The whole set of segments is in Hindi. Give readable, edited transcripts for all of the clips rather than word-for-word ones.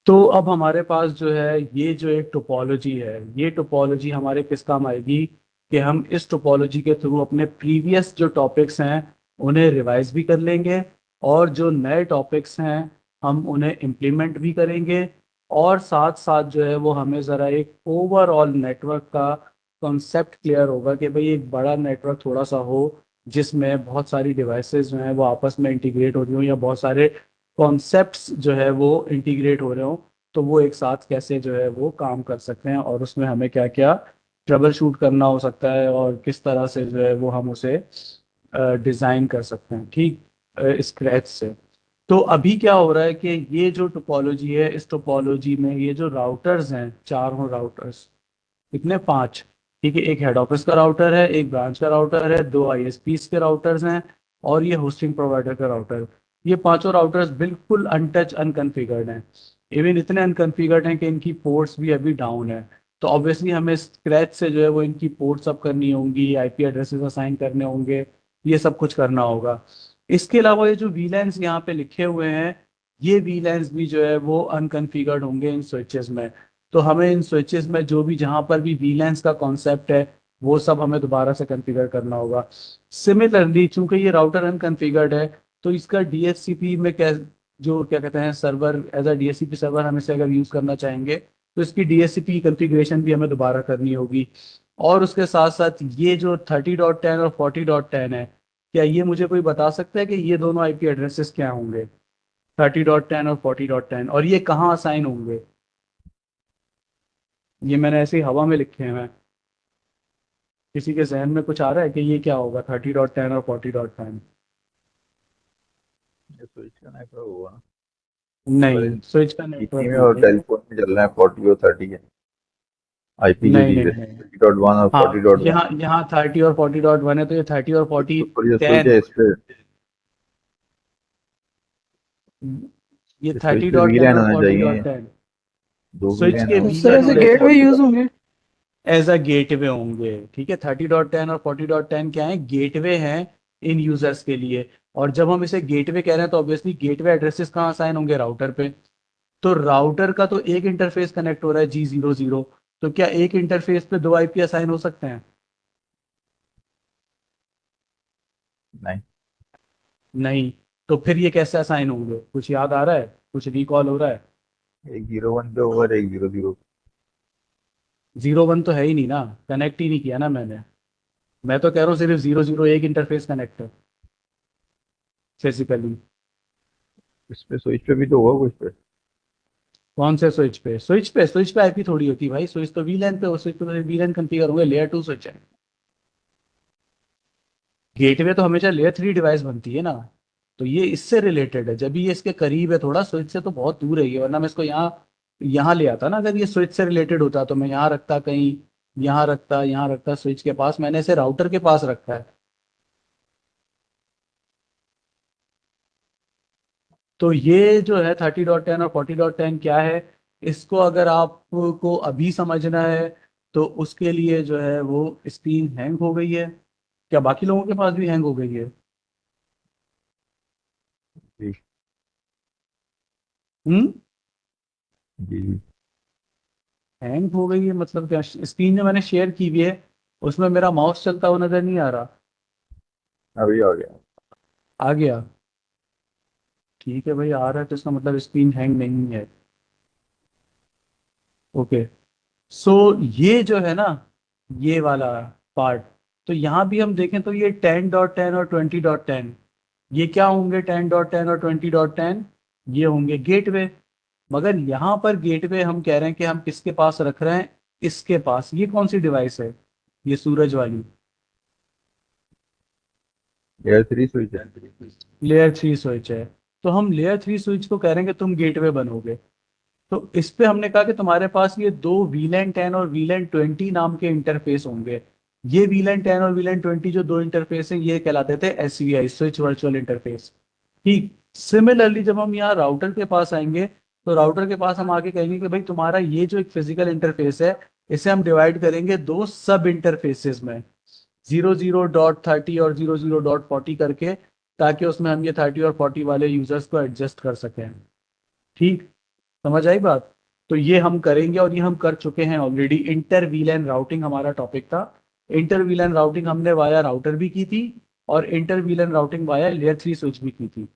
तो अब हमारे पास जो है ये जो एक टोपोलॉजी है, ये टोपोलॉजी हमारे किस काम आएगी कि हम इस टोपोलॉजी के थ्रू अपने प्रीवियस जो टॉपिक्स हैं उन्हें रिवाइज भी कर लेंगे, और जो नए टॉपिक्स हैं हम उन्हें इम्प्लीमेंट भी करेंगे। और साथ साथ जो है वो हमें ज़रा एक ओवरऑल नेटवर्क का कॉन्सेप्ट क्लियर होगा कि भाई एक बड़ा नेटवर्क थोड़ा सा हो जिसमें बहुत सारी डिवाइसेस जो हैं वो आपस में इंटीग्रेट हो रही हों, या बहुत सारे कॉन्सेप्ट्स जो है वो इंटीग्रेट हो रहे हो, तो वो एक साथ कैसे जो है वो काम कर सकते हैं, और उसमें हमें क्या क्या ट्रबल शूट करना हो सकता है, और किस तरह से जो है वो हम उसे डिज़ाइन कर सकते हैं, ठीक, स्क्रैच से। तो अभी क्या हो रहा है कि ये जो टोपोलॉजी है, इस टोपोलॉजी में ये जो राउटर्स हैं, चारों राउटर्स, कितने, पांच, ठीक है, एक हेड ऑफिस का राउटर है, एक ब्रांच का राउटर है, दो आईएसपीस के राउटर्स हैं, और ये होस्टिंग प्रोवाइडर का राउटर। ये पांचों राउटर्स बिल्कुल अनटच अनकन्फिगर्ड हैं। इवन इतने अनकन्फिगर्ड हैं कि इनकी पोर्ट्स भी अभी डाउन है। तो ऑब्वियसली हमें स्क्रैच से जो है वो इनकी पोर्ट्स अप करनी होंगी, आईपी एड्रेसेस असाइन करने होंगे, ये सब कुछ करना होगा। इसके अलावा ये जो वीलैंस यहाँ पे लिखे हुए हैं, ये वीलैंस भी जो है वो अनकन्फिगर्ड होंगे इन स्विचेस में। तो हमें इन स्विचेस में जो भी, जहां पर भी वीलैंस का कॉन्सेप्ट है, वो सब हमें दोबारा से कॉन्फ़िगर करना होगा। सिमिलरली चूंकि ये राउटर अनकॉन्फ़िगर्ड है, तो इसका डीएचसीपी में क्या, जो क्या कहते हैं server, as a DHCP server हम इसे अगर यूज करना चाहेंगे, तो इसकी डीएचसीपी कॉन्फ़िगरेशन भी हमें दोबारा करनी होगी। और उसके साथ साथ ये जो 30.10 और 40.10 है, क्या ये मुझे कोई बता सकता है कि ये दोनों आईपी एड्रेसेस क्या होंगे, 30.10 और 40.10, और ये कहाँ असाइन होंगे? ये मैंने ऐसे ही हवा में लिखे हैं। किसी के जहन में कुछ आ रहा है कि ये क्या होगा, 30.10 और 40.10? ये स्विच का नेटवर्क होगा ना। पर नहीं, स्विच का पीसी नेटवर्क में और नहीं है। टेलीफोन में चल रहा है 40 और 30 के आईपी जो नहीं चीज नहीं है नहीं। 30.1 और हाँ, 40.1। यहाँ यहाँ 30 और 40.1 है, तो ये 30 और फोर्टी तो ये स्विच टेन है इस पे। ये इस स्विच थर्टी पे डॉट टेन वीलैन और होना फोर्टी चाहिए। डॉट टेन दो स्विच वीलैन के है उस वीलन तरह से होने उसमें गेटवे चाहिए, 40 यूज का। होंगे। एज अ गेटवे होंगे। ठीक है, 30.10 और 40.10 क्या है, गेटवे हैं इन यूजर्स के लिए। और जब हम इसे गेटवे कह रहे हैं, तो ऑब्वियसली गेटवे एड्रेसेस कहाँ साइन होंगे, राउटर पे। तो राउटर का तो एक इंटरफेस कनेक्ट हो रहा है G00, तो क्या एक इंटरफेस पे दो आईपी असाइन हो सकते हैं? नहीं। नहीं। तो फिर ये कैसे असाइन होंगे, कुछ याद आ रहा है, कुछ रिकॉल हो रहा है? एक 01 पे होगा, एक 00। 0 1 तो है ही नहीं ना, कनेक्ट ही नहीं किया ना मैंने। मैं तो कह रहा हूँ सिर्फ 0 0 एक इंटरफेस कनेक्ट है फिजिकली। इस पे स्विच पे भी तो होगा कुछ पे। कौन से स्विच पे? स्विच पे आईपी थोड़ी होती भाई, स्विच तो वीलैन पे हो, स्विच पे वीलैन कॉन्फ़िगर होंगे, लेयर 2 स्विच है। गेटवे तो हमेशा लेयर 3 डिवाइस बनती है ना। तो ये इससे रिलेटेड है, जब भी ये इसके करीब है थोड़ा, स्विच से तो बहुत दूर है ये, वरना मैं इसको यहाँ यहाँ ले आता ना। अगर ये स्विच से रिलेटेड होता तो मैं यहाँ रखता कहीं, यहाँ रखता स्विच के पास, मैंने इसे राउटर के पास रखा है। तो ये जो है 30.10 और 40.10 क्या है, इसको अगर आपको अभी समझना है, तो उसके लिए जो है वो स्क्रीन हैंग हो गई है। क्या बाकी लोगों के पास भी हैंग हो गई है? जी। हम्म। जी। हैंग हो गई है मतलब क्या? स्क्रीन जो मैंने शेयर की हुई है, उसमें मेरा माउस चलता हुआ नजर नहीं आ रहा? अभी आ गया। आ गया? ठीक है भाई, आ रहा है तो इसका मतलब स्क्रीन हैंग नहीं है। ओके। सो ये जो है ना, ये वाला पार्ट, तो यहाँ भी हम देखें तो ये 10.10 और 20.10, ये क्या होंगे, 10.10 और 20.10? ये होंगे गेटवे। मगर यहाँ पर गेटवे हम कह रहे हैं कि हम किसके पास रख रहे हैं, इसके पास। ये कौन सी डिवाइस है, ये सूरज वाली? लेयर 3 स्विच है। लेयर 3 स्विच है। तो हम लेयर 3 स्विच को कह रहे हैं कि तुम गेटवे बनोगे। तो इस पे हमने कहा कि तुम्हारे पास ये दो वीलैन 10 और वीलैन 20 नाम के इंटरफेस होंगे। ये वीलैन 10 और वीलैन 20 जो दो इंटरफेस हैं, ये कहलाते थे SVI, स्विच वर्चुअल इंटरफेस। ठीक। सिमिलरली जब हम यहाँ राउटर के पास आएंगे, तो राउटर के पास हम आके कहेंगे कि भाई तुम्हारा ये जो एक फिजिकल इंटरफेस है, इसे हम डिवाइड करेंगे दो सब इंटरफेसेस में, 00.30 और 00.40 करके, ताकि उसमें हम ये 30 और 40 वाले यूजर्स को एडजस्ट कर सकें। ठीक। समझ आई बात? तो ये हम करेंगे और ये हम कर चुके हैं ऑलरेडी। इंटर वीलैन राउटिंग हमारा टॉपिक था। इंटर वीलैन राउटिंग हमने वाया राउटर भी की थी, और inter वीलैन routing via layer 3 switch भी की थी।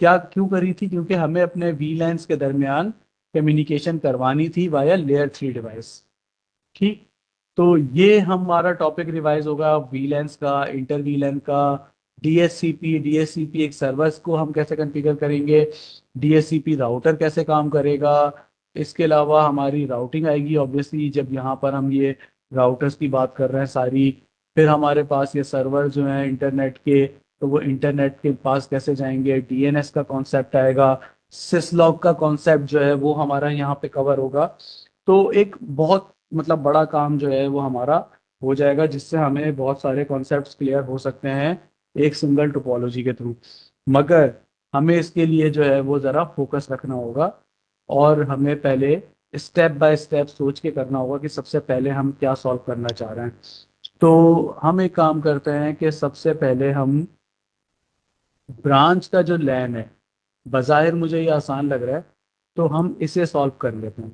क्या क्यों करी थी? क्योंकि हमें अपने वीलैंस के दरमियान कम्युनिकेशन करवानी थी वाया लेयर 3 डिवाइस। ठीक। तो ये हमारा टॉपिक रिवाइज होगा वीलैंस का, इंटर वीलैन का। डीएससीपी, डीएससीपी एक सर्वर्स को हम कैसे कॉन्फ़िगर करेंगे, डीएससीपी राउटर कैसे काम करेगा। इसके अलावा हमारी राउटिंग आएगी ऑब्वियसली, जब यहाँ पर हम ये राउटर्स की बात कर रहे हैं सारी। फिर हमारे पास ये सर्वर जो है इंटरनेट के, तो वो इंटरनेट के पास कैसे जाएंगे, डीएनएस का कॉन्सेप्ट आएगा। सिसलॉग का कॉन्सेप्ट जो है वो हमारा यहाँ पे कवर होगा। तो एक बहुत मतलब बड़ा काम जो है वो हमारा हो जाएगा, जिससे हमें बहुत सारे कॉन्सेप्ट्स क्लियर हो सकते हैं एक सिंगल टोपोलॉजी के थ्रू। मगर हमें इसके लिए जो है वो ज़रा फोकस रखना होगा, और हमें पहले स्टेप बाय स्टेप सोच के करना होगा कि सबसे पहले हम क्या सॉल्व करना चाह रहे हैं। तो हम एक काम करते हैं कि सबसे पहले हम ब्रांच का जो लैन है, बाज़ाहिर मुझे ये आसान लग रहा है, तो हम इसे सॉल्व कर लेते हैं।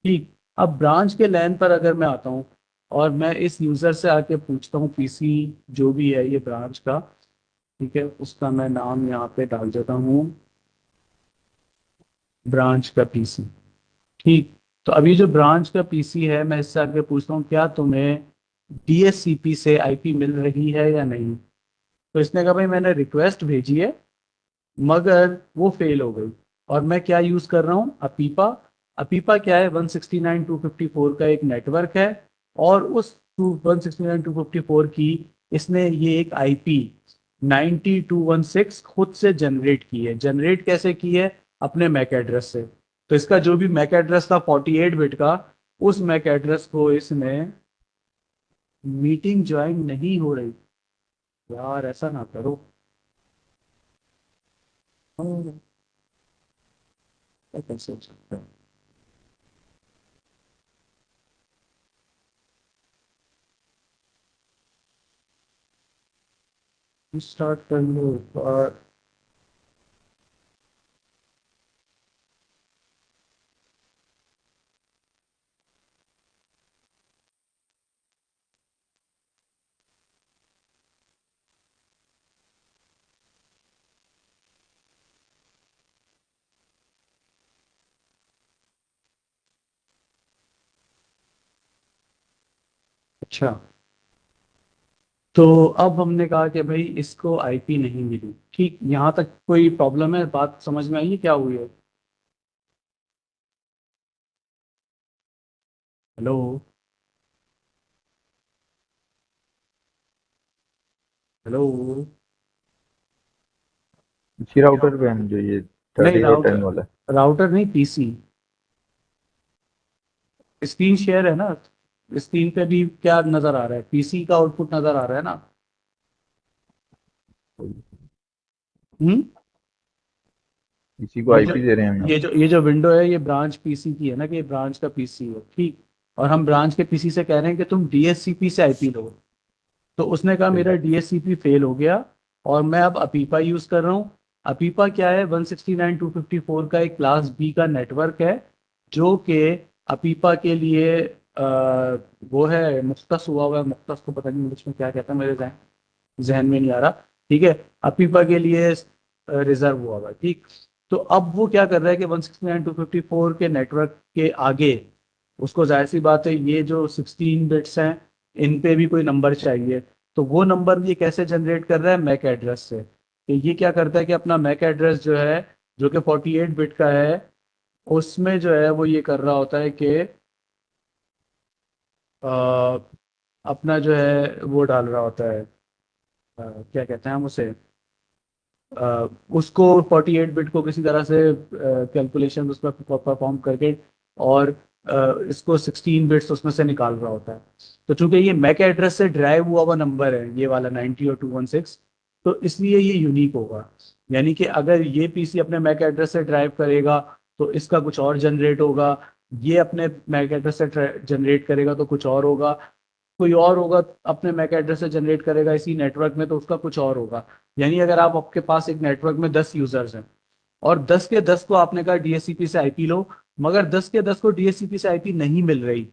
ठीक। अब ब्रांच के लैन पर अगर मैं आता हूँ और मैं इस यूज़र से आके पूछता हूँ, पीसी जो भी है ये ब्रांच का, ठीक है, उसका मैं नाम यहाँ पे डाल देता हूँ, ब्रांच का पीसी। ठीक। तो अभी जो ब्रांच का पीसी है, मैं इससे आके पूछता हूँ क्या तुम्हें डीएससीपी से आईपी मिल रही है या नहीं। तो इसने कहा भाई मैंने रिक्वेस्ट भेजी है, मगर वो फेल हो गई। और मैं क्या यूज कर रहा हूँ, अपीपा। अपीपा क्या है, 169.254 का एक नेटवर्क है। और उस 169.254 की इसने ये एक आईपी 9216 खुद से जनरेट की है। जनरेट कैसे की है? अपने मैक एड्रेस से। तो इसका जो भी मैक एड्रेस था 48 बिट का, उस मैक एड्रेस को इसने, मीटिंग ज्वाइन नहीं हो रही यार, ऐसा ना करो। हाँ, कैसे हो सकता है? स्टार्ट कर लो। और अच्छा, तो अब हमने कहा कि भाई इसको आईपी नहीं मिली। ठीक, यहाँ तक कोई प्रॉब्लम है? बात समझ में आई है क्या हुई है? हेलो? हेलो? इसी राउटर पे हम जो ये नहीं, 3810 वाला है। राउटर, राउटर नहीं, पीसी। स्क्रीन शेयर है ना, स्क्रीन पे भी क्या नजर आ रहा है, पीसी का आउटपुट नजर आ रहा है ना। हम्म। इसी को ये जो आईपी दे रहे हैं हम यहाँ। ये जो विंडो है, ये ब्रांच पीसी की है ना, कि ये ब्रांच का पीसी है। ठीक। और हम ब्रांच के पीसी से कह रहे हैं कि तुम डीएससीपी से आईपी लो। तो उसने कहा पे। मेरा डीएससीपी फेल हो गया, और मैं अब अपीपा यूज कर रहा हूँ। अपीपा क्या है, 169.254 का एक क्लास बी का नेटवर्क है, जो कि अपीपा के लिए वो है, मुख्तस हुआ हुआ है। मुख्तस को पता नहीं इंग्लिश में क्या कहता है, मेरे जहन में नहीं आ रहा। ठीक है, अपीपा के लिए रिजर्व हुआ हुआ है। ठीक। तो अब वो क्या कर रहा है कि 169.254 के नेटवर्क के आगे उसको जाहिर सी बात है ये जो 16 बिट्स हैं, इन पे भी कोई नंबर चाहिए। तो वो नंबर ये कैसे जनरेट कर रहा है, मैक एड्रेस से। तो ये क्या करता है कि अपना मैक एड्रेस जो है, जो कि 48 बिट का है, उसमें जो है वो ये कर रहा होता है कि अ, अपना जो है वो डाल रहा होता है, क्या कहते हैं हम उसे, उसको 48 बिट को किसी तरह से कैलकुलेशन उसमें परफॉर्म करके, और इसको 16 बिट्स उसमें से निकाल रहा होता है। तो चूंकि ये मैक एड्रेस से ड्राइव हुआ हुआ नंबर है, ये वाला 90 और 216, तो इसलिए ये यूनिक होगा। यानी कि अगर ये पीसी अपने मैक एड्रेस से ड्राइव करेगा तो इसका कुछ और जनरेट होगा, ये अपने मैक एड्रेस से जनरेट करेगा तो कुछ और होगा, कोई और होगा अपने मैक एड्रेस से जनरेट करेगा इसी नेटवर्क में तो उसका कुछ और होगा। यानी अगर आप, आपके पास एक नेटवर्क में 10 यूजर्स हैं, और 10 के 10 को आपने कहा डीएचसीपी से आईपी लो, मगर 10 के 10 को डीएचसीपी से आईपी नहीं मिल रही,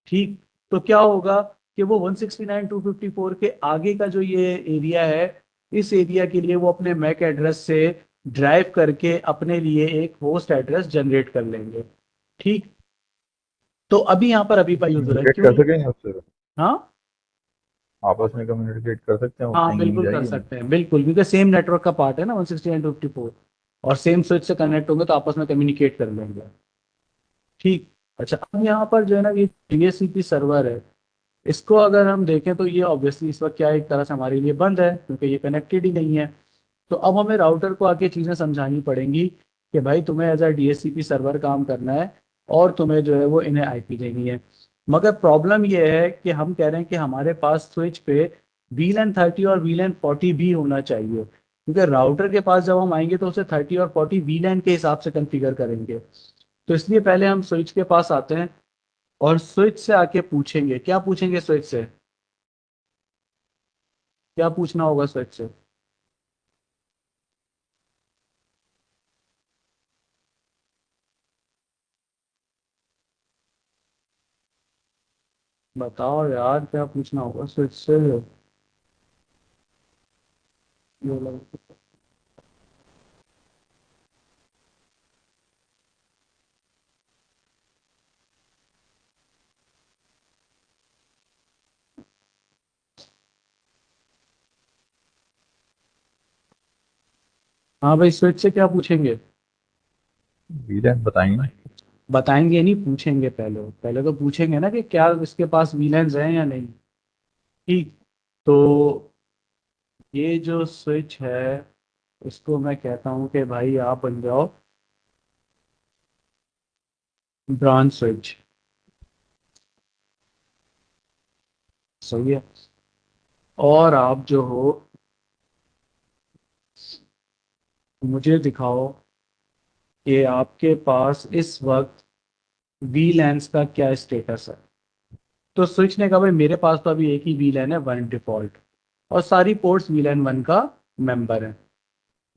ठीक, तो क्या होगा कि वो 169.254 के आगे का जो ये एरिया है, इस एरिया के लिए वो अपने मैक एड्रेस से ड्राइव करके अपने लिए एक होस्ट एड्रेस जनरेट कर लेंगे, ठीक। तो अभी यहाँ पर अभी का यूजर है कम्युनिकेट क्यों? कर सकेंगे उससे? हाँ आपस में कम्युनिकेट कर सकते हैं, वो हाँ पिंगिंग बिल्कुल कर जाएगी नहीं? सकते हैं, बिल्कुल, क्योंकि सेम नेटवर्क का पार्ट है ना 169.254, और सेम स्विच से कनेक्ट होंगे तो आपस में कम्युनिकेट कर लेंगे, ठीक। अच्छा, अब यहाँ पर जो है ना ये डीएचसीपी सर्वर है, इसको अगर हम देखें तो ये ऑब्वियसली इस वक्त क्या है, एक तरह से हमारे लिए बंद है क्योंकि ये कनेक्टेड ही नहीं है। तो अब हमें राउटर को आके चीज़ें समझानी पड़ेंगी कि भाई तुम्हें एज अ डीएचसीपी सर्वर काम करना है और तुम्हें जो है वो इन्हें आईपी देनी है। मगर प्रॉब्लम ये है कि हम कह रहे हैं कि हमारे पास स्विच पे वीलैन 30 और वीलैन 40 भी होना चाहिए, क्योंकि राउटर के पास जब हम आएंगे तो उसे 30 और 40 वीलैन के हिसाब से कॉन्फ़िगर करेंगे। तो इसलिए पहले हम स्विच के पास आते हैं और स्विच से आके पूछेंगे, क्या पूछेंगे स्विच से, क्या पूछना होगा स्विच से? बताओ यार, क्या पूछना होगा स्विच से? ये लो। हाँ भाई, स्विच से क्या पूछेंगे? वीलैन बताएंगे ना। बताएंगे नहीं, पूछेंगे, पहले पहले तो पूछेंगे ना कि क्या इसके पास वीलेंस हैं या नहीं, ठीक। तो ये जो स्विच है, इसको मैं कहता हूँ कि भाई आप बन जाओ ब्रांच स्विच, सही है। और आप जो हो, मुझे दिखाओ कि आपके पास इस वक्त वीलैंस का क्या स्टेटस है। तो स्विच ने कहा भाई मेरे पास तो अभी एक ही वीलैन है, वन डिफॉल्ट, और सारी पोर्ट्स वीलैन वन का मेंबर है।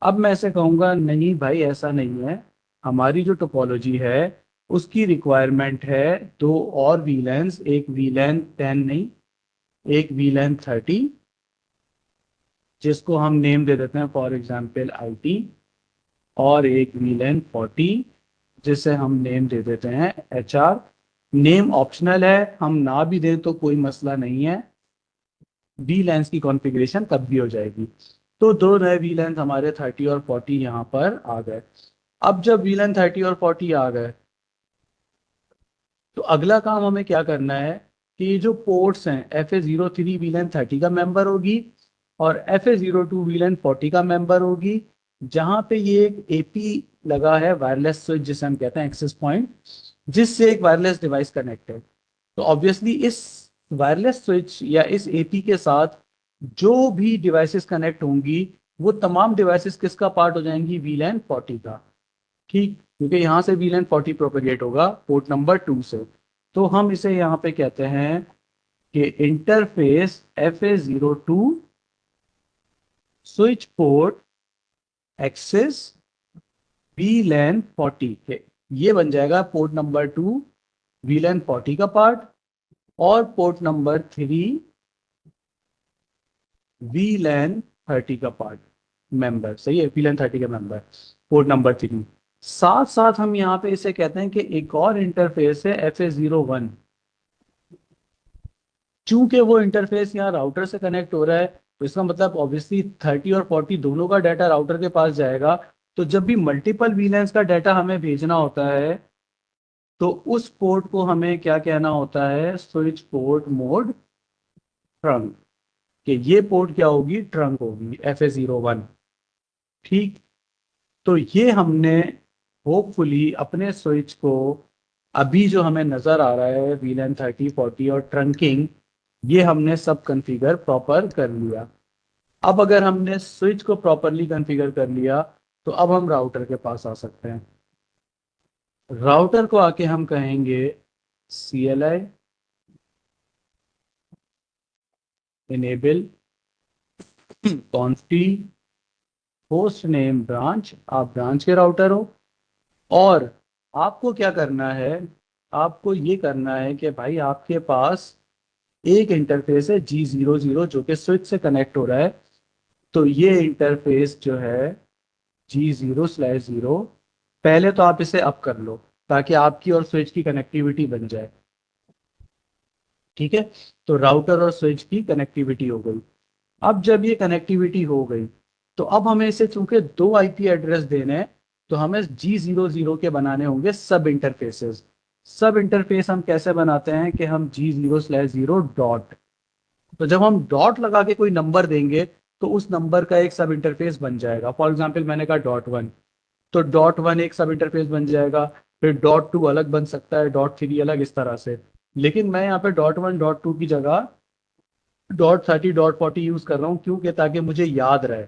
अब मैं ऐसे कहूँगा नहीं भाई ऐसा नहीं है, हमारी जो टोपोलॉजी है उसकी रिक्वायरमेंट है दो और वीलैंस, एक वीलैन 10 नहीं, एक वीलैन 30, जिसको हम नेम दे देते हैं फॉर एग्जांपल आईटी, और एक वीलैन 40 जिसे हम नेम दे देते हैं एचआर। नेम ऑप्शनल है, हम ना भी दें तो कोई मसला नहीं है, वी लेंस की कॉन्फ़िगरेशन तब भी हो जाएगी। तो दो नए वी लेंस हमारे 30 और 40 यहाँ पर आ गए। अब जब वी लेंस 30 और 40 आ गए, तो अगला काम हमें क्या करना है कि ये जो पोर्ट्स हैं, FA03 वीलन 30 का मेंबर होगी और FA02 वीलन 40 का मेंबर होगी, जहाँ पे ये एक एपी लगा है, वायरलेस स्विच जिसे हम कहते हैं एक्सेस पॉइंट, जिससे एक वायरलेस डिवाइस कनेक्ट है। तो ऑब्वियसली इस वायरलेस स्विच या इस एपी के साथ जो भी डिवाइसेस कनेक्ट होंगी, वो तमाम डिवाइसेस किसका पार्ट हो जाएंगी, वीलैन 40 का, ठीक, क्योंकि यहाँ से वीलैन 40 प्रोपेगेट होगा पोर्ट नंबर 2 से। तो हम इसे यहाँ पे कहते हैं कि interface FA02 switch port access VLAN 40 के, ये बन जाएगा पोर्ट नंबर 2 वीलैन 40 का पार्ट, और पोर्ट नंबर 3 वीलैन 30 का पार्ट, मेंबर, सही है, वीलैन 30 का मेंबर, पोर्ट नंबर 3। साथ साथ हम यहाँ पे इसे कहते हैं कि एक और इंटरफेस है FA01, चूंकि वो इंटरफेस यहाँ राउटर से कनेक्ट हो रहा है, तो इसका मतलब ऑब्वियसली 30 और 40 दोनों का डाटा राउटर के पास जाएगा। तो जब भी मल्टीपल वीलैंस का डाटा हमें भेजना होता है, तो उस पोर्ट को हमें क्या कहना होता है, स्विच पोर्ट मोड ट्रंक, कि ये पोर्ट क्या होगी, ट्रंक होगी, FA01, ठीक। तो ये हमने होपफुली अपने स्विच को, अभी जो हमें नज़र आ रहा है वीलैन 30 40 और ट्रंकिंग, ये हमने सब कॉन्फ़िगर प्रॉपर कर लिया। अब अगर हमने स्विच को प्रॉपरली कॉन्फ़िगर कर लिया, तो अब हम राउटर के पास आ सकते हैं। राउटर को आके हम कहेंगे CLI enable conf t hostname branch, आप ब्रांच के राउटर हो। और आपको क्या करना है, आपको ये करना है कि भाई आपके पास एक इंटरफेस है G00 जो कि स्विच से कनेक्ट हो रहा है। तो ये इंटरफेस जो है G0/0, पहले तो आप इसे अप कर लो ताकि आपकी और स्विच की कनेक्टिविटी बन जाए। ठीक है, तो राउटर और स्विच की कनेक्टिविटी हो गई। अब जब ये कनेक्टिविटी हो गई तो अब हमें इसे चूंकि दो आईपी एड्रेस देने हैं, तो हमें G00 के बनाने होंगे सब इंटरफेसेस। सब इंटरफेस हम कैसे बनाते हैं कि हम G0/0 डॉट, तो जब हम डॉट लगा के कोई नंबर देंगे तो उस नंबर का एक सब इंटरफेस बन जाएगा। फॉर एग्जाम्पल मैंने कहा .1, तो .1 एक सब इंटरफेस बन जाएगा। फिर .2 अलग बन सकता है, .3 अलग, इस तरह से। लेकिन मैं यहाँ पे .1 .2 की जगह .30 .40 यूज कर रहा हूँ, क्योंकि ताकि मुझे याद रहे।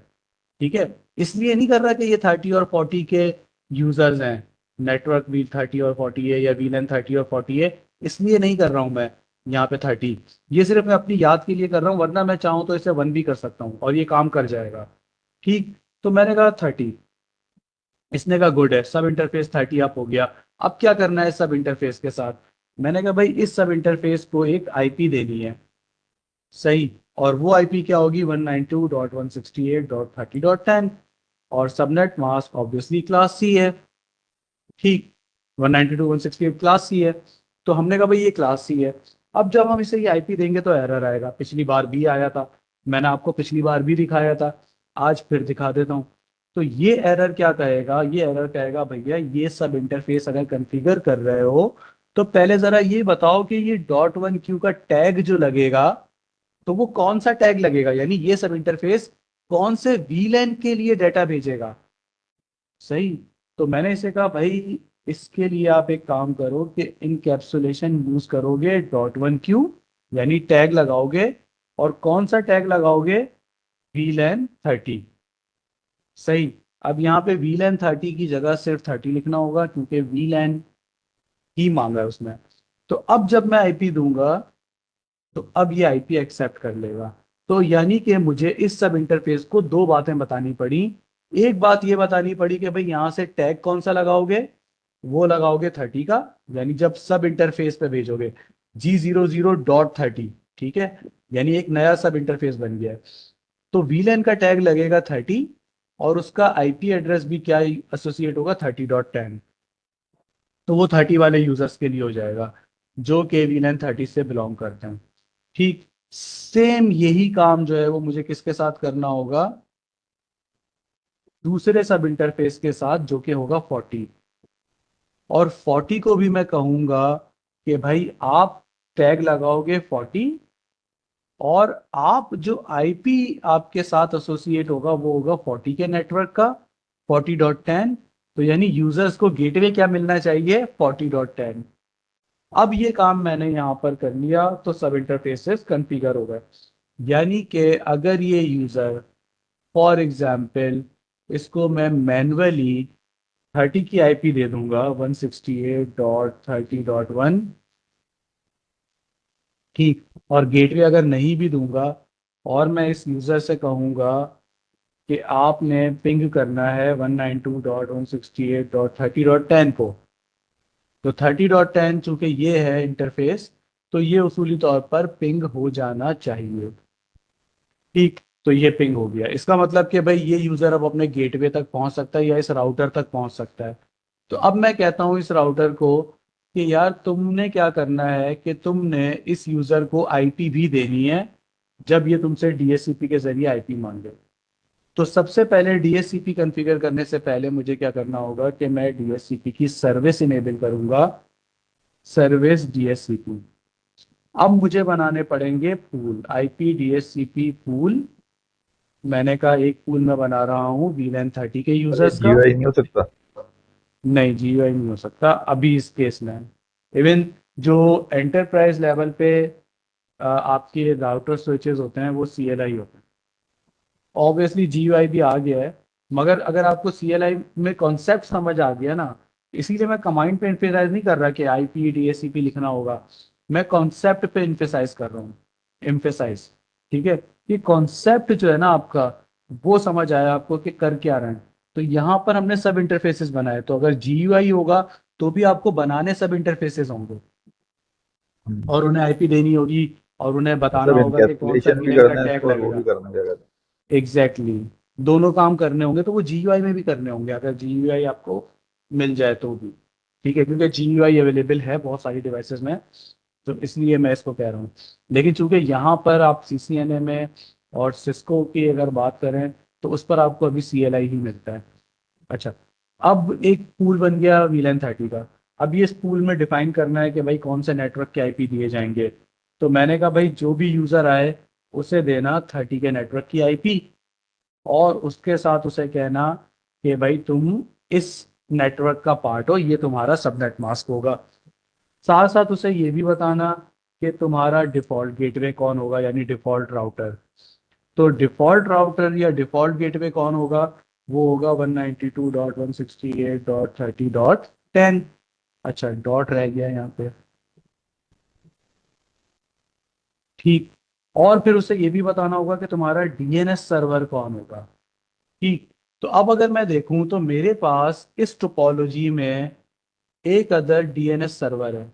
ठीक है, इसलिए नहीं कर रहा कि ये 30 और 40 के यूजर्स हैं, नेटवर्क भी 30 और 40 है या वीलन 30 और 40 है, इसलिए नहीं कर रहा हूँ मैं यहाँ पे 30। ये सिर्फ मैं अपनी याद के लिए कर रहा हूँ, वरना मैं चाहूँ तो इसे 1 भी कर सकता हूँ और ये काम कर जाएगा। ठीक, तो मैंने कहा 30, इसने कहा गुड है, सब इंटरफेस 30 अप हो गया। अब क्या करना है सब इंटरफेस के साथ, मैंने कहा भाई इस सब इंटरफेस को एक आईपी देनी है। सही, और वो आईपी क्या होगी, 192.168.30.10। और subnet mask obviously class C है। ठीक, 192.168 क्लास सी है। तो हमने कहा भाई ये क्लास सी है। अब जब हम इसे ये आईपी देंगे तो एरर आएगा, पिछली बार भी आया था, मैंने आपको पिछली बार भी दिखाया था, आज फिर दिखा देता हूँ। तो ये एरर क्या कहेगा, ये एरर कहेगा भैया ये सब इंटरफेस अगर कॉन्फ़िगर कर रहे हो तो पहले जरा ये बताओ कि ये .1Q का टैग जो लगेगा, तो वो कौन सा टैग लगेगा, यानी ये सब इंटरफेस कौन से वीलैन के लिए डाटा भेजेगा। सही, तो मैंने इसे कहा भाई इसके लिए आप एक काम करो कि इनकैप्सुलेशन यूज करोगे .1Q, यानी टैग लगाओगे। और कौन सा टैग लगाओगे, VLAN 30। सही, अब यहाँ पे VLAN 30 की जगह सिर्फ 30 लिखना होगा क्योंकि VLAN ही मांगा है उसमें। तो अब जब मैं आईपी दूंगा तो अब ये आईपी एक्सेप्ट कर लेगा। तो यानी कि मुझे इस सब इंटरफेस को दो बातें बतानी पड़ी। एक बात ये बतानी पड़ी कि भाई यहाँ से टैग कौन सा लगाओगे, वो लगाओगे 30 का, यानी जब सब इंटरफेस पे भेजोगे G00.30। ठीक है, यानी एक नया सब इंटरफेस बन गया है। तो वीलैन का टैग लगेगा 30, और उसका आईपी एड्रेस भी क्या एसोसिएट होगा, 30.10। तो वो 30 वाले यूजर्स के लिए हो जाएगा जो के वीलैन 30 से बिलोंग करते हैं। ठीक, सेम यही काम जो है वो मुझे किसके साथ करना होगा, दूसरे सब इंटरफेस के साथ जो कि होगा 40। और 40 को भी मैं कहूंगा कि भाई आप टैग लगाओगे 40, और आप जो आईपी आपके साथ एसोसिएट होगा वो होगा 40 के नेटवर्क का, 40.10। तो यानी यूजर्स को गेटवे क्या मिलना चाहिए, 40.10। अब ये काम मैंने यहाँ पर कर लिया तो सब इंटरफेसेस कॉन्फ़िगर हो गए। यानी कि अगर ये यूज़र, फॉर एग्जांपल, इसको मैं मैन्युअली 30 की आईपी दे दूंगा, 168.30.1। ठीक, और गेटवे अगर नहीं भी दूंगा, और मैं इस यूज़र से कहूँगा कि आपने पिंग करना है 192.168.30.10 को, तो 30.10 चूंकि ये है इंटरफेस, तो ये उसूली तौर पर पिंग हो जाना चाहिए। ठीक, तो ये पिंग हो गया, इसका मतलब कि भाई ये यूजर अब अपने गेटवे तक पहुंच सकता है या इस राउटर तक पहुंच सकता है। तो अब मैं कहता हूं इस राउटर को कि यार तुमने क्या करना है कि तुमने इस यूजर को आईपी भी देनी है जब ये तुमसे डीएचसीपी के जरिए आईपी मांगे। तो सबसे पहले डीएचसीपी कॉन्फ़िगर करने से पहले मुझे क्या करना होगा कि मैं डीएचसीपी की सर्विस इनेबल करूंगा, सर्विस डीएचसीपी। अब मुझे बनाने पड़ेंगे पूल, आईपी डीएचसीपी पूल। मैंने कहा एक पूल में बना रहा हूँ VLAN 30 के अरे यूजर्स का। जीयूआई नहीं हो सकता? नहीं, जीयूआई नहीं हो सकता अभी इस केस में। इवन जो एंटरप्राइज लेवल पे आपके राउटर स्विचेस होते हैं वो CLI होते हैं। ऑब्वियसली GUI भी आ गया है, मगर अगर आपको CLI में कॉन्सेप्ट समझ आ गया ना, इसीलिए मैं कमांड पे इम्फेसाइज नहीं कर रहा कि आईपी डीएचसीपी लिखना होगा, मैं कॉन्सेप्ट पे इम्फेसाइज कर रहा हूँ, इम्फेसाइज। ठीक है, ये कॉन्सेप्ट जो है ना आपका, वो समझ आया आपको कि कर क्या रहे हैं। तो यहाँ पर हमने सब इंटरफेसेस बनाए, तो अगर GUI होगा तो भी आपको बनाने सब इंटरफेसेस होंगे, हम्म। और उन्हें आईपी देनी होगी, और उन्हें बताना मतलब होगा कि कौन सा इनकैप्सुलेशन भी वीलन का करना है टैग इसको और वो भी लगेगा। करना है, क्या कहते हैं। Exactly exactly. दोनों काम करने होंगे, तो वो GUI में भी करने होंगे अगर GUI आपको मिल जाए तो भी। ठीक है, क्योंकि GUI अवेलेबल है बहुत सारी डिवाइसेस में, तो इसलिए मैं इसको कह रहा हूँ। लेकिन चूंकि यहाँ पर आप CCNA में और सिस्को की अगर बात करें, तो उस पर आपको अभी CLI ही मिलता है। अच्छा, अब एक पूल बन गया VLAN 30 का। अब ये इस पूल में डिफाइन करना है कि भाई कौन से नेटवर्क के IP दिए जाएंगे। तो मैंने कहा भाई जो भी यूज़र आए उसे देना 30 के नेटवर्क की IP, और उसके साथ उसे कहना कि भाई तुम इस नेटवर्क का पार्ट हो, ये तुम्हारा सबनेट मास्क होगा। साथ साथ उसे ये भी बताना कि तुम्हारा डिफॉल्ट गेटवे कौन होगा, यानी डिफॉल्ट राउटर। तो डिफॉल्ट राउटर या डिफॉल्ट गेटवे कौन होगा, वो होगा 192.168.30.10। अच्छा, डॉट रह गया यहाँ पे। ठीक। और फिर उसे ये भी बताना होगा कि तुम्हारा DNS सर्वर कौन होगा। ठीक। तो अब अगर मैं देखूं तो मेरे पास इस टोपोलॉजी में एक अदर DNS सर्वर है।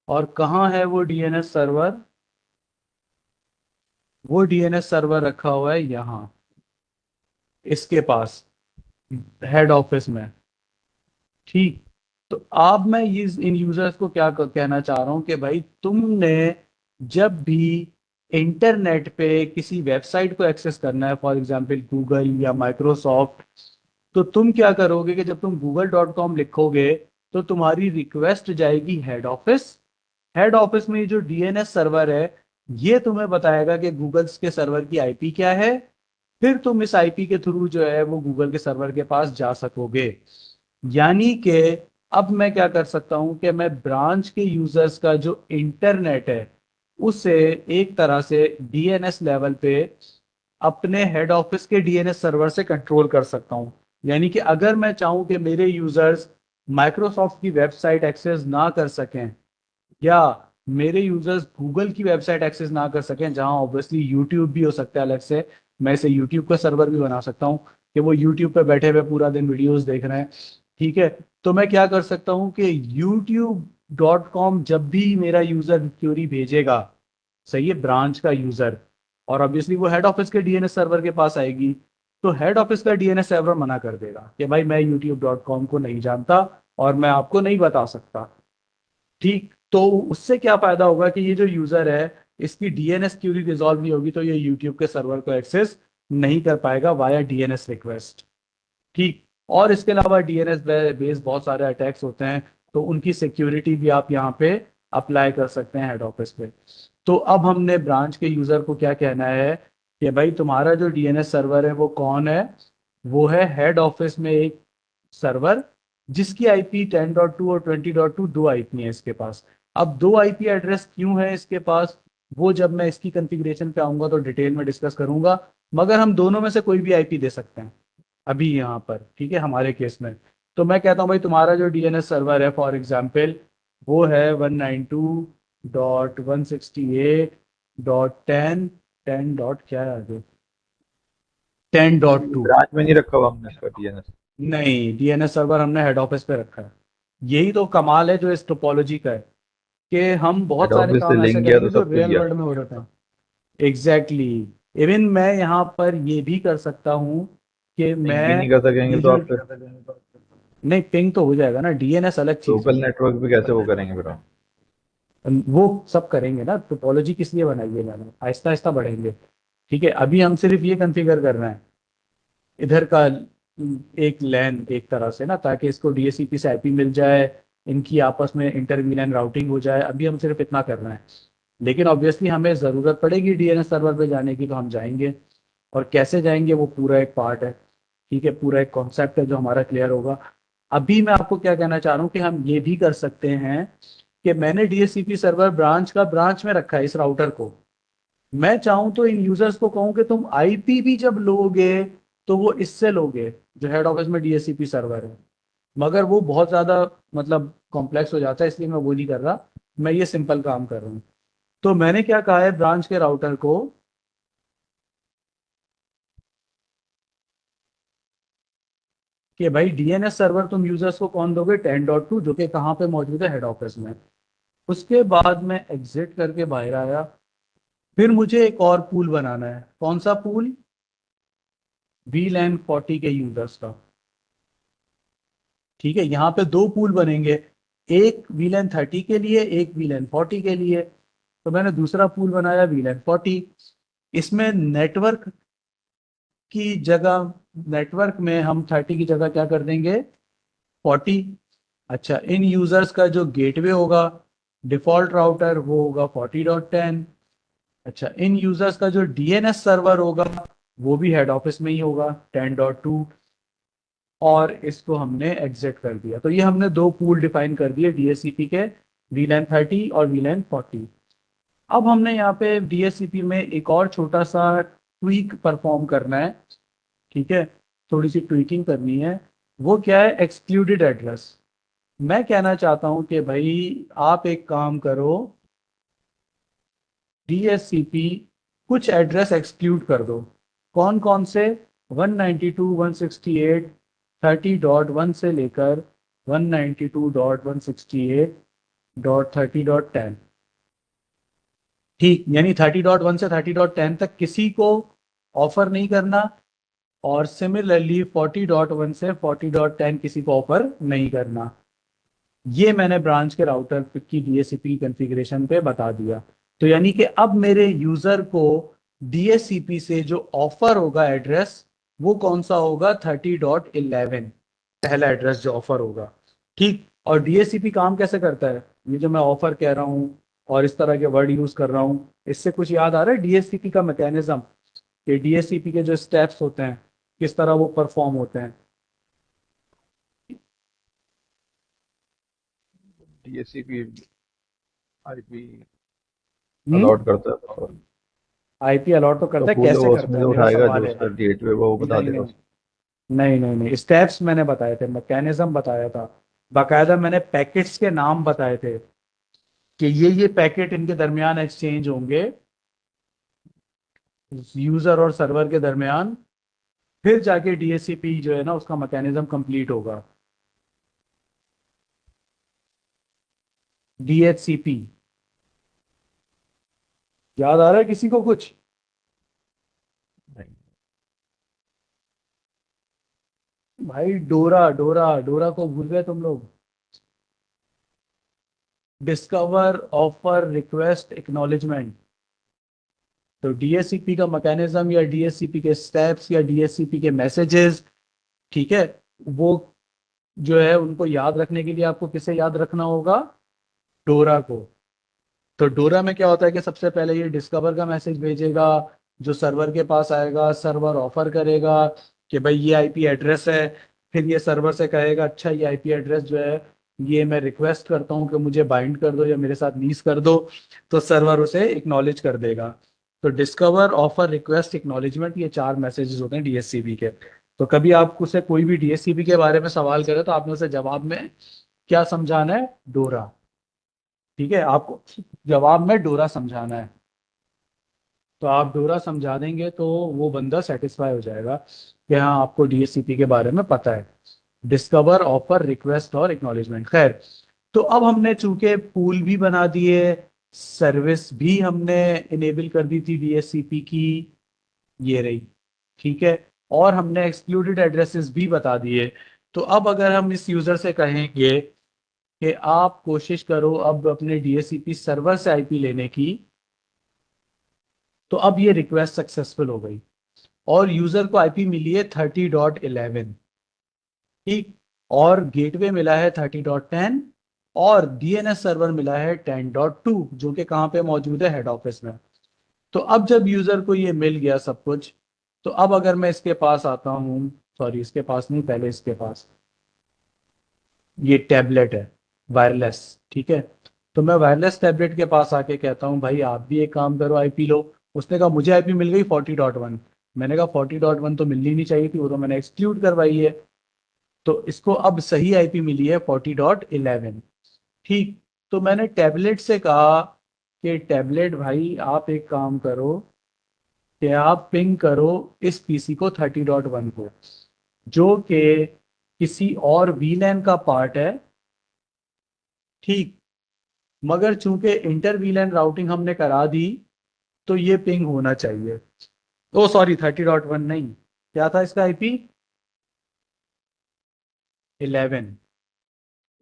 और कहाँ है वो DNS सर्वर? वो DNS सर्वर रखा हुआ है यहाँ, इसके पास, हेड ऑफिस में। ठीक। तो अब मैं ये इन यूजर्स को क्या कहना चाह रहा हूँ कि भाई तुमने जब भी इंटरनेट पे किसी वेबसाइट को एक्सेस करना है, फॉर एग्जांपल गूगल या माइक्रोसॉफ्ट, तो तुम क्या करोगे कि जब तुम google.com लिखोगे तो तुम्हारी रिक्वेस्ट जाएगी हेड ऑफिस। हेड ऑफिस में ये जो DNS सर्वर है, ये तुम्हें बताएगा कि गूगल के सर्वर की IP क्या है। फिर तुम इस IP के थ्रू जो है वो गूगल के सर्वर के पास जा सकोगे। यानी कि अब मैं क्या कर सकता हूं कि मैं ब्रांच के यूजर्स का जो इंटरनेट है उसे एक तरह से DNS लेवल पे अपने हेड ऑफिस के DNS सर्वर से कंट्रोल कर सकता हूं। यानी कि अगर मैं चाहूं कि मेरे यूजर्स माइक्रोसॉफ्ट की वेबसाइट एक्सेस ना कर सकें, या मेरे यूजर्स गूगल की वेबसाइट एक्सेस ना कर सकें, जहां ऑब्वियसली यूट्यूब भी हो सकता है अलग से, मैं इसे यूट्यूब का सर्वर भी बना सकता हूं कि वो यूट्यूब पे बैठे हुए पूरा दिन वीडियोस देख रहे हैं। ठीक है। तो मैं क्या कर सकता हूं कि youtube.com जब भी मेरा यूजर क्यूरी भेजेगा, सही है, ब्रांच का यूजर, और ऑब्वियसली वो हेड ऑफिस के DNS सर्वर के पास आएगी, तो हेड ऑफिस का DNS सर्वर मना कर देगा कि भाई मैं youtube.com को नहीं जानता और मैं आपको नहीं बता सकता। ठीक। तो उससे क्या फायदा होगा कि ये जो यूजर है, इसकी DNS क्यूरी रिजॉल्व नहीं होगी, तो ये यूट्यूब के सर्वर को एक्सेस नहीं कर पाएगा वाया DNS रिक्वेस्ट। ठीक। और इसके अलावा DNS बेस्ड बहुत सारे अटैक्स होते हैं, तो उनकी सिक्योरिटी भी आप यहाँ पे अप्लाई कर सकते हैं हेड ऑफिस पे। तो अब हमने ब्रांच के यूजर को क्या कहना है कि भाई तुम्हारा जो DNS सर्वर है वो कौन है? वो है हेड ऑफिस में एक सर्वर, जिसकी IP 10.2 और 20.2, दो IP है इसके पास। अब दो IP एड्रेस क्यों है इसके पास, वो जब मैं इसकी कॉन्फ़िगरेशन पे आऊंगा तो डिटेल में डिस्कस करूंगा। मगर हम दोनों में से कोई भी IP दे सकते हैं अभी यहाँ पर, ठीक है, हमारे केस में। तो मैं कहता हूँ भाई तुम्हारा जो DNS सर्वर है फॉर एग्जाम्पल, वो है 192.168.10, 10 डॉट क्या है आगे, 10.2। ब्रांच में नहीं रखा हुआ हमने इसका डीएनएस। नहीं, DNS सर्वर हमने हेड ऑफिस पे रखा है। यही तो कमाल है जो इस टोपोलॉजी का है, कि हम हेड बहुत सारे ऑफिस से काम ऐसे लिंक गया तो करेंगे जो सब कुछ रियल गया। वर्ल्ड में हो जाते हैं। Exactly exactly. इवन मैं यहाँ पर ये भी कर सकता हूँ कि लिंक भी मैं नहीं कर सकेंगे ये तो जो, आप फिर नहीं, पिंग तो हो जाएगा ना, DNS अलग चीज है। लोकल नेटवर्क पे कैसे वो करेंगे फिर हम। वो सब करेंगे ना, टोपोलॉजी किस लिए बनाई है मैंने, आहिस्ता आहिस्ता बढ़ेंगे। ठीक है, अभी हम सिर्फ ये कॉन्फ़िगर कर रहे हैं इधर का एक लैन एक तरह से ना, ताकि इसको DHCP से IP मिल जाए, इनकी आपस में इंटर VLAN राउटिंग हो जाए। अभी हम सिर्फ इतना कर रहे हैं, लेकिन ऑब्वियसली हमें ज़रूरत पड़ेगी DNS सर्वर पे जाने की, तो हम जाएंगे। और कैसे जाएंगे वो पूरा एक पार्ट है, ठीक है, पूरा एक कॉन्सेप्ट है जो हमारा क्लियर होगा। अभी मैं आपको क्या कहना चाह रहा हूँ कि हम ये भी कर सकते हैं कि मैंने DHCP सर्वर ब्रांच का ब्रांच में रखा है इस राउटर को। मैं चाहूं तो इन यूजर्स को कहूं कि तुम IP भी जब लोगे तो वो इससे लोगे जो हेड ऑफिस में DHCP सर्वर है। मगर वो बहुत ज्यादा मतलब कॉम्प्लेक्स हो जाता है, इसलिए मैं वो नहीं कर रहा, मैं ये सिंपल काम कर रहा हूँ। तो मैंने क्या कहा है ब्रांच के राउटर को कि भाई डीएनएस सर्वर तुम यूजर्स को कौन दोगे, 10.2, जो कि कहाँ पे मौजूद है, हेड ऑफिस में। उसके बाद मैं एग्जिट करके बाहर आया। फिर मुझे एक और पूल बनाना है। कौन सा पूल? VLAN 40 के यूजर्स का। ठीक है, यहाँ पे दो पूल बनेंगे, एक VLAN 30 के लिए, एक VLAN 40 के लिए। तो मैंने दूसरा पूल बनाया VLAN 40। इसमें नेटवर्क की जगह, नेटवर्क में हम 30 की जगह क्या कर देंगे, 40। अच्छा, इन यूजर्स का जो गेटवे होगा, डिफॉल्ट राउटर, वो होगा 40.10। अच्छा, इन यूजर्स का जो डीएनएस सर्वर होगा, वो भी हेड ऑफिस में ही होगा, 10.2। और इसको हमने एग्जिट कर दिया। तो ये हमने दो पूल डिफाइन कर दिए डीएससीपी के, VLAN 30 और VLAN 40। अब हमने यहाँ पे डीएससीपी में एक और छोटा सा ट्वीक परफॉर्म करना है। ठीक है, थोड़ी सी ट्वीकिंग करनी है। वो क्या है, एक्सक्लूडेड एड्रेस। मैं कहना चाहता हूँ कि भाई आप एक काम करो, डीएससीपी कुछ एड्रेस एक्सक्लूड कर दो। कौन कौन से? 192.168.30.1 से लेकर 192.168.30.10। ठीक, यानी 30.1 से 30.10 तक किसी को ऑफर नहीं करना, और सिमिलरली 40.1 से 40.10 किसी को ऑफर नहीं करना। ये मैंने ब्रांच के राउटर की डीएससीपी कॉन्फ़िगरेशन पे बता दिया। तो यानी कि अब मेरे यूजर को डीएससीपी से जो ऑफर होगा एड्रेस, वो कौन सा होगा, 30.11, पहला एड्रेस जो ऑफर होगा। ठीक, और डीएससीपी काम कैसे करता है, ये जो मैं ऑफर कह रहा हूँ और इस तरह के वर्ड यूज कर रहा हूँ, इससे कुछ याद आ रहा है डीएससीपी का मैकेनिज्म, कि डीएससीपी के जो स्टेप्स होते हैं किस तरह वो परफॉर्म होते हैं? डीएससीपी आईपी हम्म, अलॉट करता है और आईपी अलॉट तो तो करता है, फूल कैसे वो करता उसमें है, से मेरा उठाएगा सवाल जो है। उसका गेटवे वो बता नहीं देगा नहीं, उसको। नहीं स्टेप्स मैंने बताए थे, मैकेनिज्म बताया था। बाकायदा मैंने पैकेट्स के नाम बताए थे कि ये पैकेट इनके दरमियान एक्सचेंज होंगे, यूजर और सर्वर के दरमियान। फिर जाके डीएचसीपी जो है ना, उसका मैकेनिज्म कंप्लीट होगा। डीएचसीपी याद आ रहा है किसी को कुछ? नहीं। भाई डोरा, डोरा डोरा को भूल गए तुम लोग? Discover, offer, request, acknowledgement. तो डीएचसीपी का मैकेनिज्म या डीएचसीपी के स्टेप्स या डीएचसीपी के मैसेजेस, ठीक है, वो जो है उनको याद रखने के लिए आपको किसे याद रखना होगा, डोरा को। तो डोरा में क्या होता है कि सबसे पहले ये डिस्कवर का मैसेज भेजेगा, जो सर्वर के पास आएगा, सर्वर ऑफर करेगा कि भाई ये आईपी एड्रेस है। फिर ये सर्वर से कहेगा अच्छा ये आईपी एड्रेस जो है, ये मैं रिक्वेस्ट करता हूँ कि मुझे बाइंड कर दो या मेरे साथ लीज कर दो। तो सर्वर उसे एक्नॉलेज कर देगा। तो डिस्कवर, ऑफर, रिक्वेस्ट, एक्नॉलेजमेंट, ये चार मैसेजेस होते हैं डीएससीपी के। तो कभी आपको से कोई भी डीएससीपी के बारे में सवाल करे तो आपने उसे जवाब में क्या समझाना है, डोरा। ठीक है, आपको जवाब में डोरा समझाना है। तो आप डोरा समझा देंगे तो वो बंदा सेटिस्फाई हो जाएगा कि हाँ आपको डीएचसीपी के बारे में पता है। डिस्कवर, ऑफर, रिक्वेस्ट और एक्नॉलेजमेंट। खैर, तो अब हमने चूंकि पूल भी बना दिए, सर्विस भी हमने इनेबल कर दी थी डीएचसीपी की, ये रही। ठीक है, और हमने एक्सक्लूडेड एड्रेसेस भी बता दिए। तो अब अगर हम इस यूजर से कहेंगे कि आप कोशिश करो अब अपने डीएचसीपी सर्वर से आईपी लेने की, तो अब ये रिक्वेस्ट सक्सेसफुल हो गई और यूजर को आईपी मिली है 30.11। ठीक, और गेटवे मिला है 30.10, और डीएनएस सर्वर मिला है 10.2, जो कि कहाँ पे मौजूद है, हेड ऑफिस में। तो अब जब यूजर को ये मिल गया सब कुछ, तो अब अगर मैं इसके पास आता हूँ, सॉरी इसके पास नहीं, पहले इसके पास, ये टैबलेट है, वायरलेस। ठीक है, तो मैं वायरलेस टैबलेट के पास आके कहता हूँ भाई आप भी एक काम करो, आईपी लो। उसने कहा मुझे आईपी मिल गई 40.1। मैंने कहा 40.1 तो मिलनी नहीं चाहिए थी, वो तो मैंने एक्सक्लूड करवाई है। तो इसको अब सही आईपी मिली है 40.11। ठीक, तो मैंने टैबलेट से कहा कि टैबलेट भाई आप एक काम करो, कि आप पिंग करो इस पीसी को 30.1 को, जो कि किसी और वीलैन का पार्ट है, ठीक, मगर चूंकि इंटर वीलैन राउटिंग हमने करा दी तो ये पिंग होना चाहिए। ओ सॉरी, 30.1 नहीं, क्या था इसका आईपी? 11।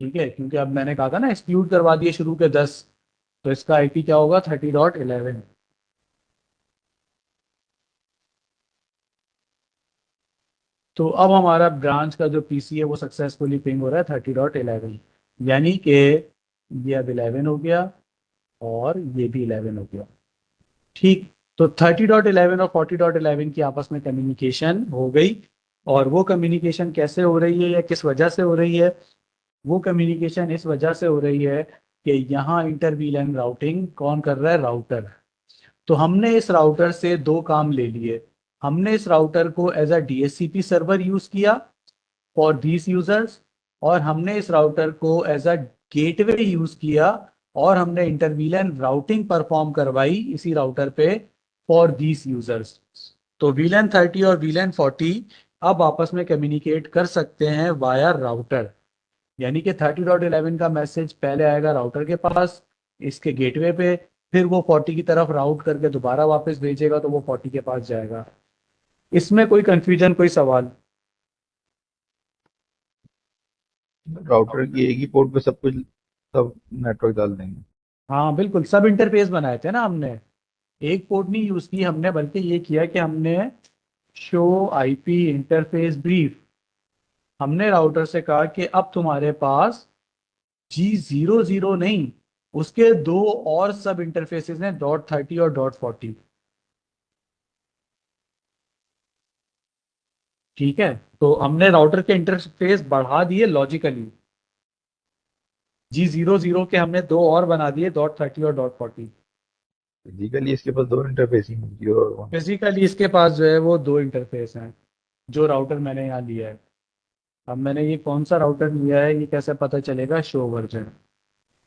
ठीक है, क्योंकि अब मैंने कहा था ना एक्सक्लूड करवा दिए शुरू के 10, तो इसका आईपी क्या होगा? 30.11। तो अब हमारा ब्रांच का जो पीसी है वो सक्सेसफुली पिंग हो रहा है 30.11, यानी कि ये अब 11 हो गया और ये भी 11 हो गया। ठीक, तो 30.11 और 40.11 की आपस में कम्युनिकेशन हो गई। और वो कम्युनिकेशन कैसे हो रही है या किस वजह से हो रही है? वो कम्युनिकेशन इस वजह से हो रही है कि यहाँ इंटर वीलैन राउटिंग कौन कर रहा है? राउटर। तो हमने इस राउटर से दो काम ले लिए। हमने इस राउटर को as a DHCP server use किया फॉर दीज यूजर्स, और हमने इस राउटर को एज अ गेटवे यूज किया, और हमने इंटरवीलन राउटिंग परफॉर्म करवाई इसी राउटर पे फॉर दीज यूजर्स। तो वीलन 30 और वीलन 40 अब आपस में कम्युनिकेट कर सकते हैं वाया राउटर। यानी कि 30.11 का मैसेज पहले आएगा राउटर के पास, इसके गेटवे पे, फिर वो 40 की तरफ राउट करके दोबारा वापस भेजेगा तो वो 40 के पास जाएगा। इसमें कोई कंफ्यूजन, कोई सवाल? राउटर की एक ही पोर्ट पे सब कुछ, सब नेटवर्क डाल देंगे। हाँ बिल्कुल, सब इंटरफेस बनाए थे ना हमने, एक पोर्ट नहीं यूज की हमने, बल्कि ये किया कि हमने शो आईपी इंटरफेस ब्रीफ, हमने राउटर से कहा कि अब तुम्हारे पास G00 नहीं, उसके दो और सब इंटरफेसेस हैं, .30 और .40। ठीक है, तो हमने राउटर के इंटरफेस बढ़ा दिए लॉजिकली, G00 के हमने दो और बना दिए, .30 और .40। फिजिकली इसके पास दो इंटरफेस ही हैं, 0 और 1। बेसिकली इसके पास जो है वो दो इंटरफेस हैं, जो राउटर मैंने यहाँ लिया है। अब मैंने ये कौन सा राउटर लिया है ये कैसे पता चलेगा? Show version.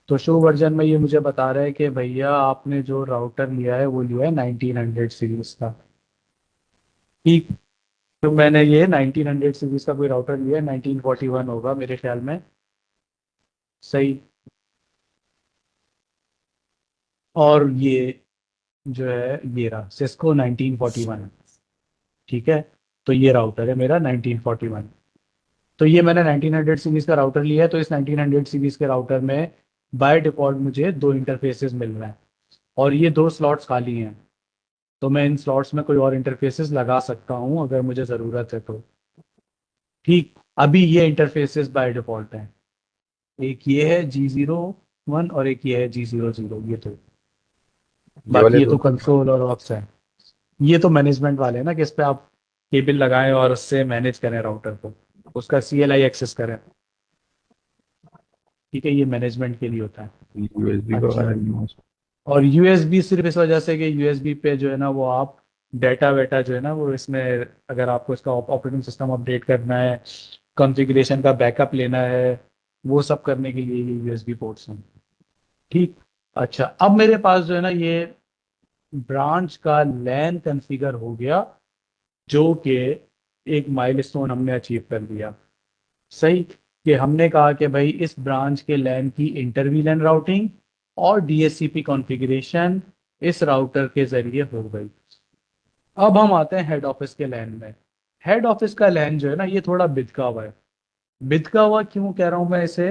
तो शो वर्जन में ये मुझे बता रहा है कि भैया आपने जो राउटर लिया है वो लिया है 1900 सीरीज का। ठीक, तो मैंने ये 1900 सीरीज का कोई राउटर लिया है, 1941 होगा मेरे ख्याल में। सही। और ये जो है ये रहा सिस्को 1941। ठीक है, तो ये राउटर है मेरा 1941। तो ये मैंने 1900 सीरीज का राउटर लिया है, तो इस 1900 सीरीज के राउटर में बाय डिफॉल्ट मुझे दो इंटरफेसेस मिल रहे हैं, और ये दो स्लॉट्स खाली हैं। तो मैं इन स्लॉट्स में कोई और इंटरफेसेस लगा सकता हूँ अगर मुझे ज़रूरत है तो। ठीक, अभी ये इंटरफेसेस बाय डिफॉल्ट हैं, एक ये है G01 और एक ये है G00, ये तो, ये बाकी वाले ये दो। तो कंसोल और ऑप्स है। ये तो मैनेजमेंट वाले हैं ना, कि इस पे आप केबल लगाएं और उससे मैनेज करें राउटर को, उसका CLI एक्सेस करें। ठीक है, ये मैनेजमेंट के लिए होता है। यूएसबी का अच्छा, वाला नहीं है उसमें। और यूएसबी सिर्फ इस वजह से कि यूएसबी पे जो है ना वो आप डाटा वेटा जो है ना वो इसमें, अगर आपको इसका ऑपरेटिंग सिस्टम अपडेट करना है, कॉन्फ़िगरेशन का बैकअप लेना है, वो सब करने के लिए ये यूएसबी पोर्ट्स हैं। ठीक, अच्छा, अब मेरे पास जो है ना ये ब्रांच का लैन कॉन्फ़िगर हो गया, जो कि एक माइलस्टोन हमने अचीव कर लिया। सही, कि हमने कहा कि भाई इस ब्रांच के लैन की इंटर वीलैन राउटिंग और डीएचसीपी कॉन्फ़िगरेशन इस राउटर के जरिए हो गई। अब हम आते हैं हेड ऑफिस के लैन में। हेड ऑफिस का लैन जो है ना ये थोड़ा बिदका हुआ है। बिदका हुआ क्यों कह रहा हूं मैं इसे?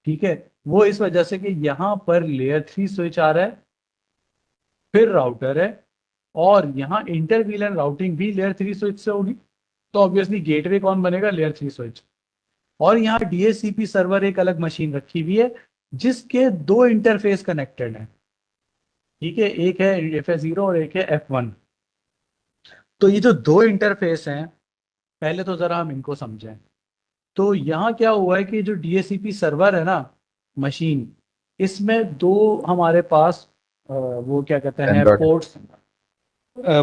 ठीक है, वो इस वजह से कि यहाँ पर लेयर 3 स्विच आ रहा है, फिर राउटर है, और यहाँ इंटर वीलैन राउटिंग भी लेयर 3 स्विच से होगी, तो ऑब्वियसली गेटवे कौन बनेगा? Layer 3 switch. और यहाँ डीएचसीपी सर्वर एक अलग मशीन रखी हुई है जिसके दो इंटरफेस कनेक्टेड हैं। ठीक है, एक है FS0 और एक है F1। तो ये जो दो इंटरफेस हैं, पहले तो जरा हम इनको समझें। तो यहाँ क्या हुआ है कि जो डीएचसीपी सर्वर है ना, मशीन, इसमें दो हमारे पास वो क्या कहते पैन हैं कार्ड। पोर्ट्स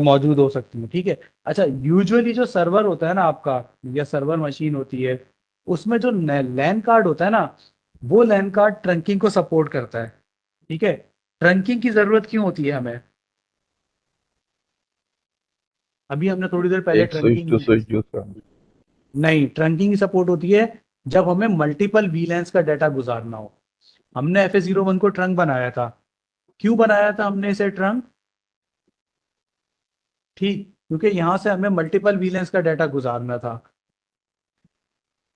मौजूद हो सकती हैं। ठीक है, अच्छा, यूजुअली जो सर्वर होता है ना आपका, या सर्वर मशीन होती है, उसमें जो लैन कार्ड होता है ना, वो लैन कार्ड ट्रंकिंग को सपोर्ट करता है। ठीक है, ट्रंकिंग की जरूरत क्यों होती है हमें? अभी हमने थोड़ी देर पहले एक switch to trunking, switch use करना। नहीं, ट्रंकिंग की सपोर्ट होती है जब हमें मल्टीपल वीलेंस का डाटा गुजारना हो। हमने FA01 को ट्रंक बनाया था। क्यों बनाया था हमने इसे ट्रंक? ठीक, क्योंकि यहां से हमें मल्टीपल वीलेंस का डाटा गुजारना था।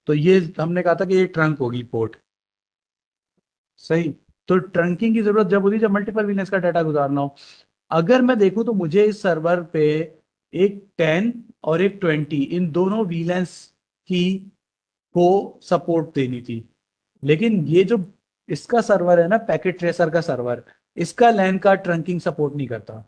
तो ये हमने कहा था कि ये ट्रंक होगी पोर्ट। सही। तो ट्रंकिंग की जरूरत जब होती है जब मल्टीपल वीलेंस का डाटा गुजारना हो। अगर मैं देखूं तो मुझे इस सर्वर पे एक 10 और एक 20 इन दोनों वीलेंस की को सपोर्ट देनी थी। लेकिन ये जो इसका सर्वर है ना, पैकेट ट्रेसर का सर्वर, इसका लैन का ट्रंकिंग सपोर्ट नहीं करता।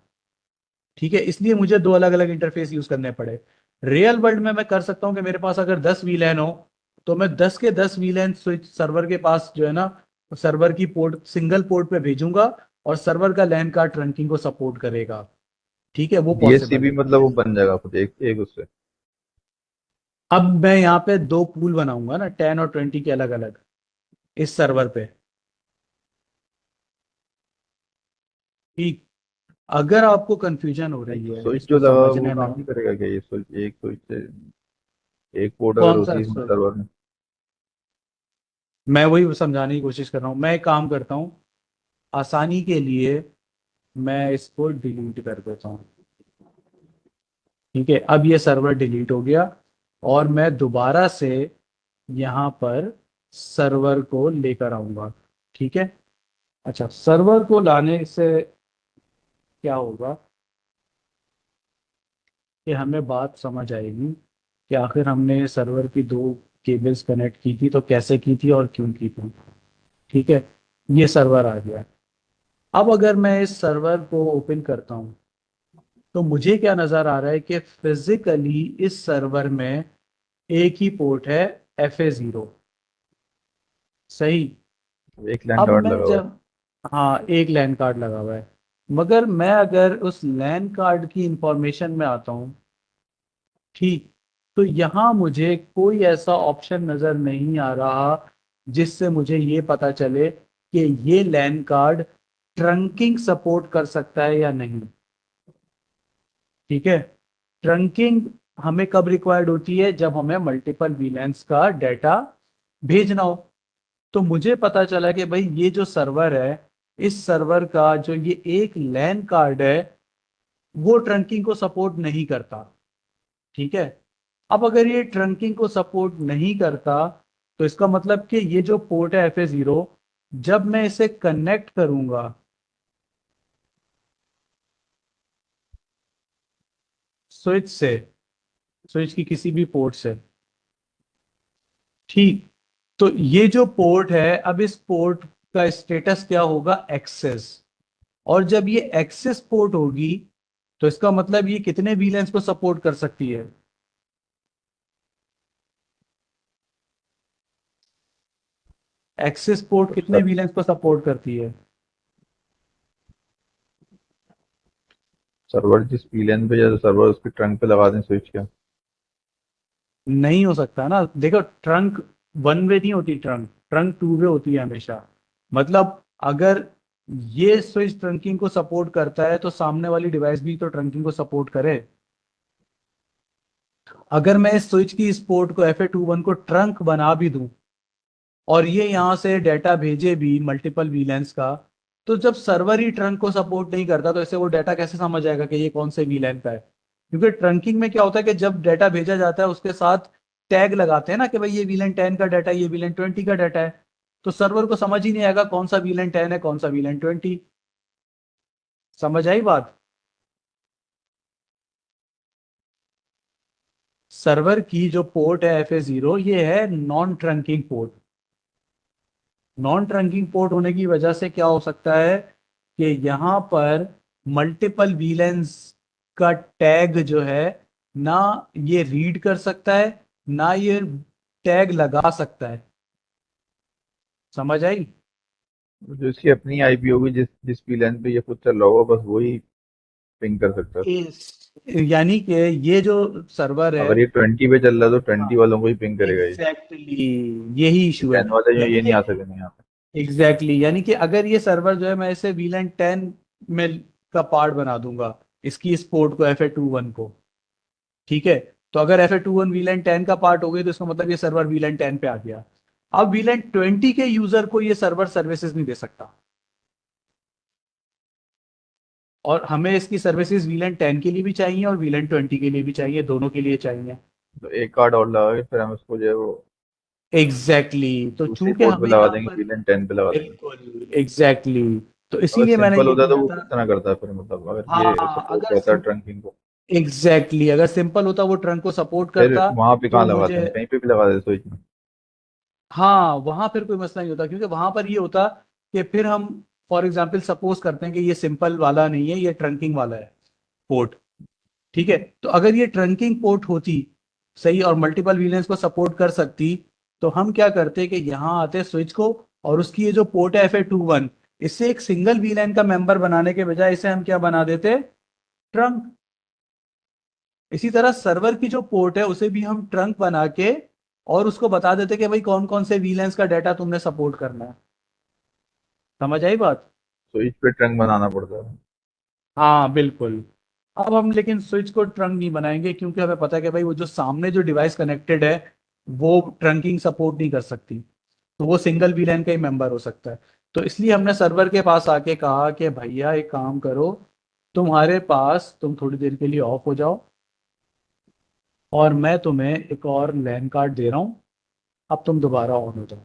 ठीक है, इसलिए मुझे दो अलग अलग इंटरफेस यूज करने पड़े। रियल वर्ल्ड में मैं कर सकता हूँ कि मेरे पास अगर 10 वीलैन हो तो मैं 10 के 10 वीलैन स्विच सर्वर के पास जो है ना, सर्वर की पोर्ट सिंगल पोर्ट पे भेजूंगा और सर्वर का लैन कार्ड ट्रंकिंग को सपोर्ट करेगा। ठीक है, वो डीएससी पॉसिबल भी है। मतलब वो बन जाएगा खुद एक एक उससे। अब मैं यहाँ पे दो पूल बनाऊंगा ना, 10 और 20 के अलग अलग, इस सर्वर पे। ठीक। अगर आपको कंफ्यूजन हो नहीं रही तो है स्विच जो इसको लगा वो समझने में, काम नहीं करेगा क्या? ये स्विच, एक स्विच से एक पोर्ट अगर कौन सा होती है स्विच? सर्वर में। मैं वही समझाने की कोशिश कर रहा हूँ। मैं एक काम करता हूँ, आसानी के लिए मैं इसको डिलीट कर देता हूँ। ठीक है, अब ये सर्वर डिलीट हो गया और मैं दोबारा से यहाँ पर सर्वर को लेकर आऊंगा। ठीक है। अच्छा, सर्वर को लाने से क्या होगा कि हमें बात समझ आएगी कि आखिर हमने सर्वर की दो केबल्स कनेक्ट की थी तो कैसे की थी और क्यों की थी। ठीक है, ये सर्वर आ गया। अब अगर मैं इस सर्वर को ओपन करता हूँ तो मुझे क्या नजर आ रहा है कि फिजिकली इस सर्वर में एक ही पोर्ट है, FA0। सही। एक लैंड अब गार्ड मैं लगा हुआ है। जब, हाँ, एक लैन कार्ड लगा हुआ है। मगर मैं अगर उस लैन कार्ड की इंफॉर्मेशन में आता हूँ, ठीक, तो यहाँ मुझे कोई ऐसा ऑप्शन नजर नहीं आ रहा जिससे मुझे ये पता चले कि ये लैन कार्ड ट्रंकिंग सपोर्ट कर सकता है या नहीं। ठीक है। ट्रंकिंग हमें कब रिक्वायर्ड होती है? जब हमें मल्टीपल वीलैंस का डाटा भेजना हो। तो मुझे पता चला कि भाई ये जो सर्वर है, इस सर्वर का जो ये एक लैन कार्ड है वो ट्रंकिंग को सपोर्ट नहीं करता। ठीक है। अब अगर ये ट्रंकिंग को सपोर्ट नहीं करता तो इसका मतलब कि ये जो पोर्ट है FA0, जब मैं इसे कनेक्ट करूंगा स्विच से, स्विच की किसी भी पोर्ट से, ठीक, तो ये जो पोर्ट है, अब इस पोर्ट का स्टेटस क्या होगा? एक्सेस। और जब ये एक्सेस पोर्ट होगी तो इसका मतलब ये कितने वीलेंस को सपोर्ट कर सकती है? एक्सेस पोर्ट तो कितने वीलेंस को सपोर्ट करती है? सर्वर जिस VLAN पे या तो सर्वर उसके ट्रंक पे लगा दें स्विच क्या? नहीं हो सकता ना, देखो, ट्रंक वन वे नहीं होती, ट्रंक ट्रंक टू वे होती है हमेशा। मतलब अगर ये स्विच ट्रंकिंग को सपोर्ट करता है तो सामने वाली डिवाइस भी तो ट्रंकिंग को सपोर्ट करे। अगर मैं इस स्विच की इस पोर्ट को FA21 को ट्रंक बना भी दूं और ये यहाँ से डाटा भेजे भी मल्टीपल वीलैंस का, तो जब सर्वर ही ट्रंक को सपोर्ट नहीं करता तो इसे वो डाटा कैसे समझ आएगा कि ये कौन से वीलैन का है? क्योंकि ट्रंकिंग में क्या होता है कि जब डाटा भेजा जाता है उसके साथ टैग लगाते हैं ना कि भाई ये VLAN 10 का डाटा है, ये VLAN 20 का डाटा है। तो सर्वर को समझ ही नहीं आएगा कौन सा VLAN 10 है, कौन सा VLAN 20। समझ आई बात? सर्वर की जो पोर्ट है FA0, ये है non trunking port. Non trunking port होने की वजह से क्या हो सकता है कि यहाँ पर मल्टीपल वीलेंस का टैग जो है ना, ये रीड कर सकता है ना ये टैग लगा सकता है। समझ आई? जो इसकी अपनी आईपी होगी, जिस जिस VLAN पे ये खुद चल रहा होगा, बस वही पिंग कर सकता है। यानी कि ये जो सर्वर है, अगर ये 20 पे चल रहा है तो 20 वालों को ही पिंग करेगा ये। एग्जैक्टली यही ये इशू है। 10 वाले जो यानी ये कि नहीं आ सकेंगे यहाँ पे। यानी कि अगर ये सर्वर जो है मैं इसे VLAN 10 में का पार्ट बना दूंगा, इसकी इस पोर्ट को FA21 को, ठीक है, तो अगर FA21 VLAN 10 का पार्ट हो गई तो इसका मतलब ये सर्वर VLAN 10 पे आ गया। अब VLAN 20 के यूजर को ये सर्वर सर्विसेज नहीं दे सकता, और हमें इसकी सर्विसेज VLAN 10 के लिए भी चाहिए और VLAN 20 के लिए भी चाहिए, दोनों के लिए चाहिए। तो एक कार्ड और लगा के फिर हम उसको जो है वो एग्जैक्टली exactly। तो दूसरी चूंकि पोर्ट पे हमें लगा यहाँ देंगे, पर VLAN 10 पे लगा देंगे। बिल्कुल एग्जैक्टली exactly। तो अगर इसीलिए मैंने सिंपल ये होता है तो किया वो था। किस तरह करता है फिर, मतलब अगर ये हाँ सपोर्ट अगर करता है ट्रंकिंग को, एग्जैक्टली अगर सिंपल होता वो ट्रंक को सपोर्ट फिर करता वहां पे तो कहाँ लगाते मुझे, हैं, कहीं पे भी लगा देते स्विच में। हाँ वहां फिर कोई मसला नहीं होता, क्योंकि वहां पर ये होता कि फिर हम फॉर एग्जांपल सपोज करते हैं कि ये सिंपल वाला नहीं है, ये ट्रंकिंग वाला है पोर्ट। ठीक है, तो अगर ये ट्रंकिंग पोर्ट होती सही और मल्टीपल वीलेंस को सपोर्ट कर सकती, तो हम क्या करते कि यहाँ आते स्विच को, और उसकी ये जो पोर्ट है FA21, इससे एक सिंगल वीलैन का मेंबर बनाने के बजाय इसे हम क्या बना देते, ट्रंक। इसी तरह सर्वर की जो पोर्ट है उसे भी हम ट्रंक बना के और उसको बता देते कि भाई कौन कौन से वीलैंस का डाटा तुमने सपोर्ट करना है। समझ आई बात? स्विच पे ट्रंक बनाना पड़ता है। हाँ बिल्कुल। अब हम लेकिन स्विच को ट्रंक नहीं बनाएंगे, क्योंकि हमें पता है कि भाई वो जो सामने जो डिवाइस कनेक्टेड है वो ट्रंकिंग सपोर्ट नहीं कर सकती, तो वो सिंगल वीलैन का ही मेंबर हो सकता है। तो इसलिए हमने सर्वर के पास आके कहा कि भैया एक काम करो, तुम्हारे पास तुम थोड़ी देर के लिए ऑफ हो जाओ और मैं तुम्हें एक और लैन कार्ड दे रहा हूँ, अब तुम दोबारा ऑन हो जाओ।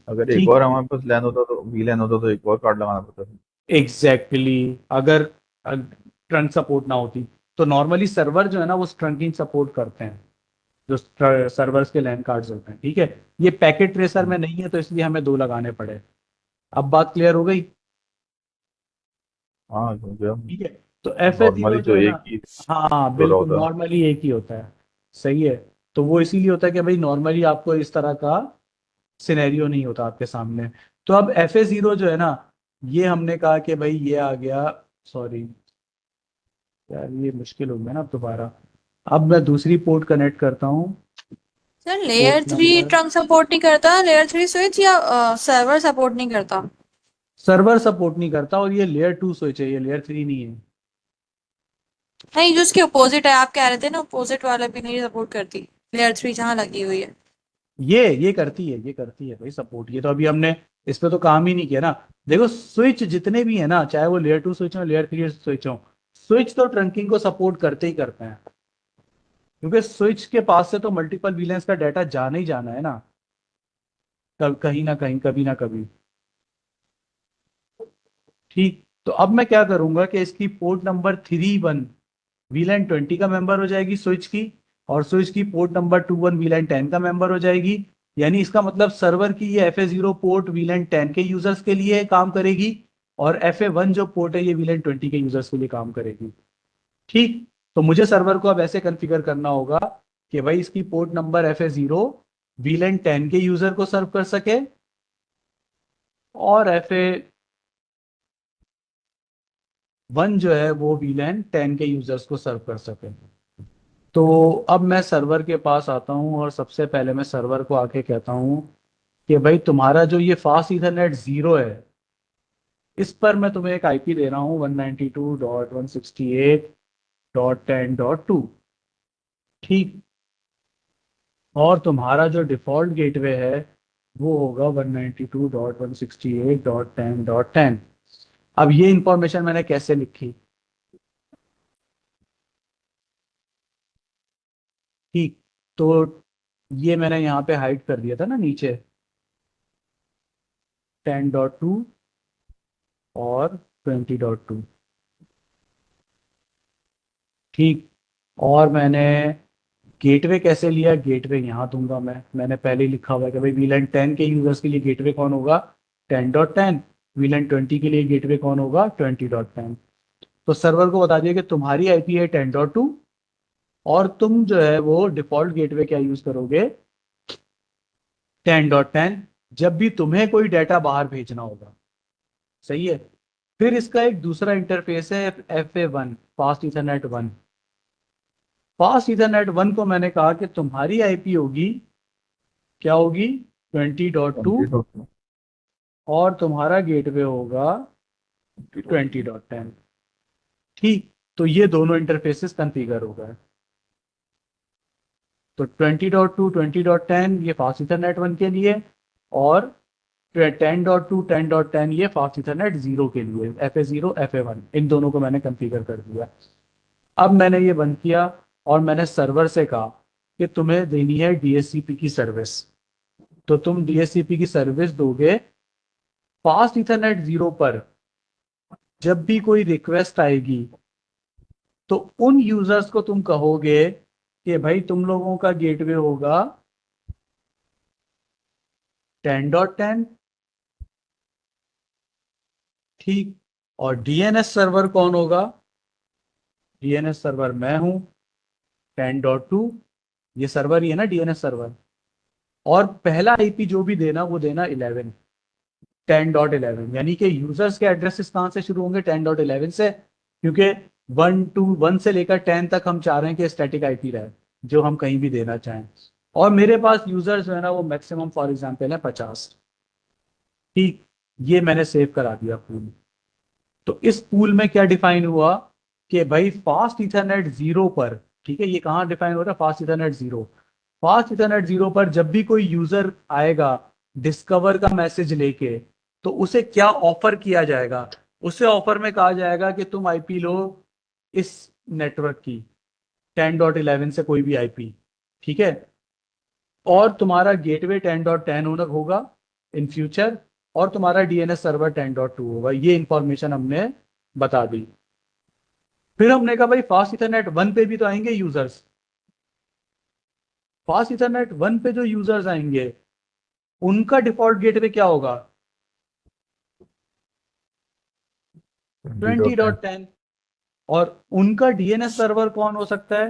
अगर एक ठीक, और हमारे पास लैन होता तो VLAN होता तो एक और कार्ड लगाना पड़ता था। एग्जैक्टली अगर ट्रंक सपोर्ट ना होती, तो नॉर्मली सर्वर जो है ना वो ट्रंकिंग सपोर्ट करते हैं, जो सर्वर्स के लैन कार्ड्स होते हैं। ठीक है, ये पैकेट ट्रेसर में नहीं है तो इसलिए हमें दो लगाने पड़े। अब बात क्लियर हो गई? हाँ क्योंकि हम ठीक है, तो FA0 नॉर्मली जो तो है ना, एक ही हाँ हो रहा बिल्कुल होता। नॉर्मली एक ही होता है। सही है, तो वो इसीलिए होता है कि भाई नॉर्मली आपको इस तरह का सिनेरियो नहीं होता आपके सामने। तो अब FA0 जो है ना, ये हमने कहा कि भाई ये आ गया, सॉरी यार ये मुश्किल हो गया ना अब दोबारा। अब मैं दूसरी पोर्ट कनेक्ट करता हूँ, sir layer port 3 number, trunk support नहीं करता, लेयर 3 स्विच या सर्वर सपोर्ट नहीं करता? सर्वर सपोर्ट नहीं करता, और ये लेयर 2 स्विच है, ये लेयर 3 नहीं है। नहीं, जो उसके अपोजिट है, आप कह रहे थे ना अपोजिट वाला भी नहीं सपोर्ट करती, लेयर 3 जहाँ लगी हुई है। ये करती है, ये करती है भाई सपोर्ट, ये तो अभी हमने इस पे तो काम ही नहीं किया ना। देखो स्विच जितने भी है ना, चाहे वो लेयर 2 स्विच हो लेयर 3 स्विच हो, स्विच तो ट्रंकिंग को सपोर्ट करते ही करते हैं, क्योंकि स्विच के पास से तो मल्टीपल वीलेंस का डाटा जाना ही जाना है ना, कहीं ना कहीं कभी ना कभी। ठीक, तो अब मैं क्या करूंगा कि इसकी पोर्ट नंबर 3 1 VLAN 20 का मेंबर हो जाएगी स्विच की, और स्विच की पोर्ट नंबर 2 1 VLAN 10 का मेंबर हो जाएगी। यानी इसका मतलब सर्वर की ये FA0 पोर्ट VLAN 10 के यूजर्स के लिए काम करेगी, और FA1 जो पोर्ट है ये VLAN 20 के यूजर्स के लिए काम करेगी। ठीक, तो मुझे सर्वर को अब ऐसे कॉन्फ़िगर करना होगा कि भाई इसकी पोर्ट नंबर FA0 VLAN 10 के यूजर को सर्व कर सके, और FA1 जो है वो VLAN 10 के यूजर्स को सर्व कर सके। तो अब मैं सर्वर के पास आता हूँ और सबसे पहले मैं सर्वर को आके कहता हूँ कि भाई तुम्हारा जो ये फास्ट ईथरनेट 0 है, इस पर मैं तुम्हें एक IP दे रहा हूँ 192.168.10.2। ठीक, और तुम्हारा जो डिफॉल्ट गेटवे है वो होगा 192.168.10.10। अब ये इंफॉर्मेशन मैंने कैसे लिखी? ठीक, तो ये मैंने यहाँ पे हाइड कर दिया था ना नीचे, 10.2 और 20.2। ठीक, और मैंने गेटवे कैसे लिया, गेटवे यहाँ दूंगा मैंने पहले ही लिखा हुआ है कि भाई VLAN 10 के यूजर्स के लिए गेटवे कौन होगा, 10.10। VLAN 20 के लिए गेटवे कौन होगा, 20.10। तो सर्वर को बता दिया कि तुम्हारी IP है 10.2, और तुम जो है वो डिफॉल्ट गेटवे क्या यूज करोगे, 10.10, जब भी तुम्हें कोई डाटा बाहर भेजना होगा। सही है, फिर इसका एक दूसरा इंटरफेस है FA1, fast Ethernet 1। Fast Ethernet 1 को मैंने कहा कि तुम्हारी IP होगी, क्या होगी, 20.2, 20.2। और तुम्हारा गेटवे होगा 20.10। ठीक, तो ये दोनों इंटरफेसेस कॉन्फ़िगर हो गए। तो 20.2 20.10 ये फास्ट इथरनेट 1 के लिए, और 10.2 10.10 ये फास्ट इथरनेट 0 के लिए, FA0 FA1 इन दोनों को मैंने कॉन्फ़िगर कर दिया। अब मैंने ये बंद किया और मैंने सर्वर से कहा कि तुम्हें देनी है DHCP की सर्विस, तो तुम DHCP की सर्विस दोगे फास्ट इथरनेट 0 पर। जब भी कोई रिक्वेस्ट आएगी तो उन यूजर्स को तुम कहोगे कि भाई तुम लोगों का गेटवे होगा 10.10, ठीक, और DNS सर्वर कौन होगा? DNS सर्वर मैं हूं 10.2, ये सर्वर ही है ना DNS सर्वर, और पहला आईपी जो भी देना वो देना 11 10.11, यानी कि यूजर्स के एड्रेसेस कहाँ से शुरू होंगे? 10.11 से, क्योंकि 1 से लेकर 10 तक हम चाह रहे हैं कि स्टैटिक आईपी रहे जो हम कहीं भी देना चाहें। और मेरे पास यूजर्स जो है ना वो मैक्सिमम फॉर एग्जांपल है 50, ठीक, ये मैंने सेव करा दिया पूल। तो इस पूल में क्या डिफाइन हुआ कि भाई फास्ट इथरनेट 0 पर, ठीक है, ये कहाँ डिफाइन हो रहा है? फास्ट इथरनेट 0, फास्ट इथरनेट 0 पर जब भी कोई यूजर आएगा डिस्कवर का मैसेज लेके, तो उसे क्या ऑफर किया जाएगा? उसे ऑफर में कहा जाएगा कि तुम आईपी लो इस नेटवर्क की 10.11 से कोई भी आईपी, ठीक है, और तुम्हारा गेटवे 10.10 होगा इन फ्यूचर, और तुम्हारा DNS सर्वर 10.2 होगा। ये इंफॉर्मेशन हमने बता दी। फिर हमने कहा भाई फास्ट इथरनेट 1 पे भी तो आएंगे यूजर्स, फास्ट इथरनेट 1 पे जो यूजर्स आएंगे उनका डिफॉल्ट गेटवे क्या होगा? 20.10, और उनका DNS सर्वर कौन हो सकता है?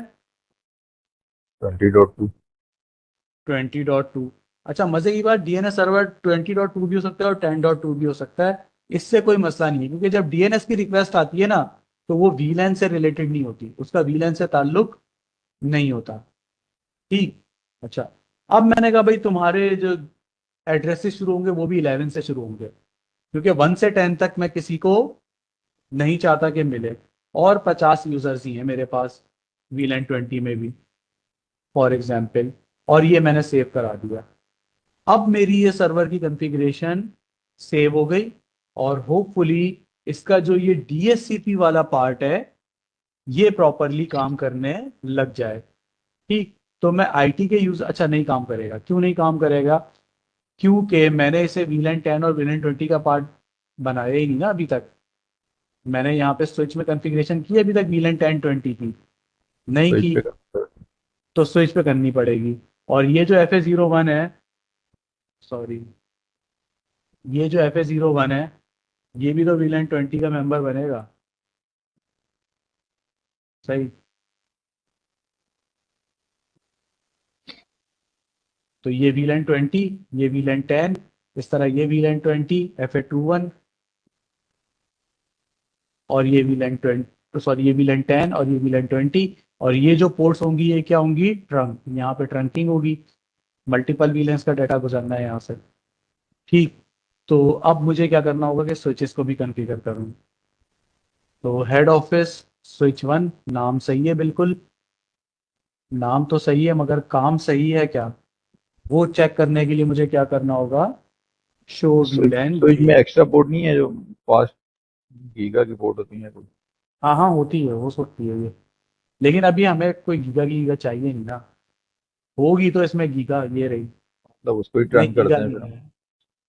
20.2। 20.2। अच्छा, मजे की बात, DNS सर्वर 20.2 भी हो सकता है और 10.2 भी हो सकता है, इससे कोई मसला नहीं है, क्योंकि जब DNS की रिक्वेस्ट आती है ना तो वो VLAN से रिलेटेड नहीं होती, उसका VLAN से ताल्लुक नहीं होता, ठीक। अच्छा, अब मैंने कहा भाई तुम्हारे जो एड्रेसेस शुरू होंगे वो भी 11 से शुरू होंगे, क्योंकि 1 से 10 तक मैं किसी को नहीं चाहता कि मिले, और 50 यूजर्स ही हैं मेरे पास VLAN 20 में भी फॉर एग्जाम्पल, और ये मैंने सेव करा दिया। अब मेरी ये सर्वर की कॉन्फ़िगरेशन सेव हो गई, और होपफुली इसका जो ये DHCP वाला पार्ट है ये प्रॉपरली काम करने लग जाए, ठीक। तो मैं IT के यूज, अच्छा नहीं काम करेगा, क्यों नहीं काम करेगा? क्योंकि मैंने इसे VLAN 10 और VLAN 20 का पार्ट बनाया ही नहीं ना अभी तक। मैंने यहाँ पे स्विच में कॉन्फ़िगरेशन की अभी तक VLAN 10 20 की नहीं तो इस की, पे कर- तो स्विच पे करनी पड़ेगी। और ये जो FA01 है, सॉरी, ये जो FA01 है ये भी तो VLAN 20 का मेंबर बनेगा, सही। तो ये VLAN 20, ये VLAN 10, इस तरह ये VLAN 20 FA21, और ये VLAN 20, सॉरी, ये VLAN 10 और ये VLAN 20, और ये जो पोर्ट्स होंगी ये क्या होंगी? ट्रंक, यहाँ पे ट्रंकिंग होगी, मल्टीपल VLANs का डाटा गुजरना है यहाँ से, ठीक। तो अब मुझे क्या करना होगा कि स्विचेस को भी कॉन्फ़िगर करूँ। तो हेड ऑफिस स्विच 1, नाम सही है बिल्कुल, नाम तो सही है मगर काम सही है क्या, वो चेक करने के लिए मुझे क्या करना होगा? शो स्विच VLAN स्विच में गेट। एक्स्ट्रा पोर्ट नहीं है जो फास्ट गीगा की पोर्ट होती है कुछ? हाँ हाँ होती है, हो सकती है ये, लेकिन अभी हमें कोई गीगा की गीगा चाहिए नहीं ना, होगी तो इसमें गीगा ये रही, मतलब उसको ही नहीं ट्रंक गीगा करते हैं नहीं फिर हम। है।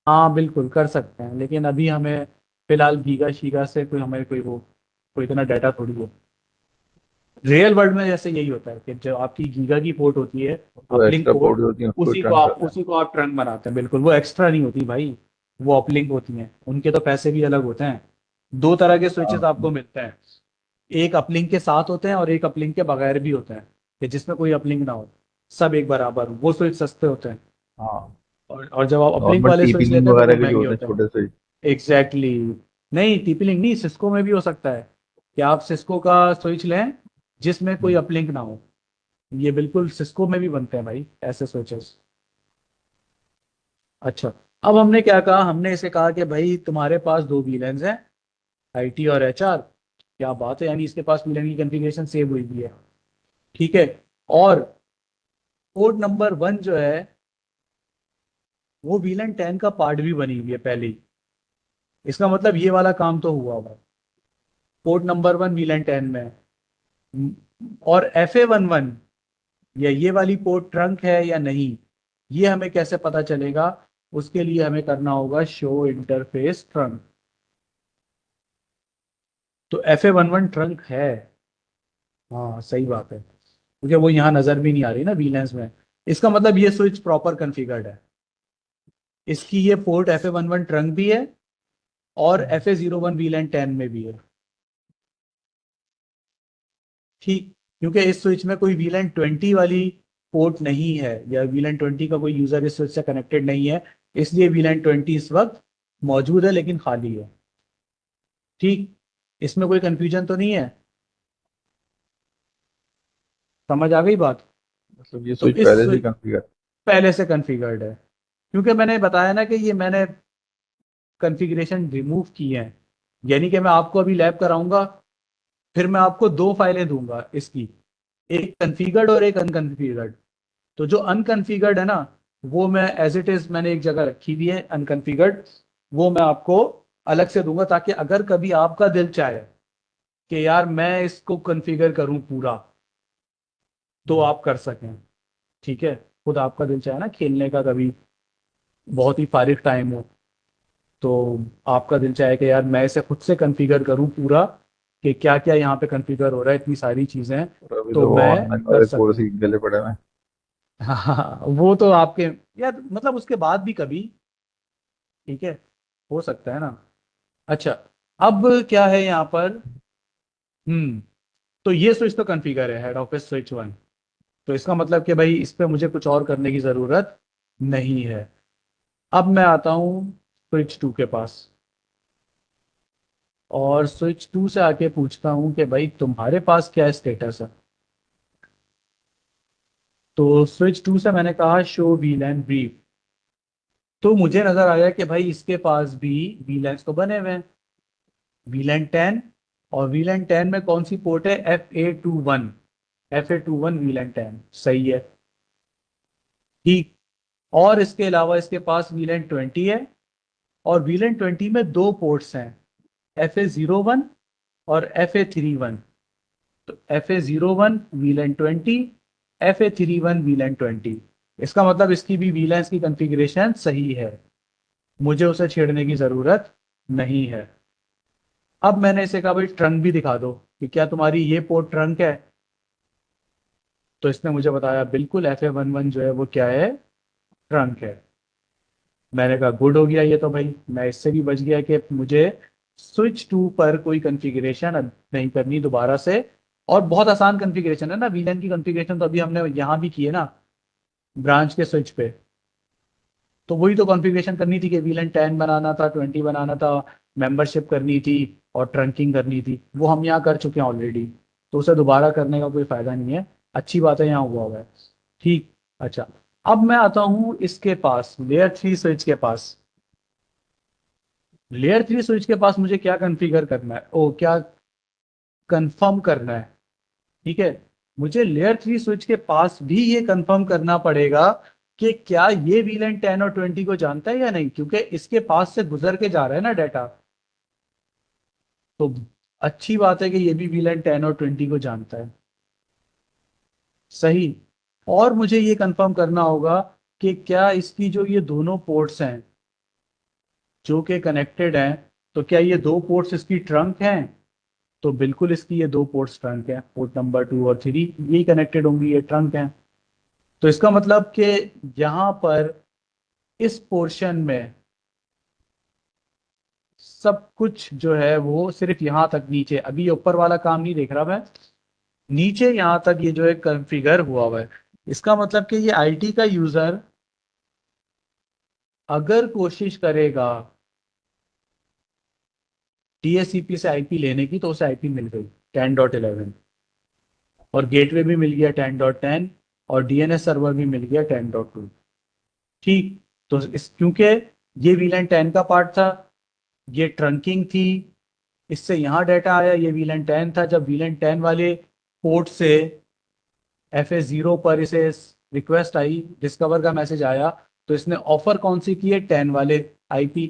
हाँ बिल्कुल कर सकते हैं, लेकिन अभी हमें फिलहाल गीगा शीगा से कोई हमें कोई वो कोई इतना डाटा थोड़ी है। रियल वर्ल्ड में जैसे यही होता है कि जो आपकी गीगा की पोर्ट होती है, जो अपलिंक एक्स्ट्रा पोर्ट, पोर्ट होती है उसको ही ट्रंक करते हैं। उसी को आप ट्रंक बनाते हैं, बिल्कुल, वो एक्स्ट्रा नहीं होती भाई, वो अपलिंक होती हैं, उनके तो पैसे भी अलग होते हैं। दो तरह के स्विचेस हाँ आपको मिलते हैं, एक अपलिंक के साथ होते हैं और एक अपलिंक के बगैर भी होते हैं, कि जिसमें कोई अपलिंक ना हो, सब एक बराबर, वो स्विच सस्ते होते हैं। हाँ। और जब आप अपलिंक नॉर्मल वाले टीपी स्विच लिंक लेते हैं तो वो वगैरह के जो महंगे होते हैं होते हैं। छोटे से। एग्जैक्टली नहीं, टीपी-लिंक नहीं, सिस्को में भी हो सकता है कि आप सिस्को का स्विच लें जिसमें कोई अपलिंक ना हो, ये बिल्कुल सिस्को में भी बनते हैं भाई ऐसे स्विचेस। अच्छा, अब हमने क्या कहा? हमने इसे कहा कि भाई तुम्हारे पास दो VLANs हैं, IT और HR, क्या बात है, यानी इसके पास VLAN की कॉन्फ़िगरेशन सेव हुई भी है, ठीक है, और पोर्ट नंबर 1 जो है वो VLAN 10 का पार्ट भी बनी हुई है पहले ही। इसका मतलब ये वाला काम तो हुआ हुआ है। पोर्ट नंबर 1 VLAN 10 में है। और FA11 या ये वाली पोर्ट ट्रंक है या नहीं, ये हमें कैसे पता चलेगा? उसके लिए हमें करना होगा शो इंटरफेस ट्रंक। तो FA11 ट्रंक है। हाँ सही बात है, क्योंकि वो यहाँ नजर भी नहीं आ रही ना VLANs में। इसका मतलब ये स्विच प्रॉपर कॉन्फ़िगर्ड है। इसकी ये पोर्ट FA11 ट्रंक भी है और FA01 VLAN 10 में भी है। ठीक, क्योंकि इस स्विच में कोई VLAN 20 वाली पोर्ट नहीं है, या VLAN 20 का कोई यूजर इस स्विच से कनेक्टेड नहीं है, इसलिए VLAN 20 इस वक्त मौजूद है लेकिन खाली है। ठीक, इसमें कोई कंफ्यूजन तो नहीं है? समझ आ गई बात? मतलब ये तो स्विच इस पहले से स्विच कॉन्फ़िगर। पहले से कॉन्फ़िगर्ड है, क्योंकि मैंने बताया ना कि ये मैंने कॉन्फ़िगरेशन रिमूव की है। यानी कि मैं आपको अभी लैब कराऊंगा, फिर मैं आपको दो फाइलें दूंगा इसकी, एक कॉन्फ़िगर्ड और एक अनकॉन्फ़िगर्ड। तो जो अनकॉन्फ़िगर्ड है ना, वो मैं एज इट इज मैंने एक जगह रखी हुई है अनकॉन्फ़िगर्ड, वो मैं आपको अलग से दूंगा, ताकि अगर कभी आपका दिल चाहे कि यार मैं इसको कॉन्फ़िगर करूं पूरा, तो आप कर सकें। ठीक है, खुद आपका दिल चाहे ना खेलने का, कभी बहुत ही फारिग टाइम हो, तो आपका दिल चाहे कि यार मैं इसे खुद से कॉन्फ़िगर करूं पूरा, कि क्या क्या यहाँ पे कॉन्फ़िगर हो रहा है, इतनी सारी चीज़ें, और अभी तो तो वो मैं ऑनलाइन कर वाले कोर्स सकूं। ही गले पड़े हैं। हाँ वो तो आपके, यार मतलब उसके बाद भी कभी, ठीक है, हो सकता है ना। अच्छा, अब क्या है यहाँ पर? तो ये स्विच तो कॉन्फ़िगर है, हेड ऑफिस स्विच 1। तो इसका मतलब कि भाई इस पे मुझे कुछ और करने की ज़रूरत नहीं है। अब मैं आता हूँ स्विच 2 के पास, और स्विच 2 से आके पूछता हूँ कि भाई तुम्हारे पास क्या स्टेटस है। तो स्विच 2 से मैंने कहा शो VLAN ब्रीफ, तो मुझे नजर आया कि भाई इसके पास भी VLANs तो बने हुए हैं, VLAN 10। और VLAN 10 में कौन सी पोर्ट है? FA21। FA21 VLAN 10 सही है। ठीक, और इसके अलावा इसके पास VLAN 20 है, और VLAN 20 में दो पोर्ट्स हैं, FA01 और FA31। तो FA01 VLAN 20, FA31 VLAN 20। इसका मतलब इसकी भी VLANs की कॉन्फ़िगरेशन सही है, मुझे उसे छेड़ने की जरूरत नहीं है। अब मैंने इसे कहा भाई ट्रंक भी दिखा दो, कि क्या तुम्हारी ये पोर्ट ट्रंक है? तो इसने मुझे बताया बिल्कुल FA11 जो है वो क्या है? ट्रंक है। मैंने कहा गुड हो गया, ये तो भाई मैं इससे भी बच गया कि मुझे स्विच 2 पर कोई कॉन्फ़िगरेशन नहीं करनी दोबारा से। और बहुत आसान कॉन्फ़िगरेशन है ना, VLAN की कॉन्फ़िगरेशन तो अभी हमने यहाँ भी की है ना, ब्रांच के स्विच पे। तो वही तो कॉन्फ़िगरेशन करनी थी कि VLAN 10 बनाना था, 20 बनाना था, मेंबरशिप करनी थी और ट्रंकिंग करनी थी, वो हम यहाँ कर चुके हैं ऑलरेडी। तो उसे दोबारा करने का कोई फायदा नहीं है, अच्छी बात है यहाँ हुआ हुआ है। ठीक, अच्छा, अब मैं आता हूँ इसके पास, लेयर 3 स्विच के पास। लेयर 3 स्विच के पास मुझे क्या कॉन्फ़िगर करना है, ओ क्या कंफर्म करना है? ठीक है, मुझे लेयर 3 स्विच के पास भी ये कंफर्म करना पड़ेगा कि क्या ये VLAN 10 और 20 को जानता है या नहीं, क्योंकि इसके पास से गुजर के जा रहा है ना डाटा। तो अच्छी बात है कि ये भी VLAN 10 और 20 को जानता है। सही। और मुझे ये कंफर्म करना होगा कि क्या इसकी जो ये दोनों पोर्ट्स हैं जो कि कनेक्टेड हैं, तो क्या ये दो पोर्ट्स इसकी ट्रंक हैं? तो बिल्कुल इसकी ये दो पोर्ट्स ट्रंक हैं, पोर्ट नंबर 2 और 3 यही कनेक्टेड होंगी, ये ट्रंक हैं। तो इसका मतलब कि यहाँ पर इस पोर्शन में सब कुछ जो है वो सिर्फ यहाँ तक, नीचे अभी ये ऊपर वाला काम नहीं देख रहा मैं, नीचे यहाँ तक ये जो है कॉन्फ़िगर हुआ हुआ है। इसका मतलब कि ये IT का यूजर अगर कोशिश करेगा DHCP से IP लेने की, तो उसे IP मिल गई 10.11, और गेटवे भी मिल गया 10.10, और DNS सर्वर भी मिल गया 10.2। ठीक, तो इस क्योंकि ये VLAN 10 का पार्ट था, ये ट्रंकिंग थी, इससे यहाँ डाटा आया, ये VLAN 10 था, जब VLAN 10 वाले पोर्ट से FA0 पर इसे रिक्वेस्ट आई, डिस्कवर का मैसेज आया, तो इसने ऑफर कौन सी की है, 10 वाले आईपी,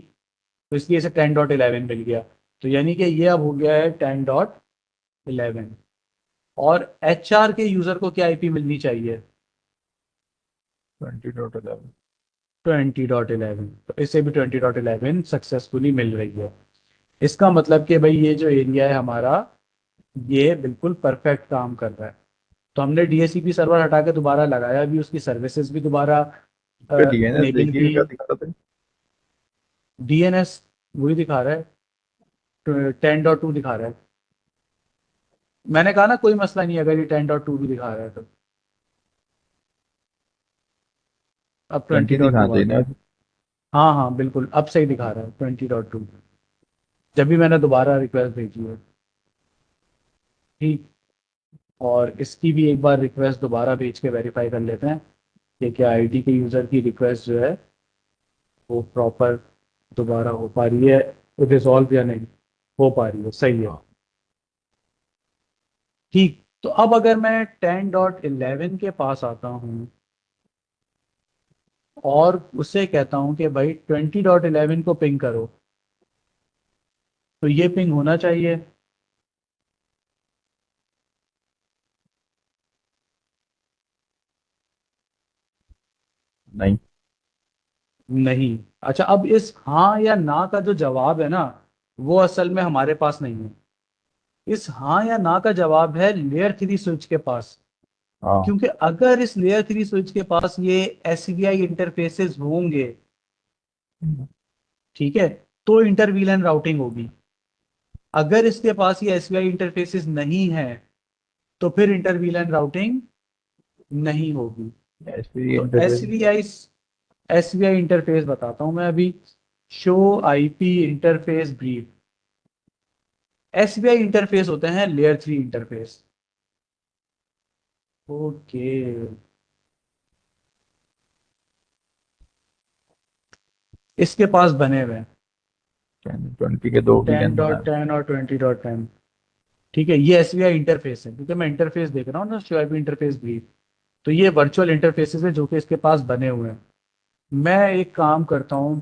तो इसलिए इसे 10.11 मिल गया। तो यानी कि ये अब हो गया है 10.11। और एचआर के यूजर को क्या आईपी मिलनी चाहिए, 20.11। 20.11। तो इसे भी 20.11 सक्सेसफुली मिल रही है। इसका मतलब कि भाई ये जो एरिया है हमारा, ये बिल्कुल परफेक्ट काम कर रहा है। तो हमने डीएचसीपी सर्वर हटा के दोबारा लगाया भी, उसकी सर्विसेज भी दोबारा पे डीएनएस इनेबल देखिए की। क्या दिखा रहा था। डीएनएस वही दिखा रहा है, 10.2 दिखा रहा है। मैंने कहा ना कोई मसला नहीं अगर ये 10.2 भी दिखा रहा है तो। अब 20 20.2 दिखाना आ चाहिए गया। ना। हाँ हाँ बिल्कुल, अब सही दिखा रहा है 20.2, जब भी मैंने दोबारा रिक्वेस्ट भेजी है। ठीक। और इसकी भी एक बार रिक्वेस्ट दोबारा भेज के वेरीफाई कर लेते हैं कि क्या आईडी के यूज़र की रिक्वेस्ट जो है वो प्रॉपर दोबारा हो पा रही है, रिजॉल्व या नहीं हो पा रही है, सही है। हाँ। ठीक। तो अब अगर मैं 10.11 के पास आता हूँ और उससे कहता हूँ कि भाई 20.11 को पिंग करो, तो ये पिंग होना चाहिए। नहीं। नहीं। अच्छा, अब इस हाँ या ना का जो जवाब है ना, वो असल में हमारे पास नहीं है। इस हाँ या ना का जवाब है लेयर 3 स्विच के पास। हाँ। क्योंकि अगर इस लेयर 3 स्विच के पास ये एसवीआई इंटरफेसेस होंगे, ठीक है, तो इंटरवीलन राउटिंग होगी। अगर इसके पास ये एसवीआई इंटरफेसेस नहीं है, तो फिर इंटरवीलन राउटिंग नहीं होगी। एसपी तो इंटरफेस। एसवीआई इंटरफेस बताता हूं मैं अभी। Show IP interface brief. SVI interface होते हैं लेयर 3 इंटरफेस। ओके। इसके पास बने हुए हैं 20 के दो टेन VLAN डॉट बनाए। टेन और 20.10। ठीक है, ये एसवीआई इंटरफेस है, क्योंकि मैं इंटरफेस देख रहा हूँ ना, शो आईपी इंटरफेस ब्रीफ। तो ये वर्चुअल इंटरफेसेस है जो कि इसके पास बने हुए हैं। मैं एक काम करता हूँ,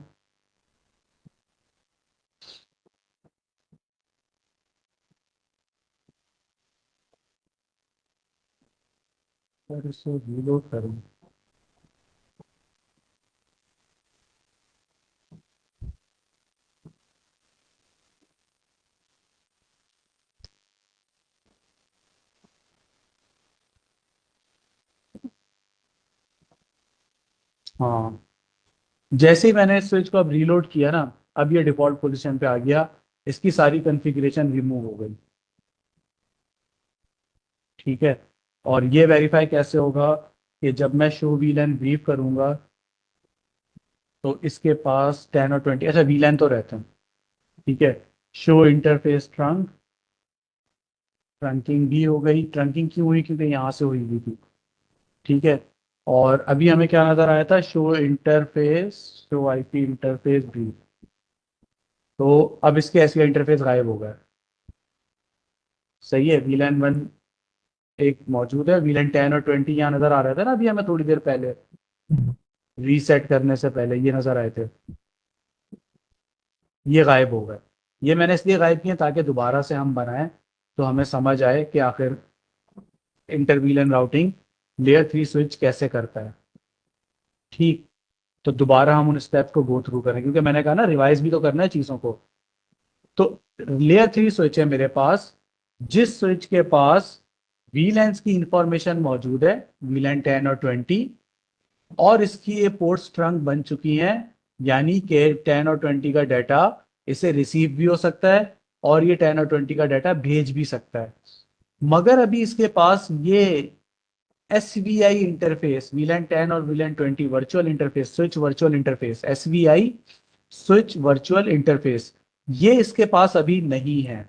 और इसे रीलोड करूँ। हाँ, जैसे ही मैंने इस स्विच को अब रीलोड किया ना, अब ये डिफॉल्ट पोजीशन पे आ गया। इसकी सारी कॉन्फ़िगरेशन रिमूव हो गई। ठीक है। और ये वेरीफाई कैसे होगा कि जब मैं शो वीलन ब्रीफ करूंगा, तो इसके पास 10 और 20, अच्छा वीलन तो रहते हैं। ठीक है। शो इंटरफेस ट्रंक, ट्रंकिंग भी हो गई। ट्रंकिंग क्यों हुई, क्योंकि यहाँ से हुई हुई थी। ठीक है। और अभी हमें क्या नजर आया था, show interface, show IP interface भी। तो अब इसके एसवीआई इंटरफेस गायब हो गया। सही है, VLAN 1 एक मौजूद है, VLAN 10 और 20 यहाँ नजर आ रहा था ना अभी हमें थोड़ी देर पहले, रीसेट करने से पहले ये नजर आए थे। ये गायब हो गए। ये मैंने इसलिए गायब किए ताकि दोबारा से हम बनाएं तो हमें समझ आए कि आखिर inter VLAN routing layer 3 switch कैसे करता है। ठीक। तो दोबारा हम उन स्टेप को गो थ्रू करें, क्योंकि मैंने कहा ना रिवाइज भी तो करना है चीज़ों को। तो लेयर 3 स्विच है मेरे पास, जिस स्विच के पास VLANs की इंफॉर्मेशन मौजूद है, VLAN 10 और 20, और इसकी ये पोर्ट्स ट्रंक बन चुकी हैं। यानी कि 10 और 20 का डाटा इसे रिसीव भी हो सकता है, और ये 10 और 20 का डाटा भेज भी सकता है। मगर अभी इसके पास ये SVI इंटरफेस, VLAN 10 और VLAN 20 virtual interface, switch virtual interface, SVI switch virtual interface, ये इसके पास अभी नहीं है।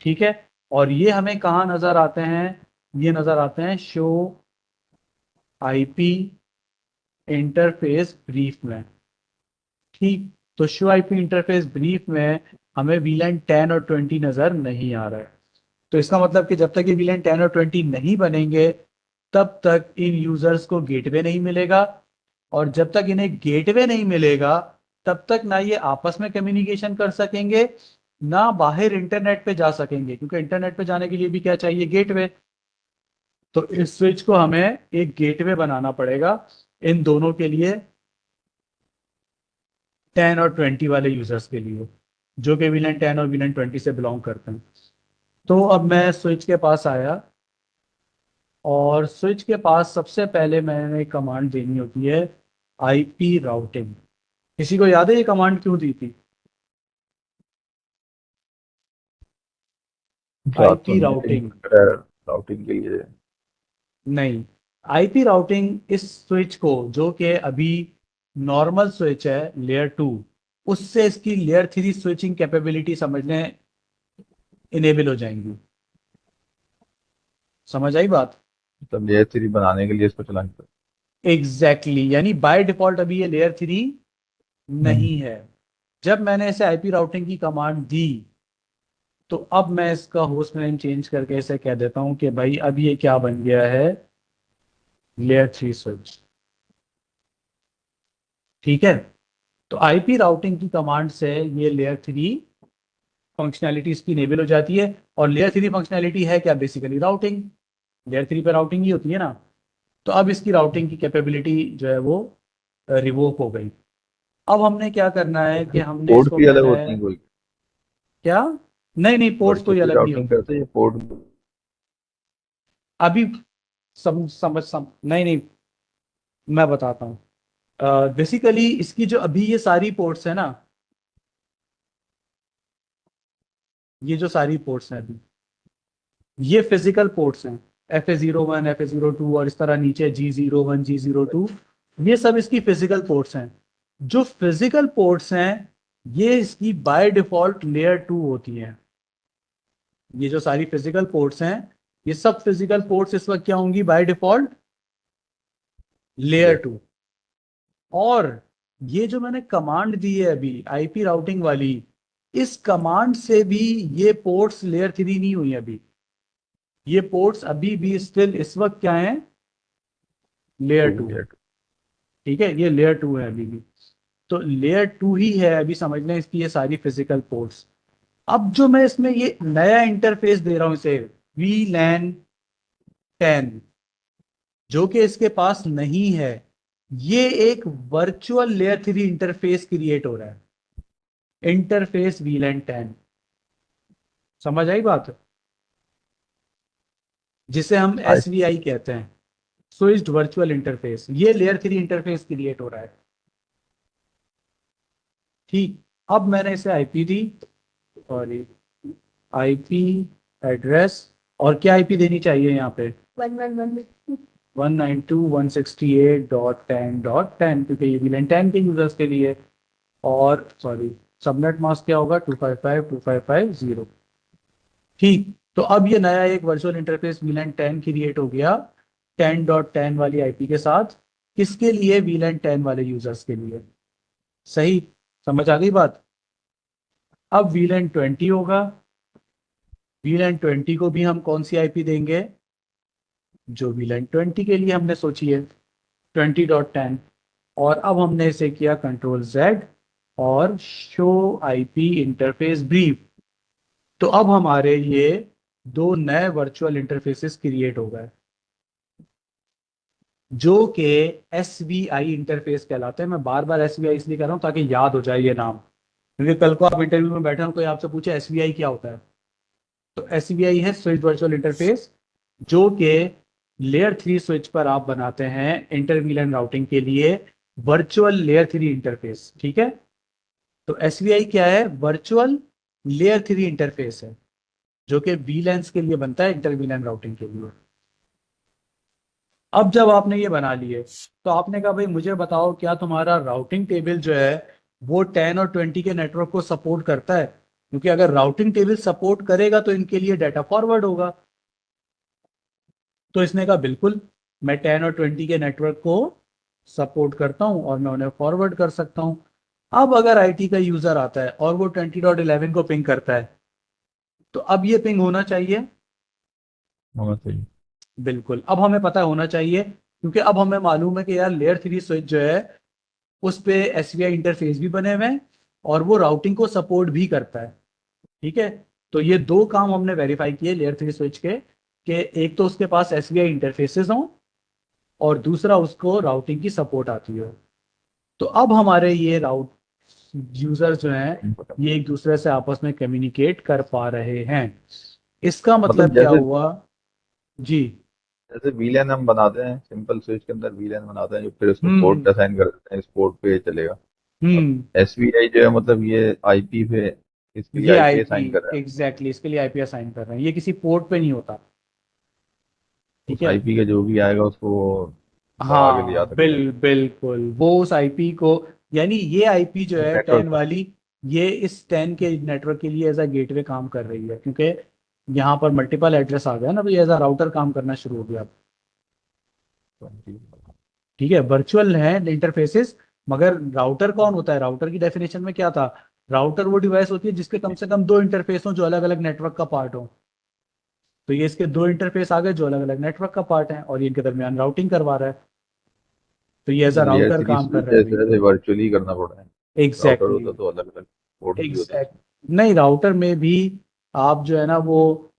ठीक है। और ये हमें कहाँ नजर आते हैं, ये नजर आते हैं शो आईपी इंटरफेस ब्रीफ में। ठीक। तो शो आईपी इंटरफेस ब्रीफ में हमें VLAN 10 और 20 नजर नहीं आ रहा है। तो इसका मतलब कि जब तक ये VLAN 10 और 20 नहीं बनेंगे, तब तक इन यूजर्स को गेटवे नहीं मिलेगा, और जब तक इन्हें गेटवे नहीं मिलेगा तब तक ना ये आपस में कम्युनिकेशन कर सकेंगे, ना बाहर इंटरनेट पे जा सकेंगे, क्योंकि इंटरनेट पे जाने के लिए भी क्या चाहिए, गेटवे। तो इस स्विच को हमें एक गेटवे बनाना पड़ेगा इन दोनों के लिए, 10 और 20 वाले यूजर्स के लिए, जो कि VLAN 10 और VLAN 20 से बिलोंग करते हैं। तो अब मैं स्विच के पास आया, और स्विच के पास सबसे पहले मैंने कमांड देनी होती है आईपी राउटिंग। किसी को याद है ये कमांड क्यों दी थी? याद तो आईपी नहीं है, लेकिन राउटिंग, राउटिंग के लिए। नहीं, आईपी राउटिंग इस स्विच को, जो कि अभी नॉर्मल स्विच है लेयर 2, उससे इसकी लेयर 3 स्विचिंग कैपेबिलिटी समझने इनेबल हो जाएंगी। समझ आई बात? मतलब लेयर 3 बनाने के लिए इसको चलाना पड़ता एग्जैक्टली exactly, यानी बाय डिफॉल्ट अभी ये लेयर 3 है। नहीं है। जब मैंने इसे आईपी राउटिंग की कमांड दी, तो अब मैं इसका होस्ट नेम चेंज करके इसे कह देता हूं कि भाई अब ये क्या बन गया है, लेयर 3 स्विच। ठीक है, तो आईपी राउटिंग की कमांड से ये लेयर 3 फंक्शनैलिटी इसकी इनेबल हो जाती है। और लेयर 3 फंक्शनैलिटी है क्या, बेसिकली राउटिंग। लेयर 3 पे राउटिंग ही होती है ना। तो अब इसकी राउटिंग की कैपेबिलिटी जो है वो रिवोक हो गई। अब हमने क्या करना है कि हमने पोर्ट इसको भी अलग कहना होती है है कोई? क्या, नहीं नहीं, पोर्ट्स कोई वर्चुअली अलग नहीं राउटिंग होती करते हैं पोर्ट? अभी। नहीं नहीं, मैं बताता हूँ। बेसिकली इसकी जो अभी ये सारी पोर्ट्स है ना, ये जो सारी पोर्ट्स हैं अभी, ये फिजिकल पोर्ट्स हैं। FA01, FA02 और इस तरह नीचे G01, G02, ये सब इसकी फिजिकल पोर्ट्स हैं। जो फिजिकल पोर्ट्स हैं ये इसकी बाय डिफॉल्ट लेयर 2 होती हैं। ये जो सारी फिजिकल पोर्ट्स हैं, ये सब फिजिकल पोर्ट्स इस वक्त क्या होंगी, बाय डिफॉल्ट लेयर 2। और ये जो मैंने कमांड दी है अभी आईपी राउटिंग वाली, इस कमांड से भी ये पोर्ट्स लेयर 3 नहीं हुई अभी। ये पोर्ट्स अभी भी स्टिल इस वक्त क्या है, लेयर 2 है। लेयर ठीक है, ये लेयर 2 है अभी भी। तो लेयर 2 ही है अभी, समझ लें इसकी ये सारी फिजिकल पोर्ट्स। अब जो मैं इसमें ये नया इंटरफेस दे रहा हूं इसे, VLAN 10, जो कि इसके पास नहीं है, ये एक वर्चुअल लेयर 3 इंटरफेस क्रिएट हो रहा है, इंटरफेस VLAN 10। समझ आई बात? जिसे हम आई SVI कहते हैं, स्विच्ड वर्चुअल इंटरफेस। ये लेयर 3 इंटरफेस क्रिएट हो रहा है। ठीक, अब मैंने इसे आईपी दी, सॉरी, आईपी एड्रेस, और क्या आईपी देनी चाहिए यहाँ पे, 192.168.10.10, क्योंकि ये VLAN 10 के यूजर्स के लिए। और सॉरी, सबनेट मास्क क्या होगा, 255.255.0। ठीक, तो अब ये नया एक वर्चुअल इंटरफेस VLAN 10 क्रिएट हो गया 10.10 वाली आईपी के साथ। किसके लिए, VLAN 10 वाले यूजर्स के लिए। सही, समझ आ गई बात? अब VLAN 20 होगा। VLAN 20 को भी हम कौन सी आईपी देंगे, जो VLAN 20 के लिए हमने सोची है, 20.10। और अब हमने इसे किया Ctrl+Z और शो आईपी इंटरफेस ब्रीफ। तो अब हमारे ये दो नए वर्चुअल इंटरफेसेस क्रिएट हो गए, जो कि SVI इंटरफेस कहलाते हैं। मैं बार बार SVI इसलिए कर रहा हूं ताकि याद हो जाए ये नाम, क्योंकि कल को आप इंटरव्यू में बैठे हो, कोई आपसे पूछे SVI क्या होता है, तो SVI है स्विच वर्चुअल इंटरफेस, जो कि लेयर 3 स्विच पर आप बनाते हैं इंटर VLAN राउटिंग के लिए वर्चुअल लेयर 3 इंटरफेस। ठीक है, तो SVI क्या है, वर्चुअल लेयर 3 इंटरफेस है, जो कि VLANs के लिए बनता है, इंटर VLAN राउटिंग के लिए। अब जब आपने ये बना लिए, तो आपने कहा भाई मुझे बताओ क्या तुम्हारा राउटिंग टेबल जो है वो 10 और 20 के नेटवर्क को सपोर्ट करता है, क्योंकि अगर राउटिंग टेबल सपोर्ट करेगा तो इनके लिए डाटा फॉरवर्ड होगा। तो इसने कहा बिल्कुल, मैं 10 और 20 के नेटवर्क को सपोर्ट करता हूं और मैं उन्हें फॉरवर्ड कर सकता हूं। अब अगर IT का यूजर आता है और वो 20.11 को पिंग करता है, तो अब ये पिंग होना चाहिए, होना चाहिए। बिल्कुल, अब हमें पता होना चाहिए, क्योंकि अब हमें मालूम है कि यार लेयर 3 स्विच जो है उस पे एसवीआई इंटरफेस भी बने हुए हैं और वो राउटिंग को सपोर्ट भी करता है। ठीक है, तो ये दो काम हमने वेरीफाई किए लेयर 3 स्विच के, कि एक तो उसके पास एसवीआई इंटरफेसेस हों और दूसरा उसको राउटिंग की सपोर्ट आती हो। तो अब हमारे ये राउट यूजर जो हैं ये एक दूसरे से आपस में कम्युनिकेट कर पा रहे हैं। इसका मतलब मतलब क्या जैसे हुआ जी। जैसे वीलैन हम बनाते हैं, सिंपल स्विच के अंदर वीलैन बनाते हैं, जो फिर उसको हम्म पोर्ट असाइन कर देते हैं, इस पोर्ट पे ये चलेगा। अब हम्म एसवीआई जो है, मतलब ये आईपी पे, इसके लिए ये आईपी आईपी, असाइन कर रहा है। एग्जैक्टली इसके लिए आईपी असाइन कर रहे हैं, ये किसी पोर्ट पे नहीं होता। ठीक उस है, आईपी का जो भी आएगा उसको आगे ले जा हाँ सकता है। बिल्कुल वो उस आईपी को, यानी ये आईपी जो है टेन नेटवर्क। वाली, ये इस 10 के नेटवर्क के लिए एज अ गेटवे काम कर रही है, क्योंकि यहाँ पर मल्टीपल एड्रेस आ गया ना, तो ये एज अ राउटर काम करना शुरू हो गया। ठीक है, वर्चुअल है इंटरफेसेस, मगर राउटर कौन होता है? राउटर की डेफिनेशन में क्या था? राउटर वो डिवाइस होती है जिसके कम से कम दो इंटरफेस हो जो अलग अलग नेटवर्क का पार्ट हो। तो ये इसके दो इंटरफेस आ गए जो अलग अलग नेटवर्क का पार्ट है और ये इनके दरमियान राउटिंग करवा रहा है। तो ये एज अ लेयर राउटर 3 काम कर स्विच रहा है है, अभी। ऐसे वर्चुअली करना पड़ रहा है। राउटर एग्जैक्टली होता तो अलग अलग पोर्ट भी होते। एग्जैक्ट नहीं, राउटर में भी आप जो है ना वो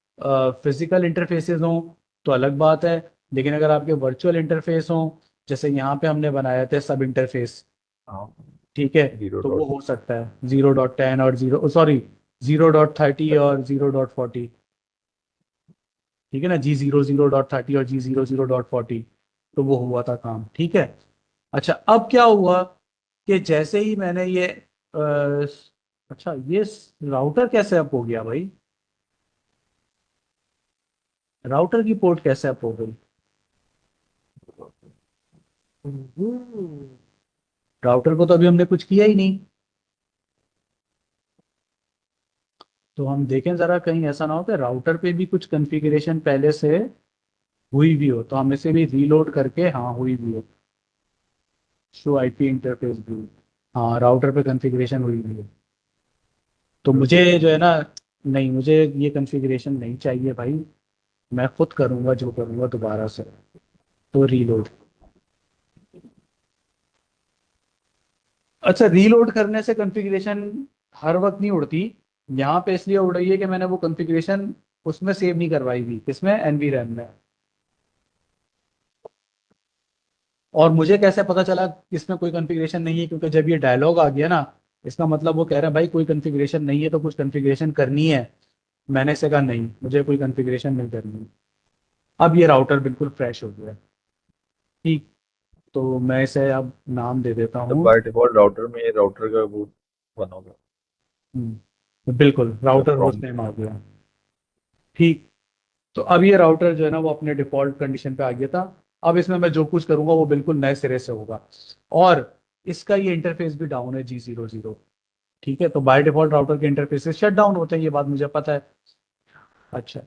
फिजिकल इंटरफेसेस हों तो अलग बात है, लेकिन अगर आपके वर्चुअल इंटरफेस हों, जैसे यहाँ पे हमने बनाए थे सब इंटरफेस, हाँ। ठीक है, जीरो तो वो डॉट। हो सकता है 0.10 और 0.30 और 0.40। ठीक है ना, G00.30 और G00.40, तो वो हुआ था काम। ठीक है, अच्छा अब क्या हुआ कि जैसे ही मैंने ये अच्छा ये राउटर कैसे अप हो गया भाई? राउटर की पोर्ट कैसे अप हो गई? राउटर को तो अभी हमने कुछ किया ही नहीं। तो हम देखें जरा, कहीं ऐसा ना हो कि राउटर पे भी कुछ कॉन्फ़िगरेशन पहले से हुई भी हो, तो हम इसे भी रीलोड करके, हाँ हुई भी हो, शो आईपी इंटरफेस भी, हाँ राउटर पे कॉन्फ़िगरेशन हुई भी है। तो मुझे जो है ना, नहीं मुझे ये कॉन्फ़िगरेशन नहीं चाहिए भाई, मैं खुद करूँगा जो करूँगा दोबारा से। तो रीलोड, अच्छा रीलोड करने से कॉन्फ़िगरेशन हर वक्त नहीं उड़ती, यहाँ पे इसलिए उड़ रही है कि मैंने वो कॉन्फ़िगरेशन उसमें सेव नहीं करवाई थी, किसमें? एनवी रैम में। और मुझे कैसे पता चला कि इसमें कोई कॉन्फ़िगरेशन नहीं है? क्योंकि जब ये डायलॉग आ गया ना, इसका मतलब वो कह रहा है भाई कोई कॉन्फ़िगरेशन नहीं है तो कुछ कॉन्फ़िगरेशन करनी है। मैंने इसे कहा नहीं, मुझे कोई कॉन्फ़िगरेशन नहीं करनी है। अब ये राउटर बिल्कुल फ्रेश हो गया। ठीक, तो मैं इसे अब नाम दे देता तब हूँ। बाय डिफॉल्ट राउटर में ये राउटर का वो बना होगा। तो बिल्कुल राउटर होस्ट प्रॉम्प्ट। नेम आ गया। ठीक, तो अब ये राउटर जो है ना वो अपने डिफॉल्ट कंडीशन पे आ गया था। अब इसमें मैं जो कुछ करूंगा वो बिल्कुल नए सिरे से होगा। और इसका ये इंटरफेस भी डाउन है G00। ठीक है, तो बाय डिफॉल्ट राउटर के इंटरफेसेस शट डाउन होते हैं, ये बात मुझे पता है। अच्छा,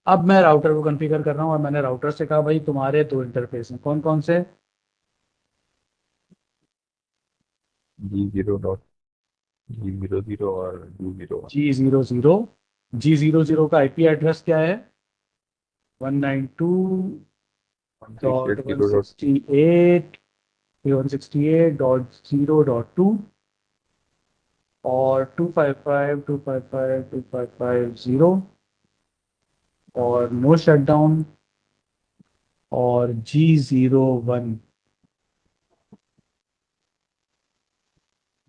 अब मैं राउटर को कॉन्फ़िगर कर रहा हूँ और मैंने राउटर से कहा भाई तुम्हारे दो इंटरफेस हैं, कौन कौन से? G00 और U01। G00, G00 का आईपी एड्रेस क्या है? 192 dot one 168 kilo sixty eight 168.0.2 और 255.255.255.0 और नो शटडाउन। और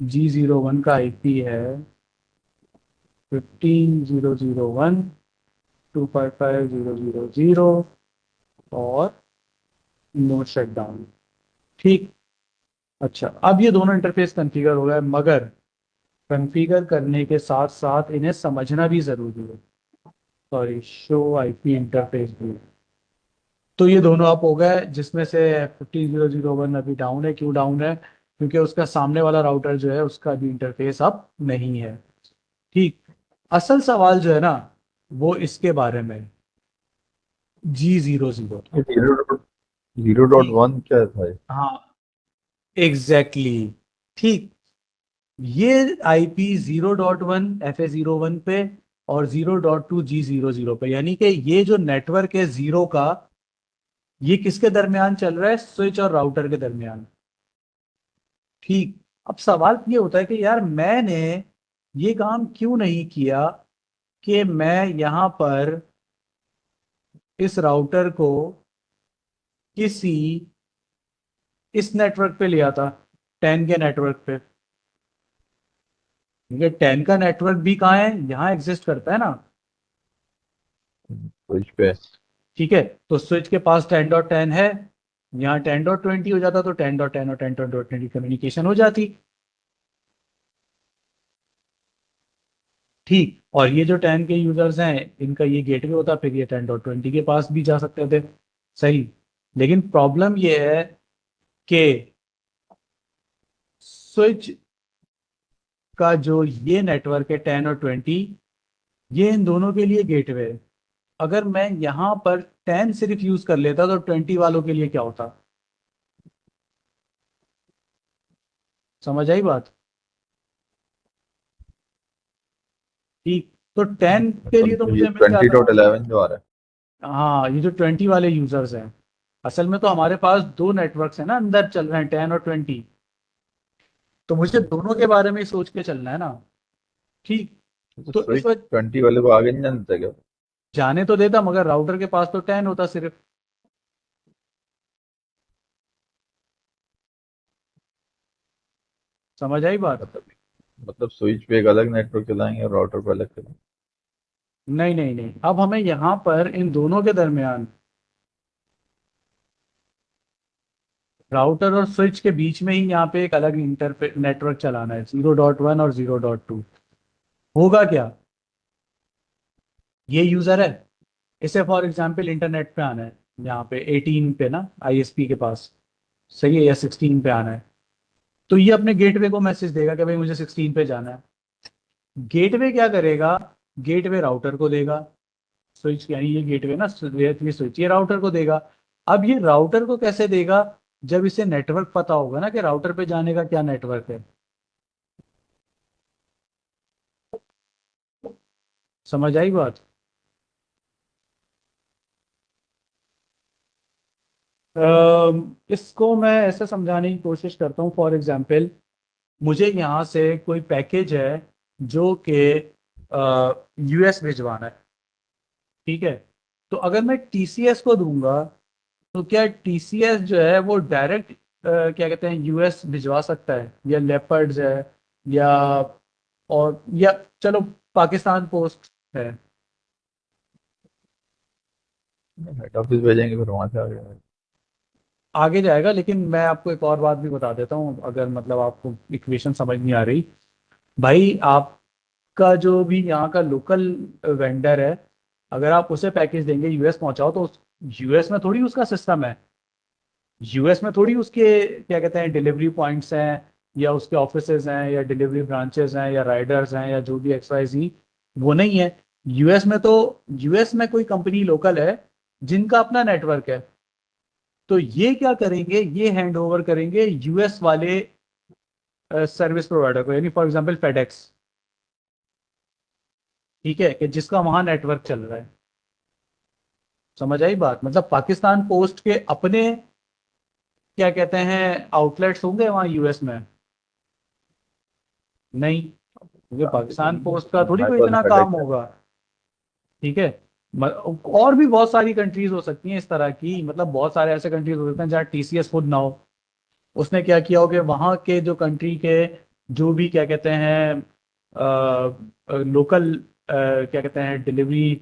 G01 का आईपी है 15.0.0.1 255.0.0.0 और नो शटडाउन। ठीक, अच्छा अब ये दोनों इंटरफेस कॉन्फ़िगर हो गए, मगर कॉन्फ़िगर करने के साथ साथ इन्हें समझना भी ज़रूरी है। सॉरी, शो आईपी इंटरफेस भी। तो ये दोनों अप हो गए, जिसमें से 15.0.0.1 अभी डाउन है। क्यों डाउन है? क्योंकि उसका सामने वाला राउटर जो है उसका अभी इंटरफेस अप नहीं है। ठीक, असल सवाल जो है ना वो इसके बारे में, G00। 0.1 क्या था ये? हाँ एग्जैक्टली exactly। ठीक, ये आईपी 0.1 FA01 पे और 0.2 G00 पे, यानी कि ये जो नेटवर्क है जीरो का, ये किसके दरमियान चल रहा है? स्विच और राउटर के दरमियान। ठीक। अब सवाल ये होता है कि यार मैंने ये काम क्यों नहीं किया कि मैं यहां पर इस राउटर को किसी इस नेटवर्क पे लिया था, 10 के नेटवर्क पे। क्योंकि 10 का नेटवर्क भी कहाँ है? यहाँ एग्जिस्ट करता है ना। स्विच पे। ठीक है, तो स्विच के पास 10.10 है, यहाँ 10.20 हो जाता, तो 10.10 और 10.20 कम्युनिकेशन हो जाती। ठीक। और ये जो 10 के यूजर्स हैं, इनका ये गेटवे होता, फिर ये 10.20 के पास भी जा सकते थे। सही। लेकिन प्रॉब्लम ये है कि स्विच का जो ये नेटवर्क है 10 और 20, ये इन दोनों के लिए गेटवे है। अगर मैं यहां पर 10 सिर्फ यूज कर लेता तो 20 वालों के लिए क्या होता? समझ आई बात? ठीक। तो 10 के लिए तो मतलब ये मुझे मिल 20.11 जो आ रहा है। हाँ, ये जो 20 वाले यूजर्स हैं, असल में तो हमारे पास दो नेटवर्क्स हैं ना अंदर चल रहे हैं, 10 और 20। तो मुझे दोनों के बारे में ही सोच के चलना है ना। ठीक। तो तो इस स्विच वजह 20 वाले को आगे नहीं जाना देता क्या? जाने तो देता, मगर राउटर के पास तो 10 होता सिर्फ। समझ आई बात? मतलब मतलब स्विच पे एक अलग नेटवर्क चलाएंगे और राउटर पे अलग चलाएंगे। नहीं नहीं नहीं, अब हमें यहाँ पर इन दोनों के दरमियान, राउटर और स्विच के बीच में ही यहाँ पे एक अलग इंटर नेटवर्क चलाना है, 0.1 और 0.2। होगा क्या? ये यूजर है, इसे फॉर एग्जांपल इंटरनेट पे आना है, यहाँ पे 18 पे ना, आईएसपी के पास। सही है, या 16 पे आना है। तो ये अपने गेटवे को मैसेज देगा कि भाई मुझे 16 पे जाना है। गेटवे क्या करेगा? गेटवे राउटर को देगा। स्विच यानी ये गेटवे ना, ये स्विच ये राउटर को देगा। अब ये राउटर को कैसे देगा? जब इसे नेटवर्क पता होगा ना कि राउटर पे जाने का क्या नेटवर्क है। समझ आई बात? इसको मैं ऐसे समझाने की कोशिश करता हूँ। फॉर एग्जांपल, मुझे यहाँ से कोई पैकेज है जो कि यूएस भिजवाना है। ठीक है। तो अगर मैं टीसीएस को दूंगा, तो क्या टीसीएस जो है वो डायरेक्ट क्या कहते हैं यूएस भिजवा सकता है, या लेपर्ड्स है, या और या चलो पाकिस्तान पोस्ट है। हेड ऑफिस भेजेंगे फिर वहां से आगे। आगे जाएगा, लेकिन मैं आपको एक और बात भी बता देता हूँ, अगर मतलब आपको इक्वेशन समझ नहीं आ रही। भाई आपका जो भी यहाँ का लोकल वेंडर है, अगर आप उसे पैकेज देंगे यूएस पहुंचाओ, तो यूएस में थोड़ी उसका सिस्टम है, यूएस में थोड़ी उसके क्या कहते हैं डिलीवरी पॉइंट्स हैं, या उसके ऑफिसेज हैं, या डिलीवरी ब्रांचेस हैं, या राइडर्स हैं, या जो भी XYZ। वो नहीं है। यूएस में तो यूएस में कोई कंपनी लोकल है जिनका अपना नेटवर्क है। तो ये क्या करेंगे? ये हैंड ओवर करेंगे यूएस वाले सर्विस प्रोवाइडर को, यानी फॉर एग्जांपल फेडेक्स। ठीक है, कि जिसका वहां नेटवर्क चल रहा है। समझ आई बात? मतलब पाकिस्तान पोस्ट के अपने क्या कहते हैं आउटलेट्स होंगे वहां यूएस में? नहीं, क्योंकि पाकिस्तान पोस्ट का थोड़ी हमारे कोई पास इतना काम फेडेक्स है। होगा। ठीक है। और भी बहुत सारी कंट्रीज हो सकती हैं इस तरह की, मतलब बहुत सारे ऐसे कंट्रीज हो सकते हैं जहाँ टीसीएस खुद ना हो। उसने क्या किया हो कि वहाँ के जो कंट्री के जो भी क्या कहते हैं लोकल क्या कहते हैं डिलीवरी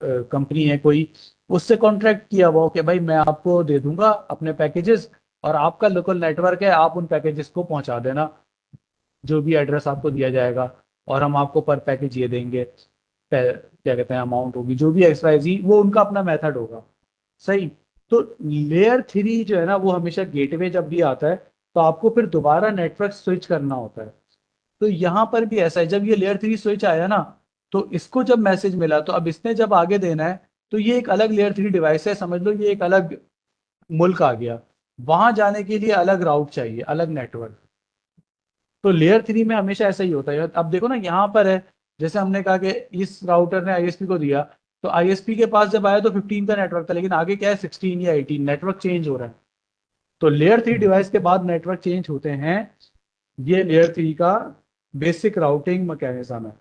कंपनी है कोई, उससे कॉन्ट्रैक्ट किया हुआ हो कि भाई मैं आपको दे दूंगा अपने पैकेजेस, और आपका लोकल नेटवर्क है, आप उन पैकेजेस को पहुंचा देना जो भी एड्रेस आपको दिया जाएगा, और हम आपको पर पैकेज ये देंगे, क्या कहते हैं अमाउंट होगी जो भी XYZ, वो उनका अपना मेथड होगा। सही। तो लेयर 3 जो है ना, वो हमेशा गेटवे जब भी आता है, तो आपको फिर दोबारा नेटवर्क स्विच करना होता है। तो यहाँ पर भी ऐसा है, जब ये लेयर 3 स्विच आया ना, तो इसको जब मैसेज मिला, तो अब इसने जब आगे देना है, तो ये एक अलग लेयर 3 डिवाइस है, समझ लो ये एक अलग मुल्क आ गया। वहां जाने के लिए अलग राउट चाहिए, अलग नेटवर्क। तो लेयर 3 में हमेशा ऐसा ही होता है। अब देखो ना यहाँ पर है, जैसे हमने कहा कि इस राउटर ने आईएसपी को दिया, तो आईएसपी के पास जब आया तो 15 का नेटवर्क था, लेकिन आगे क्या है 16 या 18, नेटवर्क चेंज हो रहा है। तो लेयर 3 डिवाइस के बाद नेटवर्क चेंज होते हैं। ये लेयर 3 का बेसिक राउटिंग मैकेनिज्म है।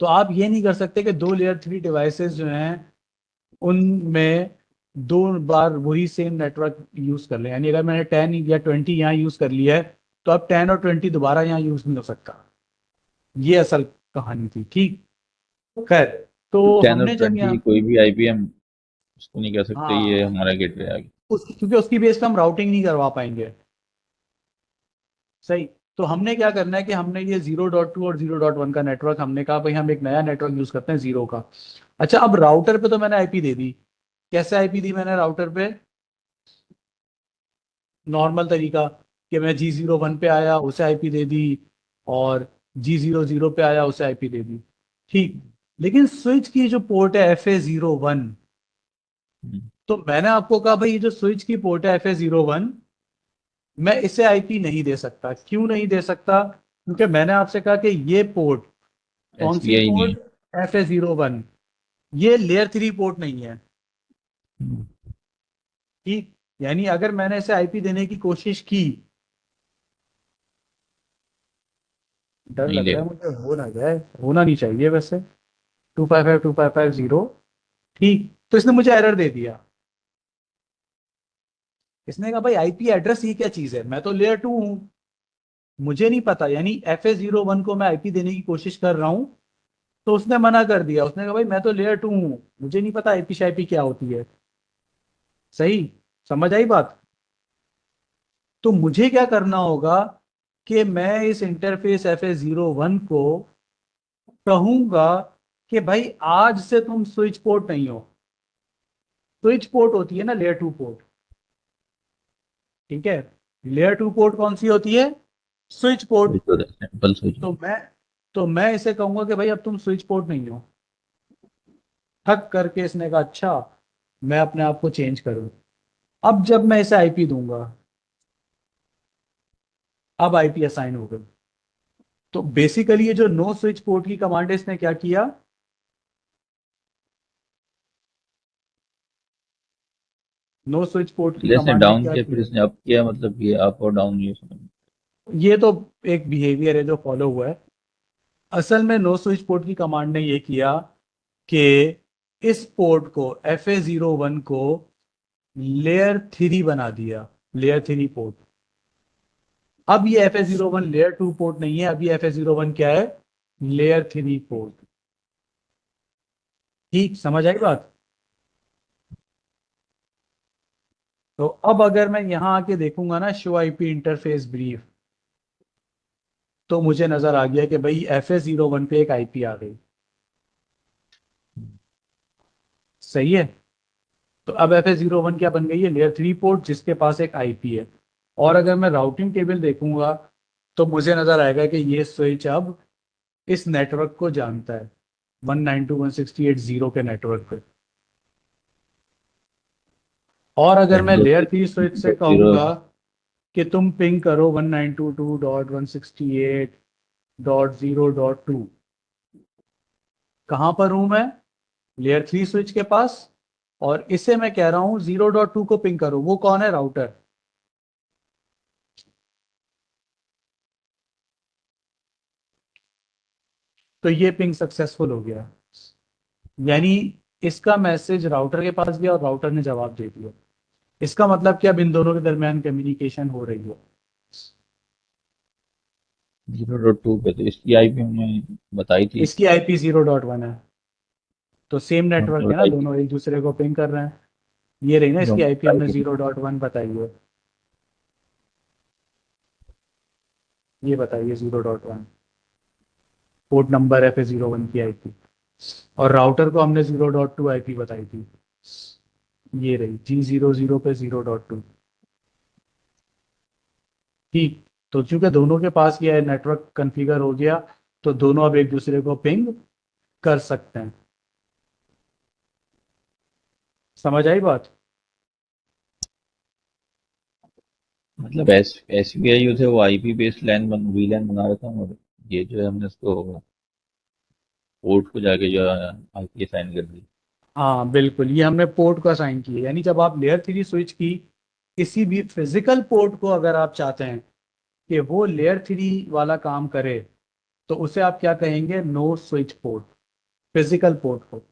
तो आप ये नहीं कर सकते कि दो लेयर 3 डिवाइसेस जो हैं उनमें दो बार वही सेम नेटवर्क यूज कर लें। यानी अगर मैंने 10 या 20 यहाँ यूज कर लिया है, तो अब 10 और 20 दोबारा यहाँ यूज नहीं हो सकता। ये असल कहानी थी, ठीक। खैर, तो 10 और हमने जब 20 यहाँ, कोई भी आईपीएम उसको नहीं कह सकते ये हाँ, हमारा गेटवे आ गया। क्योंकि उसकी बेस पे हम राउटिंग नहीं करवा पाएंगे। सही। तो हमने क्या करना है कि हमने ये 0.2 और 0.1 का नेटवर्क, हमने कहा भाई हम एक नया नेटवर्क यूज करते हैं 0 का। अच्छा, अब राउटर पे तो मैंने आईपी दे दी। कैसे आईपी दी मैंने राउटर पे? नॉर्मल तरीका, कि मैं G01 पे आया उसे आईपी दे दी, और G00 पे आया उसे आईपी दे दी, ठीक। लेकिन स्विच की जो पोर्ट है FA01, हम्म, तो मैंने आपको कहा भाई ये जो स्विच की पोर्ट है FA01, मैं इसे आईपी नहीं दे सकता। क्यों नहीं दे सकता? क्योंकि मैंने आपसे कहा कि ये पोर्ट, कौन सी एसबीआई नहीं है। पोर्ट? FA01, ये लेयर 3 पोर्ट नहीं है, हम्म, ठीक। यानी अगर मैंने इसे आईपी देने की कोशिश की, डर नहीं लग रहा देगा। है मुझे हो ना जाए, होना नहीं चाहिए वैसे, 255 ठीक। तो इसने मुझे एरर दे दिया। इसने कहा भाई आईपी एड्रेस ये क्या चीज है, मैं तो लेयर 2 हूं, मुझे नहीं पता। यानी FA01 को मैं आईपी देने की कोशिश कर रहा हूं, तो उसने मना कर दिया। उसने कहा भाई मैं तो लेयर 2 हूं, मुझे नहीं पता आईपी शाईपी क्या होती है। सही, समझ आई बात? तो मुझे क्या करना होगा कि मैं इस इंटरफेस FA01 को कहूंगा कि भाई आज से तुम स्विच पोर्ट नहीं हो। स्विच पोर्ट होती है ना लेयर 2 पोर्ट, ठीक है। लेयर 2 पोर्ट कौन सी होती है? Switch port. स्विच होता है, सिंपल स्विच। तो मैं इसे कहूंगा कि भाई अब तुम स्विच पोर्ट नहीं हो। ठक करके इसने कहा अच्छा, मैं अपने आप को चेंज करूं। अब जब मैं इसे आईपी दूंगा, अब आईपी असाइन हो गई। तो बेसिकली ये जो नो स्विच पोर्ट की कमांड है, इसने क्या किया? नो स्विच पोर्ट की जैसे कमांड ने डाउन क्या किया फिर किया? इसने अप किया, मतलब ये अप और डाउन ये समझ। ये तो एक बिहेवियर है जो फॉलो हुआ है। असल में नो स्विच पोर्ट की कमांड ने ये किया कि इस पोर्ट को, FA01 को लेयर 3 बना दिया, लेयर 3 पोर्ट। अब ये FA01 लेयर 2 पोर्ट नहीं है, अब ये FA01 क्या है? Layer 3 port. ठीक, समझ आई बात? तो अब अगर मैं यहां आके देखूंगा ना, शो आईपी इंटरफेस ब्रीफ, तो मुझे नजर आ गया कि भाई FA01 पे एक आईपी आ गई। सही है। तो अब FA01 क्या बन गई है? लेयर 3 पोर्ट जिसके पास एक आईपी है। और अगर मैं राउटिंग टेबल देखूंगा, तो मुझे नजर आएगा कि ये स्विच अब इस नेटवर्क को जानता है, 192.168.0 के नेटवर्क पे। और अगर मैं विंडोज लेयर पे 3 स्विच से जीरो। कहूंगा कि तुम पिंग करो 192.168.0.2, कहां पर हूं मैं? लेयर 3 स्विच के पास। और इसे मैं कह रहा हूं 0.2 को पिंग करो। वो कौन है? राउटर। तो ये पिंग सक्सेसफुल हो गया। यानी इसका मैसेज राउटर के पास गया और राउटर ने जवाब दे दिया। इसका मतलब कि अब इन दोनों के दरमियान कम्युनिकेशन हो रही है। 0.2 पे तो इसकी आईपी हमने बताई थी। इसकी आईपी 0.1 है। तो सेम हाँ, तो नेटवर्क है ना, बताई थी। दोनों एक दूसरे को पिंग कर रहे हैं। ये रही ना जो इसकी हमने आईपी, बताई हमने थी। 0.1 बताई है। ये बताइए 0.1 पोर्ट नंबर है, फिर 01 की आईपी। और राउटर को हमने 0.2 आईपी बताई थी। ये रही G00 पे 0.2। ठीक। तो चूंकि दोनों के पास ये नेटवर्क कॉन्फ़िगर हो गया, तो दोनों अब एक दूसरे को पिंग कर सकते हैं। समझ आई बात? मतलब एसबीआई जो थे वो आईपी बेस्ड लैन वीलैन बना रहे थे, और ये जो है हमने उसको पोर्ट को जाके जो आईपी असाइन कर दी। हाँ बिल्कुल, ये हमने पोर्ट को असाइन किया, यानी जब आप लेयर थ्री स्विच की किसी भी फिजिकल पोर्ट को अगर आप चाहते हैं कि वो लेयर थ्री वाला काम करे, तो उसे आप क्या कहेंगे, know switch port, physical port को।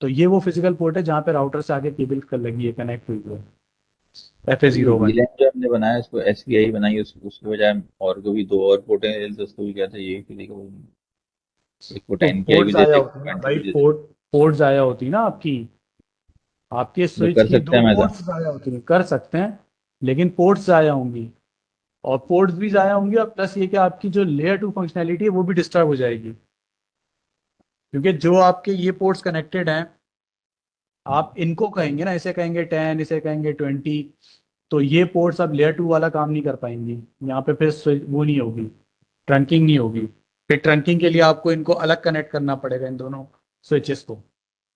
तो ये वो फिजिकल पोर्ट है जहाँ पे राउटर से आगे केबल कर लगी है, कनेक्ट हुई है, ये FA01। वीलैन जो हमने बनाया उसको एसपीआई बनाई, उसके बजाय और को भी दो और पोर्ट हैं तो उसको भी क्या था, ये किसी को एक को तो 10 की आई पोर्ट भी जाया देते, एक होती को ना 20 भाई, भी देते। पोर्ट जाया होती ना आपकी, आपके तो स्विच कर की सकते दो हैं हम ऐसा। पोर्ट्स जाया होती हैं, कर सकते हैं, लेकिन पोर्ट्स जाया होंगी, और पोर्ट्स भी जाया होंगी, और प्लस ये कि आपकी जो लेयर टू फंक्शनैलिटी है वो भी डिस्टर्ब हो जाएगी, क्योंकि जो आपके ये पोर्ट्स कनेक्टेड हैं, आप इनको कहेंगे ना, इसे कहेंगे 10, इसे कहेंगे 20, तो ये पोर्ट्स अब लेयर टू वाला काम नहीं कर पाएंगी, यहाँ पे फिर वो नहीं होगी, ट्रंकिंग नहीं होगी। फिर ट्रंकिंग के लिए आपको इनको अलग कनेक्ट करना पड़ेगा, इन दोनों स्विचेस को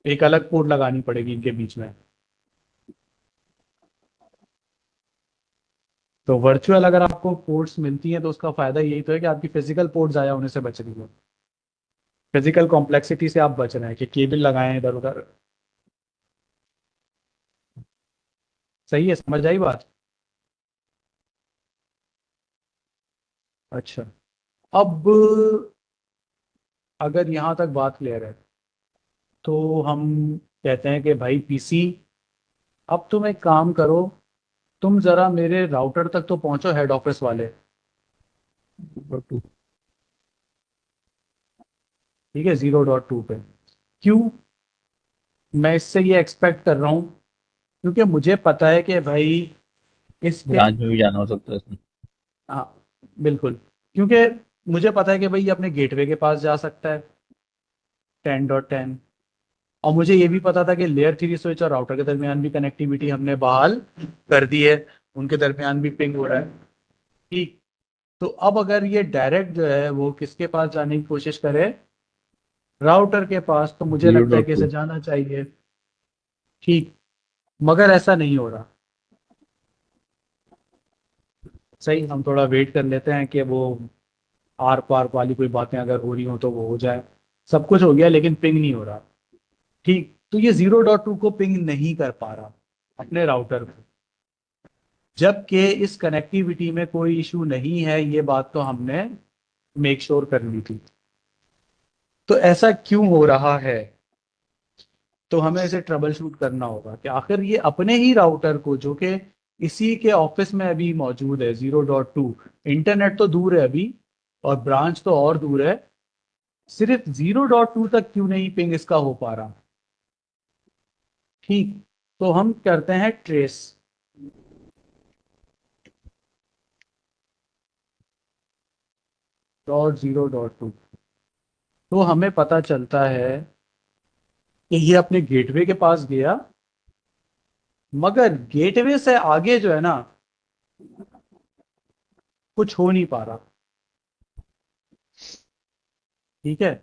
एक अलग पोर्ट लगानी पड़ेगी इनके बीच में। तो वर्चुअल अगर आपको पोर्ट्स मिलती हैं तो उसका फायदा यही तो है कि आपकी फिजिकल पोर्ट जाया होने से बच रही है, फिजिकल कॉम्प्लेक्सिटी से आप बच रहे हैं कि केबल लगाएं इधर उधर। सही है, समझ आई बात। अच्छा, अब अगर यहाँ तक बात क्लियर है, तो हम कहते हैं कि भाई पीसी, अब तुम एक काम करो, तुम जरा मेरे राउटर तक तो पहुंचो, हेड ऑफिस वाले। ठीक है, 0.2 पे। क्यों मैं इससे ये एक्सपेक्ट कर रहा हूँ, क्योंकि मुझे पता है कि भाई इसके, ब्रांच में भी जाना हो सकता है इसमें। हाँ बिल्कुल, क्योंकि मुझे पता है कि भाई ये अपने गेटवे के पास जा सकता है, 10.10, और मुझे ये भी पता था कि लेयर थ्री स्विच और राउटर के दरमियान भी कनेक्टिविटी हमने बहाल कर दी है, उनके दरमियान भी पिंग हो रहा है। ठीक, तो अब अगर ये डायरेक्ट जो है वो किसके पास जाने की कोशिश करे, राउटर के पास, तो मुझे जीरो लगता है डॉट कि इसे टू जाना चाहिए। ठीक, मगर ऐसा नहीं हो रहा। सही, हम थोड़ा वेट कर लेते हैं कि वो आर पार वाली कोई बातें अगर हो रही हो तो वो हो जाए। सब कुछ हो गया लेकिन पिंग नहीं हो रहा। ठीक, तो ये 0.2 को पिंग नहीं कर पा रहा अपने राउटर को, जबकि इस कनेक्टिविटी में कोई इशू नहीं है, ये बात तो हमने मेक श्योर कर ली थी। तो ऐसा क्यों हो रहा है, तो हमें इसे ट्रबल शूट करना होगा कि आखिर ये अपने ही राउटर को, जो कि इसी के ऑफिस में अभी मौजूद है, 0.2, इंटरनेट तो दूर है अभी और ब्रांच तो और दूर है, सिर्फ 0.2 तक क्यों नहीं पिंग इसका हो पा रहा। ठीक, तो हम करते हैं ट्रेस। .0.2, तो हमें पता चलता है कि ये अपने गेटवे के पास गया, मगर गेटवे से आगे जो है ना, कुछ हो नहीं पा रहा। ठीक है,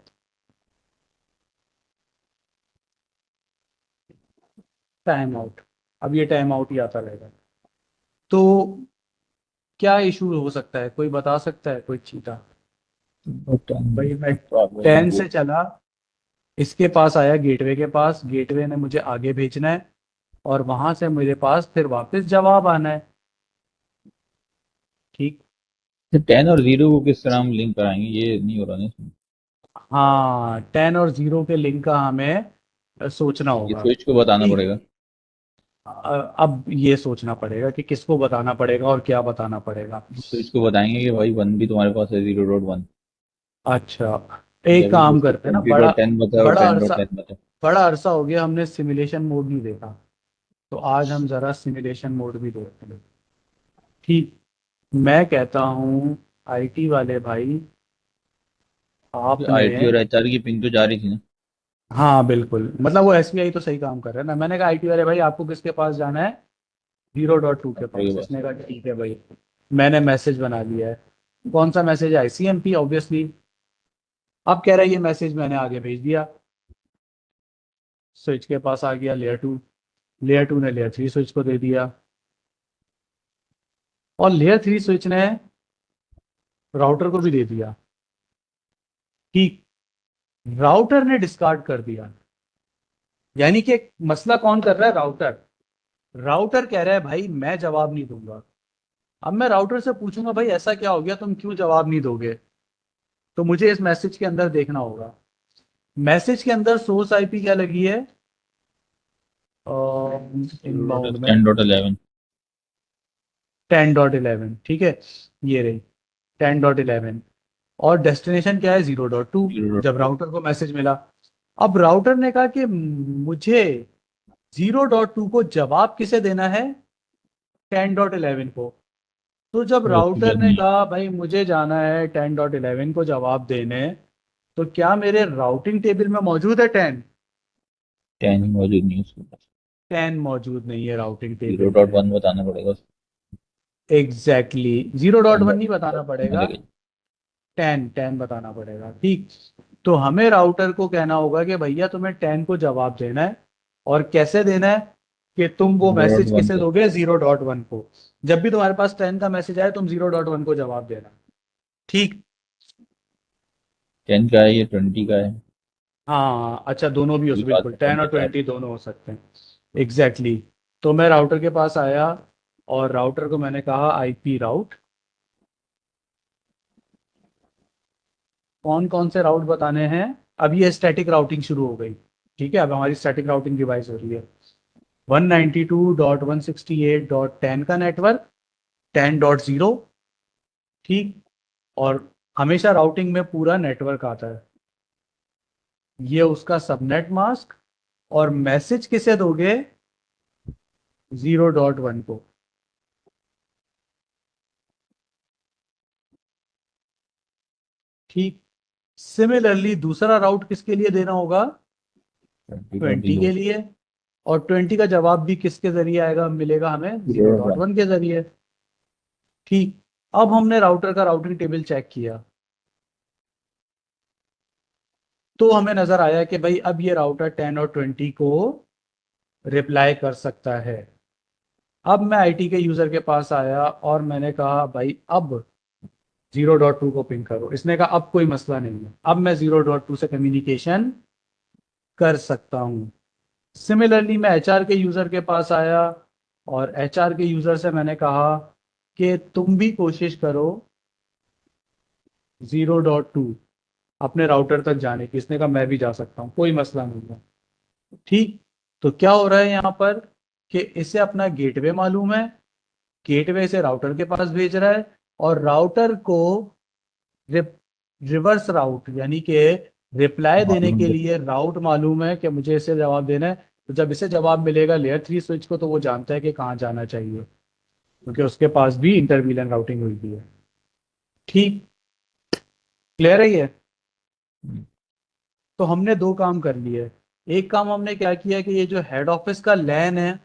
टाइम आउट, अब ये टाइम आउट ही आता रहेगा। तो क्या इशू हो सकता है, कोई बता सकता है, कोई चीता। भाई मैं प्रॉब्लम 10 से चला, इसके पास आया गेटवे के पास, गेटवे ने मुझे आगे भेजना है, और वहां से मेरे पास फिर वापस जवाब आना है। ठीक, 10 और 0 को किस तरह हम लिंक कराएंगे, ये नहीं हो रहा ना इसमें। हाँ 10 और 0 के लिंक का हमें सोचना ये होगा। स्विच को बताना ठीक, पड़ेगा। अब ये सोचना पड़ेगा कि किसको बताना पड़ेगा और क्या बताना पड़ेगा। स्विच को बताएंगे कि भाई वन भी तुम्हारे पास है, 0.1। अच्छा, एक जब भी काम उसको करते हैं ना, 20.10 बता और बड़ा अरसा 10.10 बता। बड़ा अरसा हो गया हमने सिमुलेशन मोड नहीं देखा, तो आज हम जरा सिमुलेशन मोड भी देखते हैं। ठीक, मैं कहता हूँ आईटी वाले भाई, आपने, आईटी और एचआर की पिंग तो जा रही थी ना। हाँ बिल्कुल, मतलब वो एसबीआई तो सही काम कर रहा है ना। मैंने कहा आईटी वाले भाई आपको किसके पास जाना है, 0.2 के डॉक्टर के पास। पास। इसने कहा ठीक है भाई, मैंने मैसेज बना लिया है। कौन सा मैसेज है, सीएमपी ऑब्वियसली। अब कह रहा है ये मैसेज मैंने आगे भेज दिया, स्विच के पास आ गया लेयर टू, लेयर टू ने लेयर थ्री स्विच को दे दिया। और लेयर 3 स्विच ने राउटर को भी दे दिया। ठीक, राउटर ने डिस्कार्ड कर दिया। यानी कि मसला कौन कर रहा है? राउटर। राउटर कह रहा है भाई मैं जवाब नहीं दूंगा। अब मैं राउटर से पूछूंगा भाई ऐसा क्या हो गया, तुम क्यों जवाब नहीं दोगे? तो मुझे इस मैसेज के अंदर देखना होगा। मैसेज के अंदर सोर्स आईपी क्या लगी है? इनबाउंड में 10.11 10.11, ठीक है, ये रही 10.11। और डेस्टिनेशन क्या है? 0.2। 0. जब राउटर को मैसेज मिला, अब राउटर ने कहा कि मुझे 0.2 को जवाब किसे देना है? 10.11 को। तो जब तो राउटर ने नहीं, कहा भाई मुझे जाना है 10.11 को जवाब देने, तो क्या मेरे राउटिंग टेबल में मौजूद है 10? 10 ही मौजूद नहीं है उसके पास। 10 मौजूद नहीं है राउटिंग जीरो टेबल डॉट में। वन बताना पड़ेगा उसको। एग्जैक्टली, 0.1 नहीं बताना 10.11 पड़ेगा, मिलेगा। 10 बताना पड़ेगा। ठीक, तो हमें राउटर को कहना होगा कि भैया तुम्हें 10 को जवाब देना है। और कैसे देना है? कि तुम वो जीरो डॉट मैसेज वन किसे पे दोगे? 0.1 को। जब भी तुम्हारे पास 10 का मैसेज आए तुम 0.1 को जवाब देना। ठीक। 10 का है, ये 20 का है। हाँ अच्छा, दोनों भी हो कोई सकते, बात बिल्कुल नहीं, तुम 10 और बता 20 दोनों हो सकते हैं। एग्जैक्टली तो मैं राउटर के पास आया और राउटर को मैंने कहा आईपी राउट। कौन कौन से राउट बताने हैं? अब ये स्टैटिक राउटिंग शुरू हो गई। ठीक है, अब हमारी स्टैटिक राउटिंग डिवाइस हो रही है। 192.168.10 का नेटवर्क, 10.0। ठीक, और हमेशा राउटिंग में पूरा नेटवर्क आता है। ये उसका सबनेट मास्क। और मैसेज किसे दोगे? 0.1 को। ठीक, सिमिलरली दूसरा राउट किसके लिए देना होगा? 20 20.0 के लिए। और 20 का जवाब भी किसके जरिए आएगा, मिलेगा हमें? Zero zero dot dot one one के जरिए। ठीक, अब हमने राउटर का राउटिंग टेबल चेक किया, तो हमें नजर आया कि भाई अब ये राउटर 10 और 20 को रिप्लाई कर सकता है। अब मैं आईटी के यूजर के पास आया और मैंने कहा भाई अब 0.2 को पिंग करो। इसने कहा अब कोई मसला नहीं है, अब मैं 0.2 से कम्युनिकेशन कर सकता हूँ। सिमिलरली मैं एचआर के यूजर के पास आया और एचआर के यूजर से मैंने कहा कि तुम भी कोशिश करो 0.2 अपने राउटर तक जाने की। इसने कहा मैं भी जा सकता हूँ, कोई मसला नहीं है। ठीक, तो क्या हो रहा है यहाँ पर कि इसे अपना गेटवे मालूम है, गेटवे से राउटर के पास भेज रहा है। और राउटर को रिवर्स राउट यानी कि रिप्लाई देने मालूम के है। लिए राउट मालूम है कि मुझे इसे जवाब देना है। तो जब इसे जवाब मिलेगा लेयर 3 स्विच को, तो वो जानता है कि कहाँ जाना चाहिए, क्योंकि उसके पास भी इंटर वीलन राउटिंग हुई भी है। ठीक, क्लियर है ये? तो हमने दो काम कर लिए। एक काम हमने क्या किया कि ये जो हेड ऑफिस का लैन है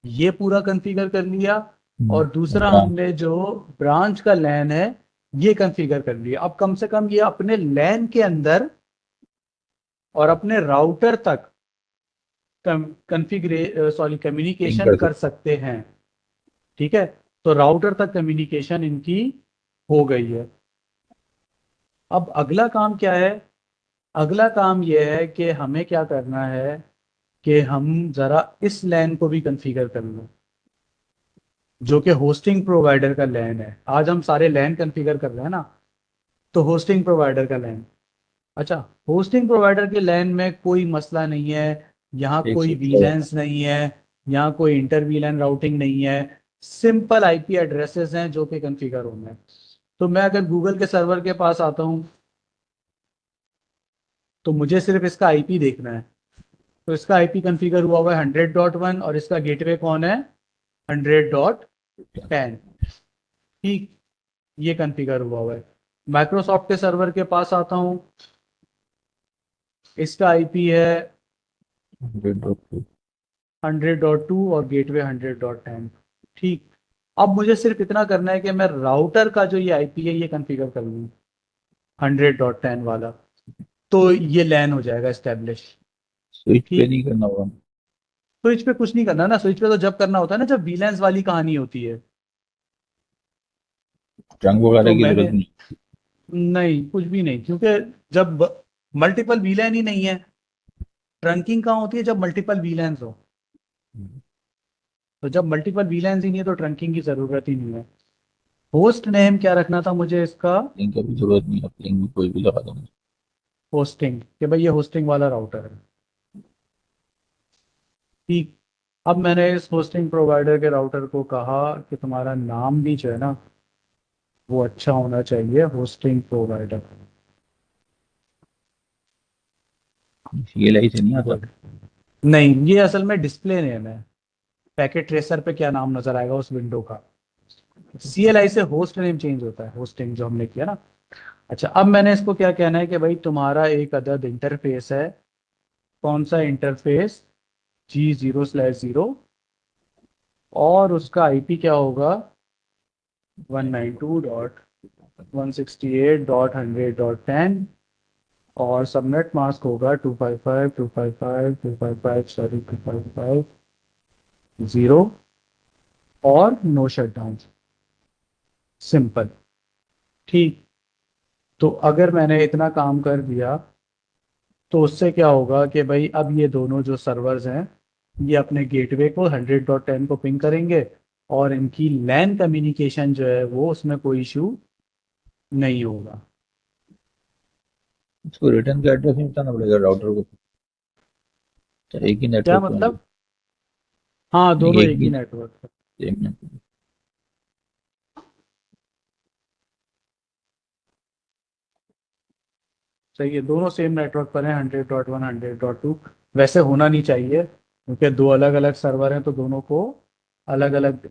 ये पूरा कॉन्फ़िगर कर लिया। और दूसरा ब्रांच हमने जो ब्रांच का लैन है ये कॉन्फ़िगर कर लिया। अब कम से कम ये अपने लैन के अंदर और अपने राउटर तक कॉन्फ़िगरे सॉरी पिंग कम्युनिकेशन कर कर सकते। सकते हैं। ठीक है, तो राउटर तक कम्युनिकेशन इनकी हो गई है। अब अगला काम क्या है? अगला काम यह है कि हमें क्या करना है कि हम जरा इस लैन को भी कॉन्फ़िगर कर लें, जो कि होस्टिंग प्रोवाइडर का लैन है। आज हम सारे लैन कॉन्फ़िगर कर रहे हैं ना, तो होस्टिंग प्रोवाइडर का लैन। अच्छा, होस्टिंग प्रोवाइडर के लैन में कोई मसला नहीं है, यहाँ एक कोई स्विच है। वीलैंस नहीं है, यहाँ कोई इंटर वीलैन राउटिंग नहीं है। सिंपल आईपी एड्रेसेस हैं जो कि कॉन्फ़िगर होंगे। तो मैं अगर गूगल के सर्वर के पास आता हूँ तो मुझे सिर्फ इसका आईपी देखना है। तो इसका आईपी कॉन्फ़िगर हुआ है 100.1 और इसका गेटवे कौन है? 100.10। ठीक, ये कॉन्फ़िगर हुआ है। माइक्रोसॉफ्ट के सर्वर के पास आता हूँ, इसका आईपी है 100.2 100.2 और गेटवे 100.10। ठीक, अब मुझे सिर्फ इतना करना है कि मैं राउटर का जो ये आईपी है ये कॉन्फ़िगर कर लूँ 100.10 वाला, तो ये लैन हो जाएगा एस्टेब्लिश। स्विच पे ठीक, नहीं करना होगा। स्विच पे कुछ नहीं करना ना, स्विच पे तो जब करना होता है ना जब वीलैंस वाली कहानी होती है। ट्रंक वगैरह तो की मैंने जरूरत नहीं। नहीं, कुछ भी नहीं, क्योंकि जब मल्टीपल वीलैन ही नहीं है, ट्रंकिंग कहाँ होती है जब मल्टीपल वीलैंस हो। तो जब मल्टीपल वीलैंस ही नहीं है तो ट्रंकिंग की जरूरत ही नहीं है। होस्ट नेम क्या रखना था मुझे इसका? लिंक की भी जरूरत नहीं है, लिंक भी कोई भी लगा दूंगा। होस्टिंग, कि भाई ये होस्टिंग वाला राउटर है। ठीक। अब मैंने इस होस्टिंग प्रोवाइडर के राउटर को कहा कि तुम्हारा नाम भी जो है ना वो अच्छा होना चाहिए, होस्टिंग प्रोवाइडर। CLI से नहीं आता। गुड। नहीं, ये असल में डिस्प्ले नेम है। पैकेट ट्रेसर पे क्या नाम नजर आएगा उस विंडो का। CLI से होस्ट नेम चेंज होता है, होस्टिंग जो हमने किया ना। अच्छा, अब मैंने इसको क्या कहना है कि भाई तुम्हारा एक अदद इंटरफेस है। कौन सा इंटरफेस? G0/0। और उसका IP क्या होगा? 192.168.100.10। और सबनेट मास्क होगा 255, 255, 255, सॉरी 255, 0। और नो शटडाउन। सिंपल। ठीक। तो अगर मैंने इतना काम कर दिया तो उससे क्या होगा कि भाई अब ये दोनों जो सर्वर्स हैं ये अपने गेटवे को 100.10 को पिंग करेंगे। और इनकी लैन कम्युनिकेशन जो है वो उसमें कोई इशू नहीं होगा। उसको रिटर्न का एड्रेस नहीं बताना पड़ेगा राउटर को, तो एक ही क्या नेटवर्क पे होंगे। मतलब? हाँ, नहीं, दोनों एक एक ही भी नेटवर्क पर। Same network. सही है, दोनों सेम नेटवर्क पर हैं, 100.1, 100.2। वैसे होना नहीं चाहिए क्योंकि दो अलग अलग सर्वर हैं, तो दोनों को अलग अलग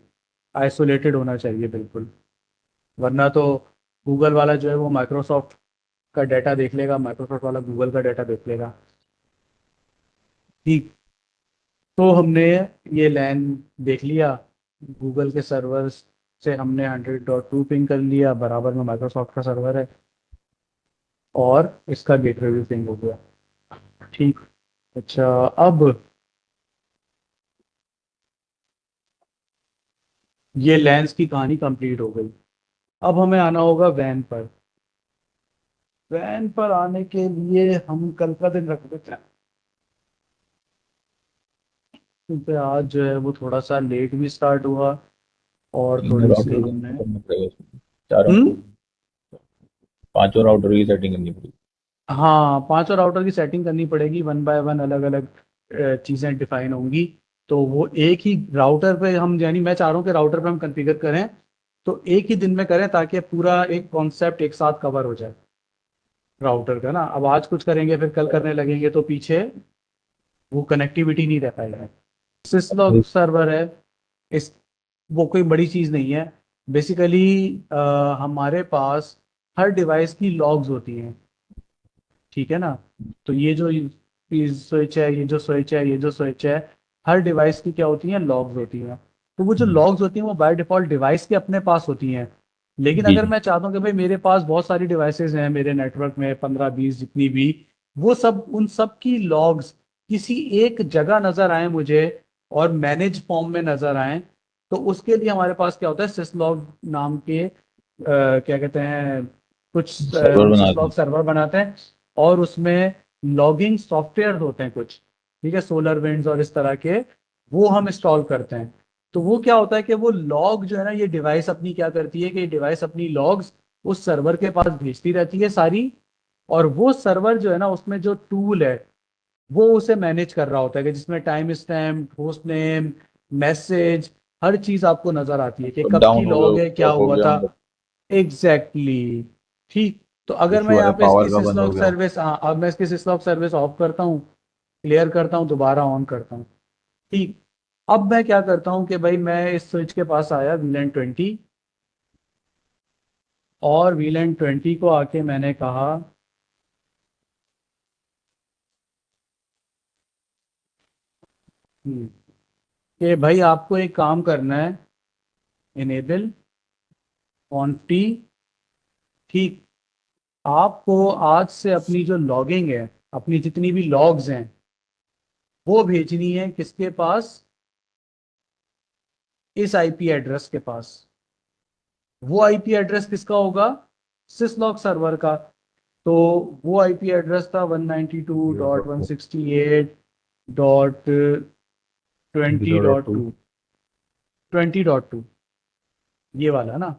आइसोलेटेड होना चाहिए बिल्कुल। वरना तो गूगल वाला जो है वो माइक्रोसॉफ्ट का डाटा देख लेगा, माइक्रोसॉफ्ट वाला गूगल का डाटा देख लेगा। ठीक। तो हमने ये लैन देख लिया। गूगल के सर्वर्स से हमने 100.2 पिंग कर लिया, बराबर में माइक्रोसॉफ्ट का सर्वर है। और इसका गेटवे भी पिंग हो गया। ठीक। अच्छा, अब ये लैंस की कहानी कंप्लीट हो गई। अब हमें आना होगा वैन पर। वैन पर आने के लिए हम कल का दिन रख देते हैं, क्योंकि आज जो है वो थोड़ा सा लेट भी स्टार्ट हुआ और तीनों थोड़ी सी राउटर हमने। करना पड़ेगा उसमें, चारों हम्म। पांचों राउटर की सेटिंग करनी पड़ेगी। हाँ, पांचों राउटर की सेटिंग करनी पड़ेगी, वन बाय वन अलग अलग चीज़ें डिफाइन होंगी। तो वो एक ही राउटर पे हम, यानी मैं चाह रहा हूँ कि राउटर पे हम कॉन्फ़िगर करें तो एक ही दिन में करें, ताकि पूरा एक कॉन्सेप्ट एक साथ कवर हो जाए राउटर का ना। अब आज कुछ करेंगे फिर कल करने लगेंगे तो पीछे वो कनेक्टिविटी नहीं रह पाएगा। सिसलॉग सर्वर है। इस वो कोई बड़ी चीज़ नहीं है। बेसिकली हमारे पास हर डिवाइस की लॉग्स होती हैं। ठीक है ना। तो ये जो स्विच है, ये जो स्विच है, ये जो स्विच है, हर डिवाइस की क्या होती हैं? लॉग्स होती हैं। तो वो जो लॉग्स होती हैं वो बाय डिफॉल्ट डिवाइस के अपने पास होती हैं। लेकिन जी अगर जी। मैं चाहता हूँ कि भाई मेरे पास बहुत सारी डिवाइसेस हैं मेरे नेटवर्क में, 15-20 जितनी भी, वो सब, उन सब की लॉग्स किसी एक जगह नजर आए मुझे और मैनेज फॉर्म में नजर आए, तो उसके लिए हमारे पास क्या होता है? सिसलॉग नाम के क्या कहते हैं, कुछ सर्वर हम बना सिसलॉग दें। सर्वर बनाते हैं। और उसमें लॉगिंग सॉफ्टवेयर होते हैं कुछ, ठीक है, सोलर विंड्स और इस तरह के, वो हम इंस्टॉल करते हैं। तो वो क्या होता है कि वो लॉग जो है ना, ये डिवाइस अपनी क्या करती है कि ये डिवाइस अपनी लॉग्स उस सर्वर के पास भेजती रहती है सारी। और वो सर्वर जो है ना, उसमें जो टूल है वो उसे मैनेज कर रहा होता है, कि जिसमें timestamp, hostname, message, हर चीज आपको नजर आती है कि अप कब की डाउन हो लॉग है, गया, क्या अप हो हुआ गया था। मतलब। एग्जैक्टली। ठीक। तो अगर मैं इशू यहाँ है, पे इसकी पावर का बंद हो सिसलॉग गया। सर्विस, हाँ, अब मैं इसकी सिसलॉग सर्विस ऑफ करता हूँ, क्लियर करता हूँ, दोबारा ऑन करता हूँ। ठीक। अब मैं क्या करता हूँ कि भाई मैं इस स्विच के पास आया VLAN 20। और VLAN 20 को आके मैंने कहा कि भाई आपको एक काम करना है, इनेबल ऑनटी। ठीक। आपको आज से अपनी जो लॉगिंग है, अपनी जितनी भी लॉग्स हैं, वो भेजनी है किसके पास? इस IP एड्रेस के पास। वो आईपी एड्रेस किसका होगा? सिसलॉग सर्वर का। तो वो आईपी एड्रेस था 192.168.20.2 20.2, ये वाला ना।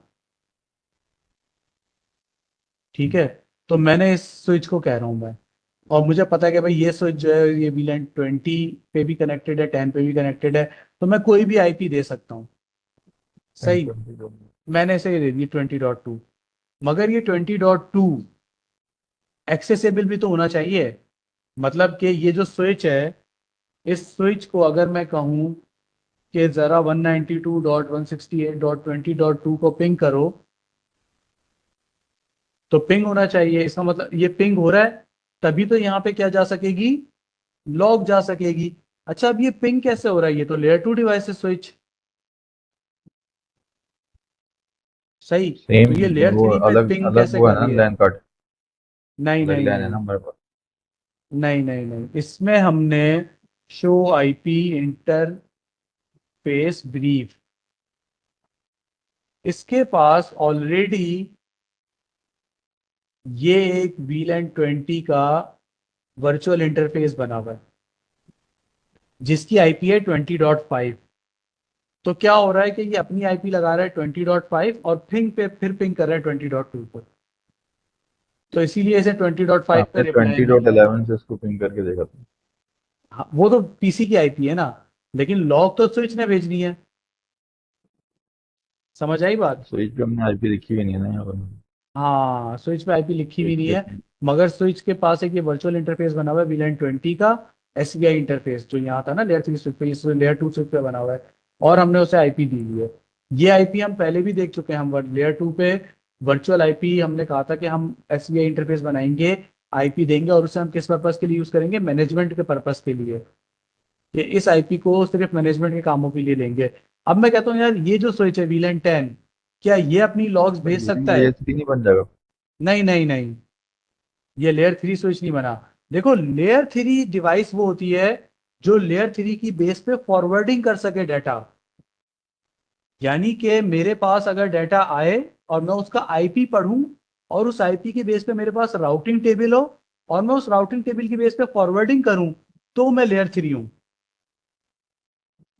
ठीक है, तो मैंने इस स्विच को कह रहा हूँ मैं, और मुझे पता है कि भाई ये स्विच जो है ये VLAN 20 पे भी कनेक्टेड है, 10 पे भी कनेक्टेड है, तो मैं कोई भी आईपी दे सकता हूँ। सही, मैंने इसे ये दे दी 20.2। मगर ये 20.2 एक्सेसिबल भी तो होना चाहिए। मतलब कि ये जो स्विच है, इस स्विच को अगर मैं कहूँ कि जरा 192.168.20.2 को पिंग करो, तो पिंग होना चाहिए। इसका मतलब ये पिंग हो रहा है, तभी तो यहाँ पे क्या जा सकेगी, लॉग जा सकेगी। अच्छा, अब ये पिंग कैसे हो रहा है? ये तो लेयर 2 डिवाइस है स्विच। सही, सेम तो ये लेयर वो 3 पे अलग पिंग अलग कैसे वो है कर ना रही है? लैन कार्ड, नहीं अलग नहीं लैन है नहीं, ना हमारे पास। नहीं, इसमें हमने शो आईपी इंटरफेस ब्रीफ, इसके पास ऑलरेडी ये एक VLAN 20 का वर्चुअल इंटरफेस बना हुआ है, जिसकी आईपी है 20.5। तो क्या हो रहा है कि ये अपनी आईपी लगा रहा है 20.5 और फिर पिंग कर रहा है 20.2 पर। तो इसीलिए इसे 20.5 पे आपने रिप्लाई मिल रहा है। 20.11 से इसको पिंग करके देखा था। हाँ, वो तो पीसी की आईपी है ना, लेकिन लॉग तो स्विच ने भेजनी है। समझ आई बात? स्विच पे हमने आईपी लिखी हुई नहीं है ना यहाँ पर। हाँ, स्विच पे आईपी लिखी हुई एक नहीं है, सेकंड। मगर स्विच के पास एक ये वर्चुअल इंटरफेस बना हुआ है VLAN 20 का। SVI इंटरफेस जो यहाँ था ना लेयर 3 स्विच पे, इस लेयर 2 स्विच पे बना हुआ है, और हमने उसे आईपी दी हुई है। ये आईपी हम पहले भी देख चुके हैं। हम लेयर 2 पे वर्चुअल आईपी हमने कहा था कि हम SVI इंटरफेस बनाएंगे, आईपी देंगे, और उसे हम किस पर्पस के लिए यूज करेंगे? मैनेजमेंट के पर्पस के लिए, कि इस आईपी को सिर्फ मैनेजमेंट के कामों के लिए लेंगे। अब मैं कहता हूँ यार, ये जो स्विच है VLAN 10, क्या ये अपनी लॉग्स पर भेज ये सकता भी है? लेयर 3 नहीं बन जाएगा? नहीं, ये लेयर 3 स्विच नहीं बना। देखो, लेयर 3 डिवाइस वो होती है जो लेयर 3 की बेस पे फॉरवर्डिंग कर सके डाटा। यानी कि मेरे पास अगर डाटा आए और मैं उसका आईपी पढूं, और उस आईपी की बेस पे मेरे पास राउटिंग टेबल हो, और मैं उस राउटिंग टेबल की बेस पे फॉरवर्डिंग करूं, तो मैं लेयर 3 हूं।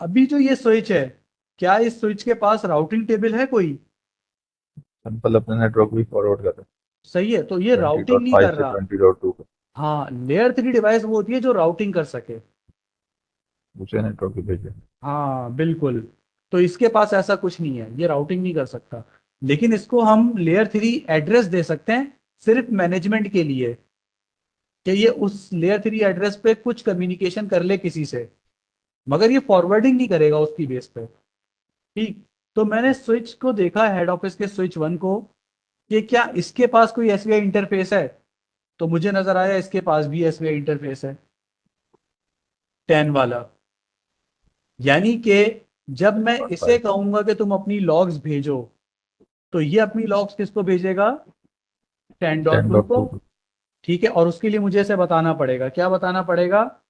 अभी जो ये स्विच है, क्या इस स्विच के पास राउटिंग टेबल है कोई? सिंपल अपने नेटवर्क भी फॉरवर्ड कर सही है, तो ये रहे हैं राउटिंग नहीं 20.5 कर से रहा। 20.2 पे। हाँ, लेयर 3 डिवाइस वो होती है जो राउटिंग कर सके। दूसरे नेटवर्क पे भेजे। हाँ बिल्कुल। तो इसके पास ऐसा कुछ नहीं है, ये राउटिंग नहीं कर सकता। लेकिन इसको हम लेयर 3 एड्रेस दे सकते हैं, सिर्फ मैनेजमेंट के लिए, कि ये उस लेयर 3 एड्रेस पे कुछ कम्युनिकेशन कर ले किसी से, मगर ये फॉरवर्डिंग नहीं करेगा उसकी बेस पे। ठीक, तो मैंने स्विच को देखा, हेड ऑफिस के स्विच 1 को, कि क्या इसके पास कोई SVI इंटरफेस है? तो मुझे नजर आया इसके पास भी SVI इंटरफेस है, 10 वाला। यानी कि जब मैं इसे 5 कहूंगा कि तुम अपनी लॉग्स भेजो, तो ये अपनी लॉग्स किसको भेजेगा? 10.2 को। 10.2 पे। ठीक है, और उसके लिए मुझे इसे बताना पड़ेगा, क्या बताना पड़ेगा?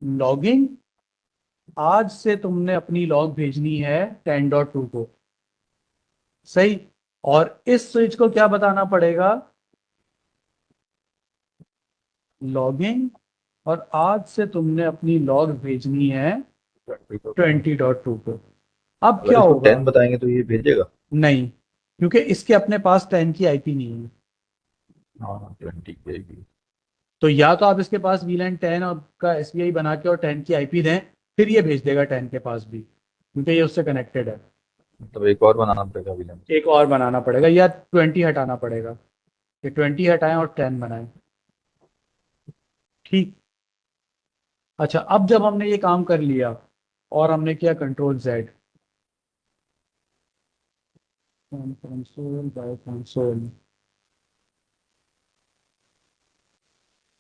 लॉगिंग, आज से तुमने अपनी लॉग भेजनी है 10.2 को। सही, और इस स्विच को क्या बताना पड़ेगा? लॉगिंग, और आज से तुमने अपनी लॉग भेजनी है 20.2 को। अब अगर क्या इसको होगा? 10 बताएंगे तो ये भेजेगा। नहीं, क्योंकि इसके अपने पास 10 की आईपी नहीं है। हाँ 20 भेजेगी। तो या तो आप इसके पास VLAN 10 और का SVI बना के और 10 की आईपी दें, फिर ये भेज देगा 10 के पास भी, क्योंकि ये उससे कनेक्टेड है। मतलब एक और बनाना पड़ेगा विलन। एक और बनाना पड़ेगा, या 20 हटाना पड़ेगा, कि 20 हटाएं और 10 बनाएं। ठीक। अच्छा, अब जब हमने ये काम कर लिया और हमने किया Ctrl Z, console by console,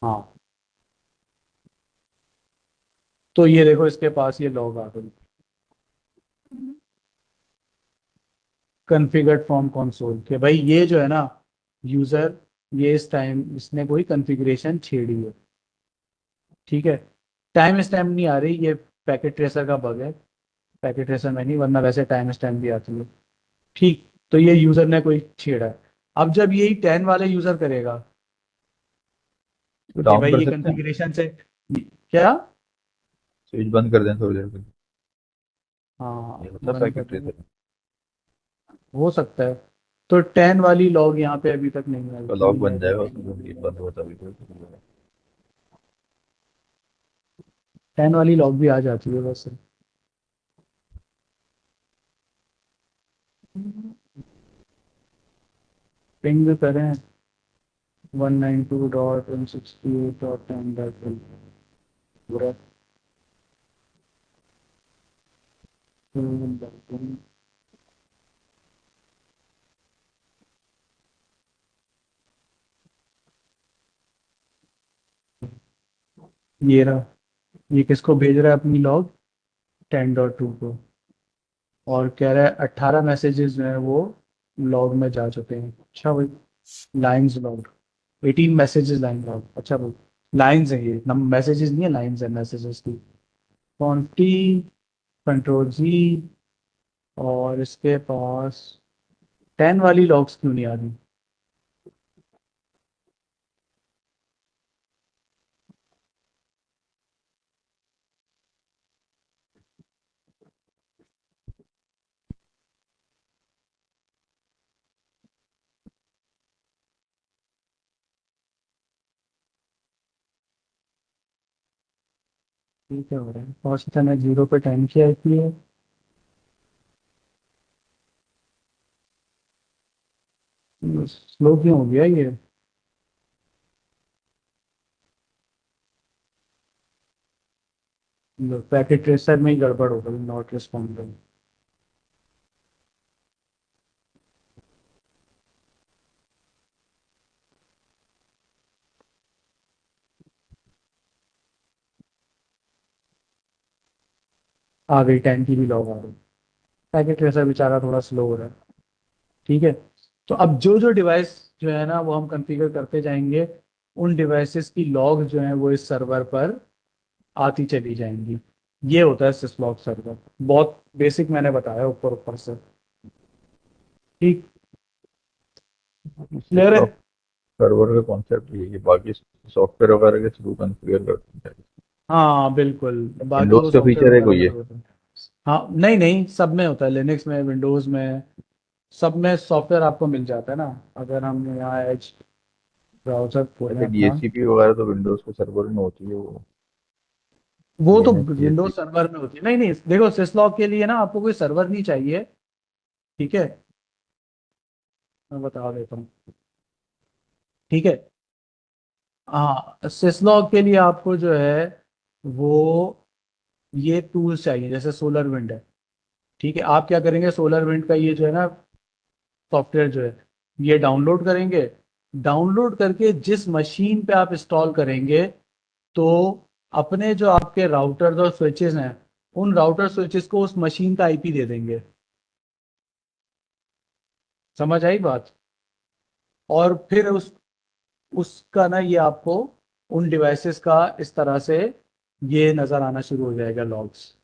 हाँ, तो ये देखो इसके पास ये लॉग आ गई, कॉन्फ़िगर्ड फ्रॉम कंसोल, कि भाई ये जो है ना यूजर, ये इस टाइम इसने कोई कॉन्फ़िगरेशन छेड़ी है। ठीक है, टाइम स्टैम्प नहीं आ रही, ये पैकेट ट्रेसर का बग है, पैकेट ट्रेसर में नहीं, वरना वैसे टाइम स्टैम्प भी आती है। ठीक, तो ये यूजर ने कोई छेड़ा है। अब जब यही 10 वाले यूजर करेगा कि डाउन भाई कर ये सकते हैं, कॉन्फ़िगरेशन से क्या। स्विच बंद कर दें थोड़ी देर के लिए, हाँ ये मतलब बंद कर पैकेट देंगे, ट्रेसर हो सकता है। तो 10 वाली लॉग यहाँ पे अभी तक नहीं आई, का लॉक नहीं बन आई जाएगा है। उसमें, जब ये बंद होता भी तो। 10 वाली लॉग भी आ जाती है वैसे। पिंग करें 192.168.10 पूरा। ये रहा, ये किसको भेज रहा है अपनी लॉग, 10.2 को। और कह रहा है 18 मैसेजेस जो है वो लॉग में जा चुके हैं। अच्छा भाई, lines log 18 messages line log. अच्छा भाई, लाइंस है ये, नम मैसेजेस नहीं है, लाइंस है मैसेजेस की। क्वांटिटी कंट्रोल जी। और इसके पास 10 वाली लॉग्स क्यों नहीं आ रही। ठीक है, हो रहा है फर्स्ट है 0 पे 10 की आईपी है। स्लो क्यों हो गया ये। पैकेट ट्रेसर में ही गड़बड़ हो गई, नॉट रिस्पॉन्डिंग। आ गई 10 की भी लॉग आ गई। पैकेट ट्रेसर बेचारा थोड़ा स्लो हो रहा है। ठीक है, तो अब जो जो डिवाइस जो है ना वो हम कॉन्फ़िगर करते जाएंगे, उन डिवाइसेस की लॉग जो है वो इस सर्वर पर आती चली जाएंगी। ये होता है सिसलॉग सर्वर। बहुत बेसिक मैंने बताया ऊपर ऊपर से। ठीक, क्लियर है। सिसलॉक सर्वर का कॉन्सेप्ट ये है कि बाकी सॉफ्टवेयर वगैरह के थ्रू कॉन्फ़िगर करते हैं। हाँ बिल्कुल, बाकी वो विंडोज का सॉफ्टवेयर फीचर है वगैरह कोई के ये? थ्रू होता है। हाँ नहीं नहीं, सब में होता है, लिनक्स में, विंडोज़ में, सब में सॉफ्टवेयर आपको मिल जाता है ना। अगर हम यहाँ एज ब्राउज़र खोलें ऐसे अपना, डीएचसीपी वगैरह तो विंडोज के सर्वर में होती है, वो वो तो लिनक्स विंडोज डीएचसीपी। सर्वर में होती है। नहीं नहीं, देखो सिसलॉग के लिए ना आपको कोई सर्वर नहीं चाहिए। ठीक है, मैं बता देता हूँ। ठीक है, हाँ सिसलॉग के लिए आपको जो है वो ये टूल्स चाहिए, जैसे सोलर विंड है। ठीक है, आप क्या करेंगे, सोलर विंड का ये जो है ना सॉफ्टवेयर जो है ये डाउनलोड करेंगे। डाउनलोड करके जिस मशीन पे आप इंस्टॉल करेंगे, तो अपने जो आपके राउटर्स और स्विचेस हैं, उन राउटर स्विचेस को उस मशीन का आईपी दे देंगे। समझ आई बात। और फिर उसका ना ये आपको उन डिवाइसेस का इस तरह से ये नजर आना शुरू हो जाएगा, लॉग्स।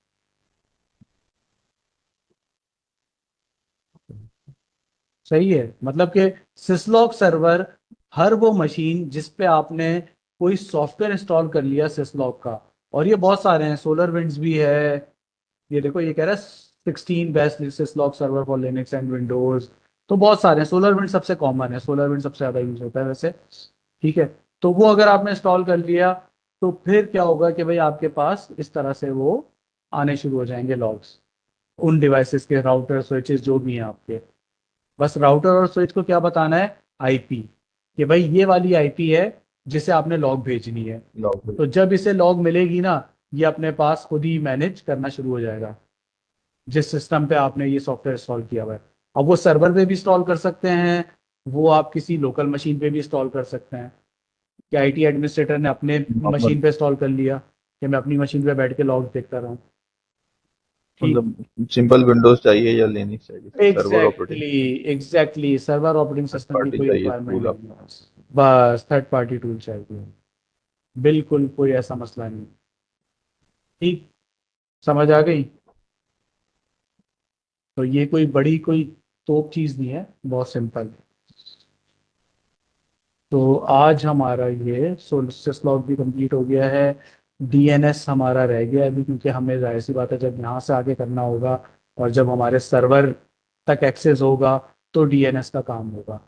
सही है, मतलब कि सिसलॉग सर्वर हर वो मशीन जिस पे आपने कोई सॉफ्टवेयर इंस्टॉल कर लिया सिसलॉग का, और ये बहुत सारे हैं, सोलर विंड्स भी है। ये देखो, ये कह रहा है 16 best syslog server for Linux and Windows. तो बहुत सारे हैं, सोलर विंड सबसे कॉमन है, सोलर विंड सबसे ज्यादा यूज होता है वैसे। ठीक है, तो वो अगर आपने इंस्टॉल कर लिया, तो फिर क्या होगा कि भाई आपके पास इस तरह से वो आने शुरू हो जाएंगे लॉग्स, उन डिवाइसेस के राउटर स्विचेस जो भी हैं आपके। बस राउटर और स्विच को क्या बताना है, आईपी, कि भाई ये वाली आईपी है जिसे आपने लॉग भेजनी है। लॉग तो जब इसे लॉग मिलेगी ना, ये अपने पास खुद ही मैनेज करना शुरू हो जाएगा, जिस सिस्टम पे आपने ये सॉफ्टवेयर इंस्टॉल किया हुआ है। अब वो सर्वर पे भी इंस्टॉल कर सकते हैं, वो आप किसी लोकल मशीन पे भी इंस्टॉल कर सकते हैं, कि आईटी एडमिनिस्ट्रेटर ने अपने नॉर्मल, मशीन पे इंस्टॉल कर लिया, कि मैं अपनी मशीन पे बैठ के लॉग देखता रहूँ। ठीक, मतलब सिंपल विंडोज चाहिए या लिनक्स चाहिए, server operating, exactly, exactly server operating third system की पार्टी कोई चाहिए रिक्वायरमेंट टूल नहीं आप? है। बस थर्ड पार्टी टूल चाहिए, बिल्कुल कोई ऐसा मसला नहीं। ठीक, समझ आ गई। तो ये कोई बड़ी कोई तोप चीज़ नहीं है, बहुत सिंपल। तो आज हमारा ये syslog भी कंप्लीट हो गया है, डीएनएस हमारा रह गया है अभी, क्योंकि हमें जाहिर सी बात है जब यहाँ से आगे करना होगा और जब हमारे सर्वर तक एक्सेस होगा तो डीएनएस का काम होगा।